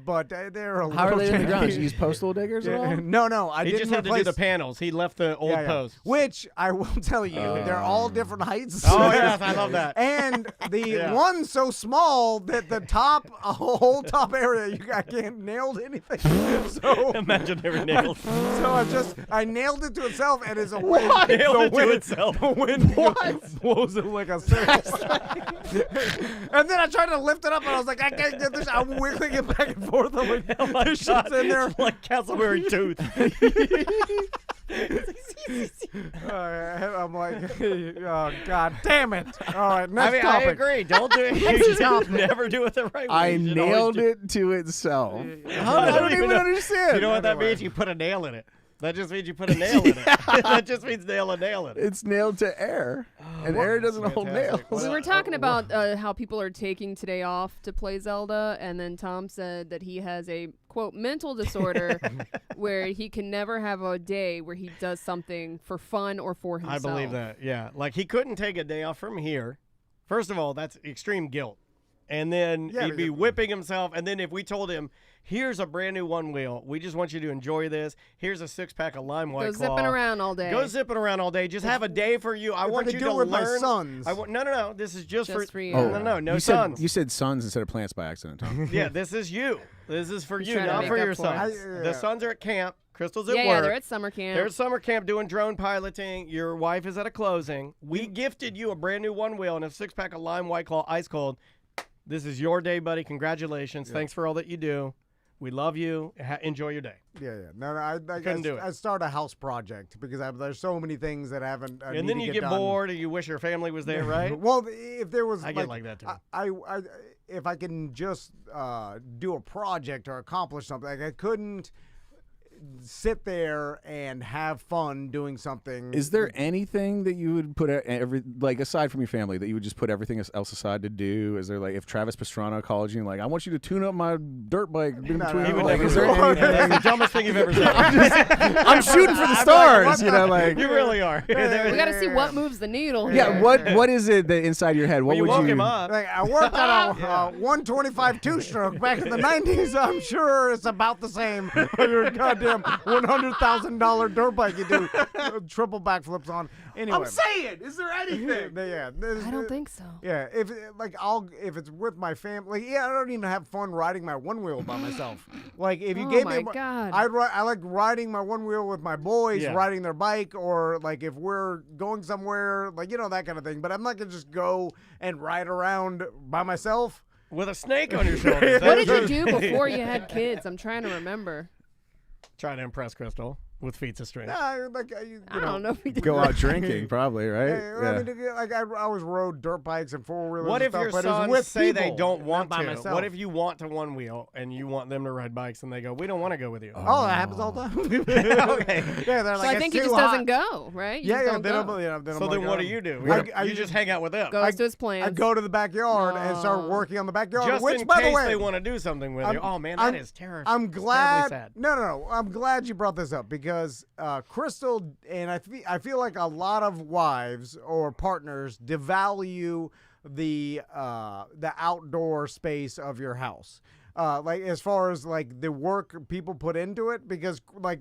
But they're a How are little they in the ground? janky. Did you use postal diggers at all? No. I He didn't just had to do replace the panels. He left the old posts. Which I will tell you, they're all different heights. Oh, yes, I love that. And the Yeah. one's so small that the top, whole top area, I can't nail to anything. So Imaginary nails. So I nailed it to itself, and it's a What? wind. Nailed the it to wind, itself. The wind blows it like a circus. And then I tried to lift it up, and I was like, I can't get this. I'm wiggling it back and forth. I'm like, Oh my this God. shit's in there. It's like Castleberry Tooth. I'm like, oh, God damn it. All right, next I mean, topic. I agree. Don't do it. You should never do it the right way. I You should always nailed do- it to itself. I I don't even understand. You know what that Anyway. means? You put a nail in it. That just means you put a nail in it. That just means nail in it. It's nailed to air, and air doesn't hold nails. fantastic. we were talking about how people are taking today off to play Zelda, and then Tom said that he has a, quote, mental disorder where he can never have a day where he does something for fun or for I himself. believe that. Yeah. Like he couldn't take a day off from here. First of all, that's extreme guilt. And then Yeah, he'd be whipping himself. And then if we told him, here's a brand new one wheel, we just want you to enjoy this. Here's a 6-pack of Lime White Go Claw. zipping around all day. Go zipping around all day. Just have a day for you. I If I want could you do to it with learn. my sons. No. This is just for you. No you sons. You said sons instead of plants by accident, Tom. Yeah, this is you. This is for He's you, trying to not make for up your for sons. it. The sons are at camp. Crystal's at yeah, work. yeah, they're at summer camp. They're at summer camp doing drone piloting. Your wife is at a closing. We gifted you a brand new one wheel and a 6-pack of Lime White Claw Ice Cold. This is your day, buddy. Congratulations. Thanks for all that you do. We love you. Enjoy your day. Yeah. No, I Couldn't do it. I start a house project because there's so many things that haven't. And need then to you get done. bored and you wish your family was there, right? Well, if there was, I get like that, too. I if I can just do a project or accomplish something, like I couldn't sit there and have fun doing something. Is there anything that you would put aside from your family that you would just put everything else aside to do? Is there like if Travis Pastrana called you and like I want you to tune up my dirt bike in between? He would like, never is there do it. anything? That's the dumbest thing you've ever said. I'm shooting for the stars, you know, like. You really are. we got to see what moves the needle. Yeah, here. what is it that inside your head? What You would woke you? him up. Like I worked on a 125 two-stroke back in the 90s. I'm sure it's about the same on your goddamn goddamn $100,000 dirt bike you do triple backflips on. Anyway, I'm saying, is there anything? yeah, I don't think so. Yeah, if it's with my family, I don't even have fun riding my one wheel by myself. Like if you Oh gave my me, God. I like riding my one wheel with my boys, Yeah. riding their bike, or like if we're going somewhere, like that kind of thing. But I'm not gonna just go and ride around by myself. With a snake on your shoulders. What did you do before you had kids? I'm trying to remember. Trying to impress Crystal with feats of strength. Nah, like I don't know if we did. Go out drinking, probably, right? I mean, like I always rode dirt bikes and four wheelers. What and if stuff, your but it was sons with say they people, don't not want by to? myself. What if you want to one wheel and you want them to ride bikes and they go, we don't want to go with you? Oh, that happens all the time. Okay. Yeah, they're So like, I think it's he too just hot. doesn't go, right? You Yeah, just yeah. don't Then go. I'm So like, then what do you do? You just hang out with them. Goes to his plans. I go to the backyard and start working on the backyard. Just which, in by case the way, they want to do something with you. Oh, man, that is terrible. I'm glad. Sad. No. I'm glad you brought this up because Crystal and I feel like a lot of wives or partners devalue the outdoor space of your house. Like as far as like the work people put into it, because like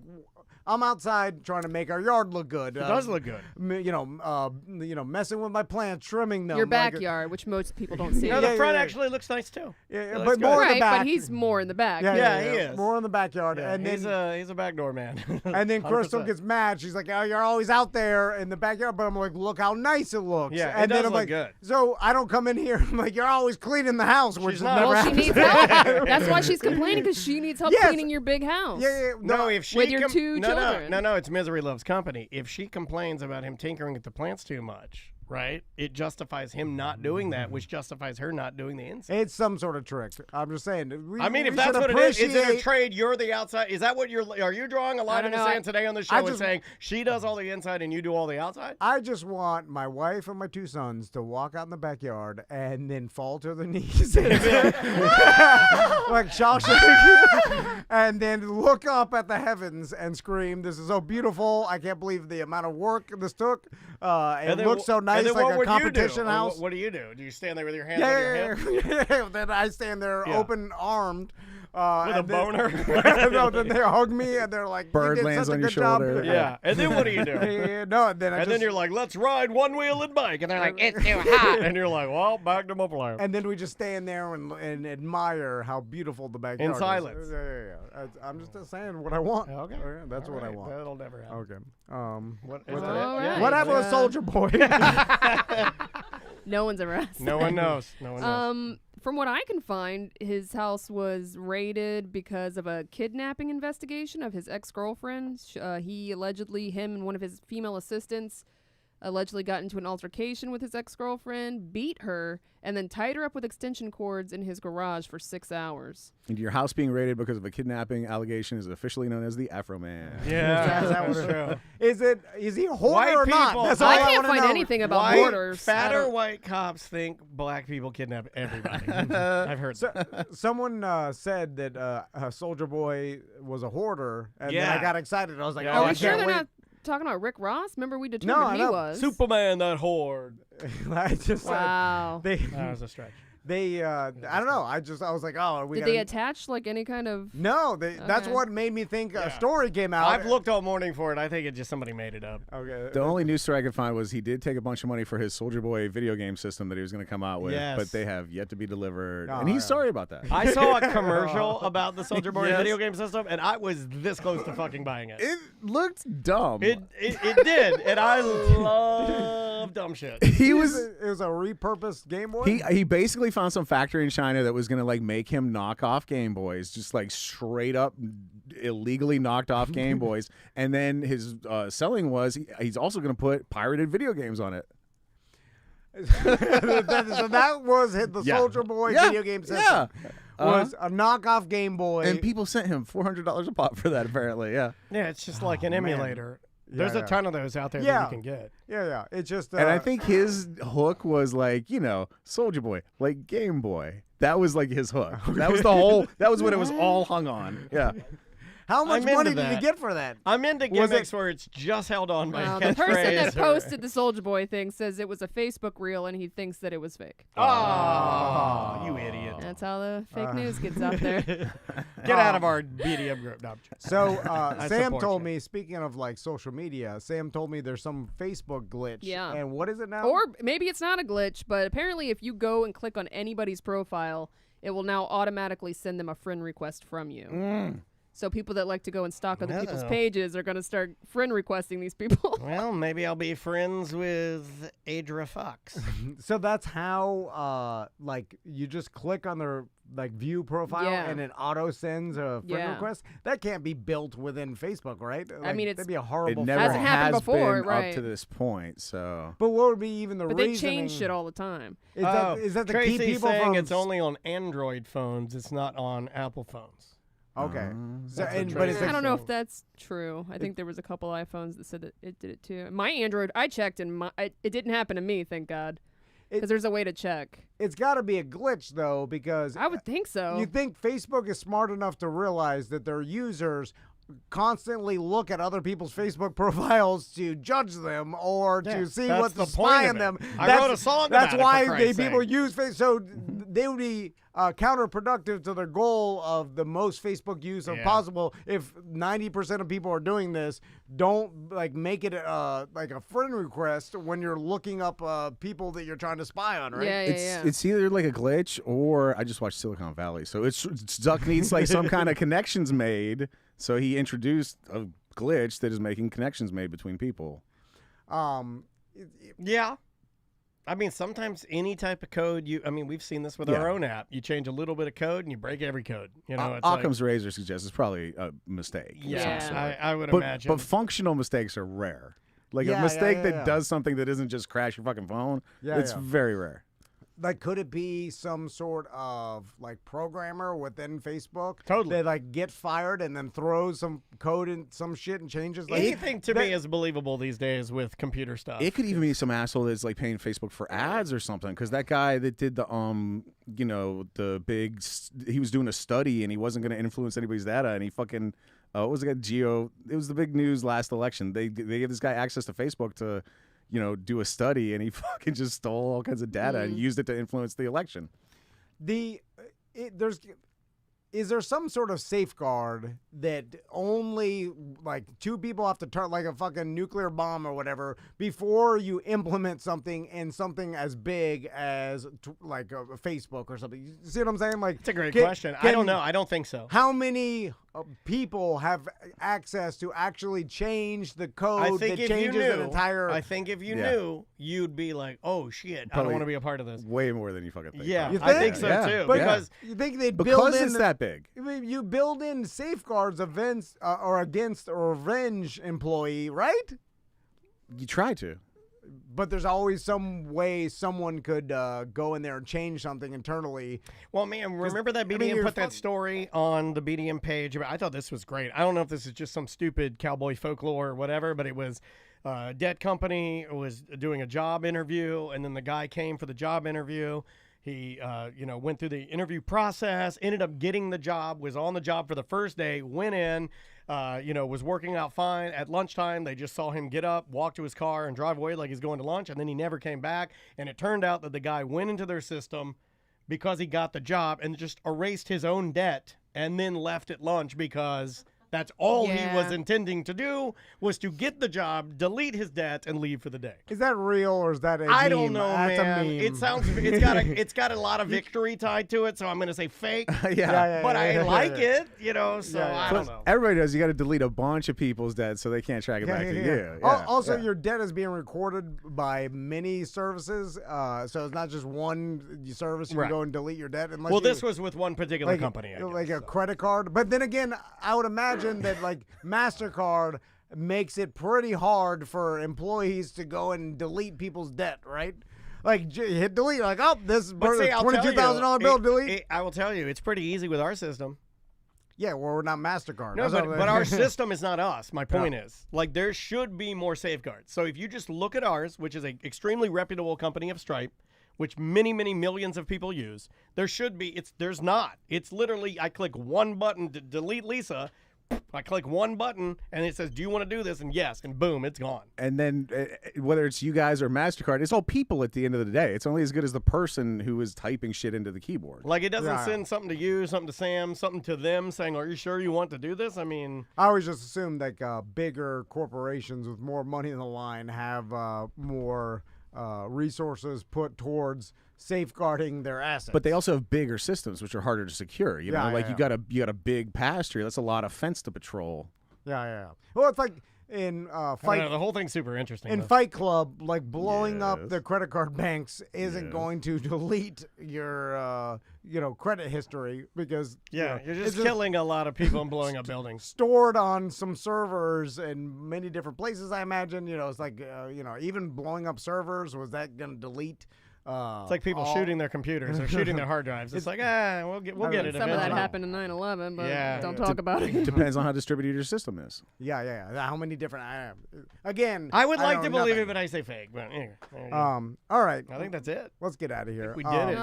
I'm outside trying to make our yard look good. It does look good. Messing with my plants, trimming them. Your like, backyard, which most people don't see. No, the front actually looks nice too. Yeah, It but looks more good. in the back. but he's more in the back. Yeah, he is. More in the backyard. Yeah, and he's then a backdoor man. and then Crystal 100%. gets mad. She's like, "Oh, you're always out there in the backyard." But I'm like, "Look how nice it looks." Yeah, it and does then I'm look like, good. So I don't come in here. I'm like, "You're always cleaning the house," which She's is not. never Well, she happens. needs help. That's why she's complaining, because she needs help Yes. cleaning your big house. Yeah. No, if she With your two children. No, it's misery loves company. If she complains about him tinkering with the plants too much, right? It justifies him not doing that, which justifies her not doing the inside. It's some sort of trick. I'm just saying. I mean, if we that's should what it is it a appreciate- trade? You're the outside. Is that what are you drawing a line in don't the know. sand today on the show I and just- saying she does all the inside and you do all the outside? I just want my wife and my two sons to walk out in the backyard and then fall to their knees, like Shawshank, and then look up at the heavens and scream, "This is so beautiful! I can't believe the amount of work this took. It then looks so and nice, then like what a would you do? competition house." What do you do? Do you stand there with your hands on your hip? Yeah. Then I stand there Yeah. open armed. With a and then- boner? No, then they hug me and they're like, Bird "You did lands such a on your good job." shoulder. Yeah. And then what do you do? No, and then And then you're like, let's ride one wheel and bike. And they're like, it's too hot. And you're like, well, back to my plan. And then we just stand there and admire how beautiful the backyard is. silence. Yeah. I'm just saying what I want. Okay. That's what I Alright, want. That'll never happen. Okay. What, What is the- that it? All Yeah. right. What happened with Soldier Boy? No one's ever asked. No one knows. No one knows. From what I can find, his house was raided because of a kidnapping investigation of his ex-girlfriend. Him and one of his female assistants allegedly got into an altercation with his ex-girlfriend, beat her, and then tied her up with extension cords in his garage for 6 hours. And your house being raided because of a kidnapping allegation is officially known as the Afro Man. Yeah, that was true. Is he a hoarder White or not? people- That's all I I can't wanna find know. anything about hoarders. I Fatter don't- white cops think black people kidnap everybody. I've heard that. Someone said that Soldier Boy was a hoarder, and then Yeah. I got excited. I was like, Yeah, "Oh, Are I we sure can't they're wait." not talking about Rick Ross? Remember we I determined he know. was. Superman, that horde. I just Wow. That was a stretch. I don't know. I was like, oh, are we Did gonna... they attach like any kind of... No, that's Okay. what made me think a Yeah. story came out. I've looked all morning for it. I think it's just somebody made it up. Okay. The only news story I could find was he did take a bunch of money for his Soldier Boy video game system that he was going to come out with, Yes. but they have yet to be delivered. Oh, and he's yeah. sorry about that. I saw a commercial about the Soldier Boy Yes. video game system, and I was this close to fucking buying it. It looked dumb. It did, and I love dumb shit. He It was was a repurposed Game Boy. he basically found some factory in China that was going to like make him knock off Game Boys, just like straight up illegally knocked off Game Boys. And then his selling was he's also going to put pirated video games on it. So that was the Yeah. Soldier Boy Yeah. video game system. Yeah. Was a knockoff Game Boy. And people sent him $400 a pop for that, apparently. Yeah. Yeah, it's just like an man. emulator. There's Yeah, a ton of those out there that Yeah. you can get. Yeah. It's just. And I think his hook was like, Soldier Boy, like Game Boy. That was like his hook. That was the whole. That was what it was all hung on. Yeah. How much I'm into money did that. he get for that? I'm into Was gimmicks where it's just held on by Well, a the person that catchphrase or- posted the Soldier Boy thing says it was a Facebook reel and he thinks that it was fake. Oh, you idiot. That's how the fake news gets out there. Get out of our BDM group. No, I'm joking. So I Sam support told you. me, speaking of like social media, Sam told me there's some Facebook glitch. Yeah. And what is it now? Or maybe it's not a glitch, but apparently if you go and click on anybody's profile, it will now automatically send them a friend request from you. So people that like to go and stalk other people's Uh-oh. pages are going to start friend requesting these people. Well, maybe I'll be friends with Adra Fox. So that's how like you just click on their like view profile Yeah. and it auto sends a friend Yeah. request. That can't be built within Facebook, right? I mean, that'd it's- be a It horrible. never Hasn't happened has before, been right. up to this point. So But what would be even the But they reasoning? change shit all the time. Is that is that to Tracy's keep people saying from? it's only on Android phones. It's not on Apple phones. Okay. So, That's what and, but Tracy is said. I don't know if saying. that's true. I think there was a couple iPhones that said that it did it too. My Android, I checked and it didn't happen to me, thank God. Because there's a way to check. it's got to be a glitch though, because I would think so. you think Facebook is smart enough to realize that their users constantly look at other people's Facebook profiles to judge them or Yeah, to see that's what's the spy point on of them. it. I wrote a song That's about it, why for Christ's people sake. use Facebook. So they would be counterproductive to their goal of the most Facebook use of Yeah. possible. If 90% of people are doing this, don't like make it like a friend request when you're looking up people that you're trying to spy on, right? Yeah, yeah, it's either like a glitch or I just watched Silicon Valley. So Zuck needs like some kind of connections made. So he introduced a glitch that is making connections made between people. Yeah. I mean, sometimes any type of code, we've seen this with our own app. You change a little bit of code and you break every code. You know, it's Occam's razor suggests it's probably a mistake. of Yeah, some sort. I would but, imagine. But functional mistakes are rare. Like Yeah, a mistake yeah, that yeah. does something that isn't just crash your fucking phone. Yeah, it's yeah. very rare. Like, could it be some sort of like programmer within Facebook Totally. that like get fired and then throws some code in some shit and changes? Like, Anything to me is believable these days with computer stuff. It could even be some asshole that's like paying Facebook for ads or something. Because that guy that did the the big, he was doing a study and he wasn't going to influence anybody's data, and he fucking, what was it? It was the big news last election. They gave this guy access to Facebook to, do a study, and he fucking just stole all kinds of data and used it to influence the election. Is there some sort of safeguard that only like two people have to turn, like a fucking nuclear bomb or whatever, before you implement something in something as big as like a Facebook or something? You see what I'm saying? Like, It's a great question. I don't know. I don't think so. How many people have access to actually change the I code think that if you changes knew, an entire? I think if you Yeah. knew, you'd be like, "Oh shit, I don't Probably want to be a part of this." Way more than you fucking think. Yeah, You I think think? so Yeah. too. But Because you think they'd build Because in it's that big. I mean, you build in safeguards against or against a revenge employee, right? You try to. But there's always some way someone could go in there and change something internally. well, man, remember that BDM you're put that story on the BDM page? I thought this was great. I don't know if this is just some stupid cowboy folklore or whatever, but it was a debt company was doing a job interview, and then the guy came for the job interview. He, went through the interview process, ended up getting the job, was on the job for the first day, went in, was working out fine. At lunchtime, they just saw him get up, walk to his car, and drive away like he's going to lunch, and then he never came back. And it turned out that the guy went into their system because he got the job and just erased his own debt and then left at lunch because that's all he was intending to do, was to get the job, delete his debt, and leave for the day. Is that real or is that a I meme? don't know, That's man. a meme. It sounds it's got a lot of victory tied to it, so I'm gonna say fake. Yeah. But I like yeah. it, so I don't know. Everybody knows you got to delete a bunch of people's debt so they can't track it back to you. Also, your debt is being recorded by many services, so it's not just one service. You Right. can go and delete your debt. Unless Well, you, this was with one particular like, company, I guess, like a so. credit card. But then again, I would imagine that like MasterCard makes it pretty hard for employees to go and delete people's debt, right? Like hit delete, like this But see, I'll tell you, $22,000 bill, delete. I will tell you, it's pretty easy with our system. Yeah, well, we're not MasterCard. No, That's but our system is not us. My point is, like, there should be more safeguards. So if you just look at ours, which is an extremely reputable company of Stripe, which many, many millions of people use, there should be. There's not. It's literally, I click one button to delete Lisa, I click one button, and it says, do you want to do this? And yes, and boom, it's gone. And then whether it's you guys or MasterCard, it's all people at the end of the day. It's only as good as the person who is typing shit into the keyboard. Like, it doesn't send something to you, something to Sam, something to them saying, are you sure you want to do this? I mean... I always just assume like bigger corporations with more money in the line have more resources put towards safeguarding their assets. But they also have bigger systems, which are harder to secure. You know, you got a big pasture. That's a lot of fence to patrol. Yeah. Well, it's like in Fight. The whole thing's super interesting. In Fight Club, like blowing up the credit card banks isn't going to delete your credit history because you're just killing a lot of people and blowing up buildings. Stored on some servers in many different places. I imagine. It's like even blowing up servers, was that going to delete? It's like people shooting their computers or shooting their hard drives. It's like, we'll get it. Some of that happened in 9/11, but don't talk about it. Depends on how distributed your system is. Yeah. How many different? Again, I would like to believe it, but I say fake. But anyway, all right. I think that's it. Let's get out of here. We did it.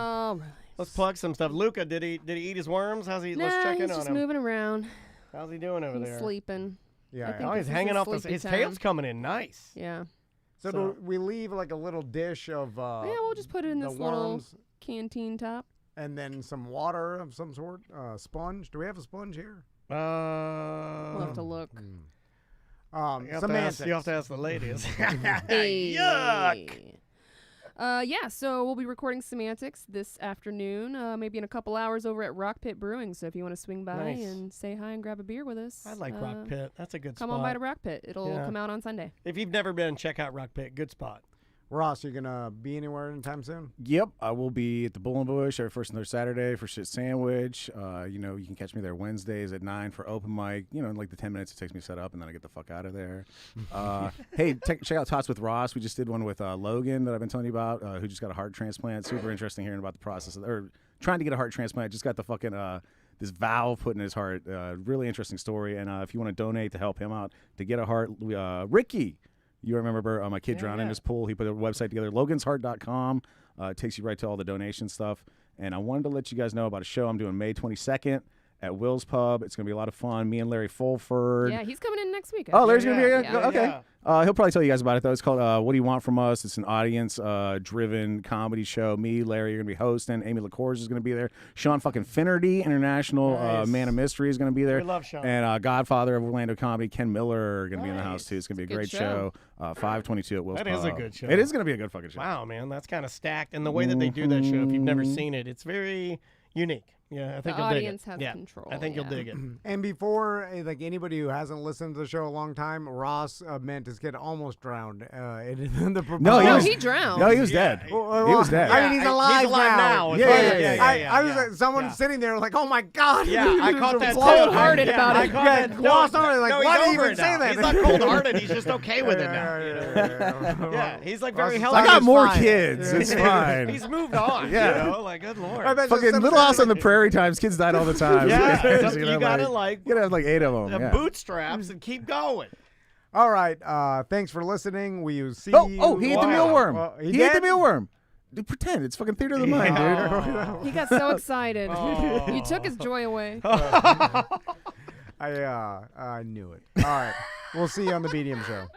Let's plug some stuff. Luca, did he eat his worms? How's he? Let's check in on him. He's just moving around. How's he doing over there? He's sleeping. Yeah. He's hanging off. His tail's coming in nice. Yeah. So do we leave like a little dish of we'll just put it in this little canteen top. And then some water of some sort. Sponge. Do we have a sponge here? We'll have to look. Semantics. You have to ask the ladies. Yuck. So we'll be recording Semantics this afternoon, maybe in a couple hours over at Rock Pit Brewing. So if you want to swing by and say hi and grab a beer with us. I like Rock Pit. That's a good spot. Come on by to Rock Pit. It'll come out on Sunday. If you've never been, check out Rock Pit. Good spot. Ross, you going to be anywhere anytime soon? Yep. I will be at the Bull and Bush every first and third Saturday for Shit Sandwich. You can catch me there Wednesdays at 9 for open mic. In like the 10 minutes it takes me to set up, and then I get the fuck out of there. Hey, check out Tots with Ross. We just did one with Logan that I've been telling you about, who just got a heart transplant. Super interesting hearing about the process. Or trying to get a heart transplant. Just got the fucking... this valve put in his heart. Really interesting story. And if you want to donate to help him out to get a heart, Ricky... You remember my kid drowned in his pool. He put a website together, logansheart.com. It takes you right to all the donation stuff. And I wanted to let you guys know about a show I'm doing May 22nd at Will's Pub. It's going to be a lot of fun. Me and Larry Fulford. Yeah, he's coming in next week. Larry's going to be here? Okay. He'll probably tell you guys about it, though. It's called What Do You Want From Us? It's an audience-driven comedy show. Me, Larry, are going to be hosting. Amy LaCourse is going to be there. Sean fucking Finnerty, international man of mystery, is going to be there. We love Sean. And Godfather of Orlando Comedy, Ken Miller, are going to be in the house, too. It's going to be a great show. 522 at Will's Pub. That is a good show. It is going to be a good fucking show. Wow, man. That's kind of stacked. And the way that they do that show, if you've never seen it, it's very unique. Yeah, I think you'll dig it. The audience has control. I think you'll dig it. And before, like anybody who hasn't listened to the show a long time, Ross meant his kid almost drowned. He drowned. No, he was dead. He was dead. I mean, he's alive now. Yeah. I was someone sitting there like, oh my God. Yeah, I caught that cold-hearted about it. Glossed over like, why did you even say that? He's not cold-hearted. He's just okay with it now. Yeah, he's like very healthy. I got more kids. It's fine. He's moved on. Yeah. Like, good Lord. Fucking Little House on the Prairie times. Kids died all the time. Yeah. you gotta you gotta have like 8 of them. The bootstraps and keep going. All right. Thanks for listening. We see you. Oh, he ate the mealworm. He ate the mealworm. Dude, pretend. It's fucking theater of the mind, dude. He got so excited. You took his joy away. I knew it. All right. We'll see you on the Medium Show.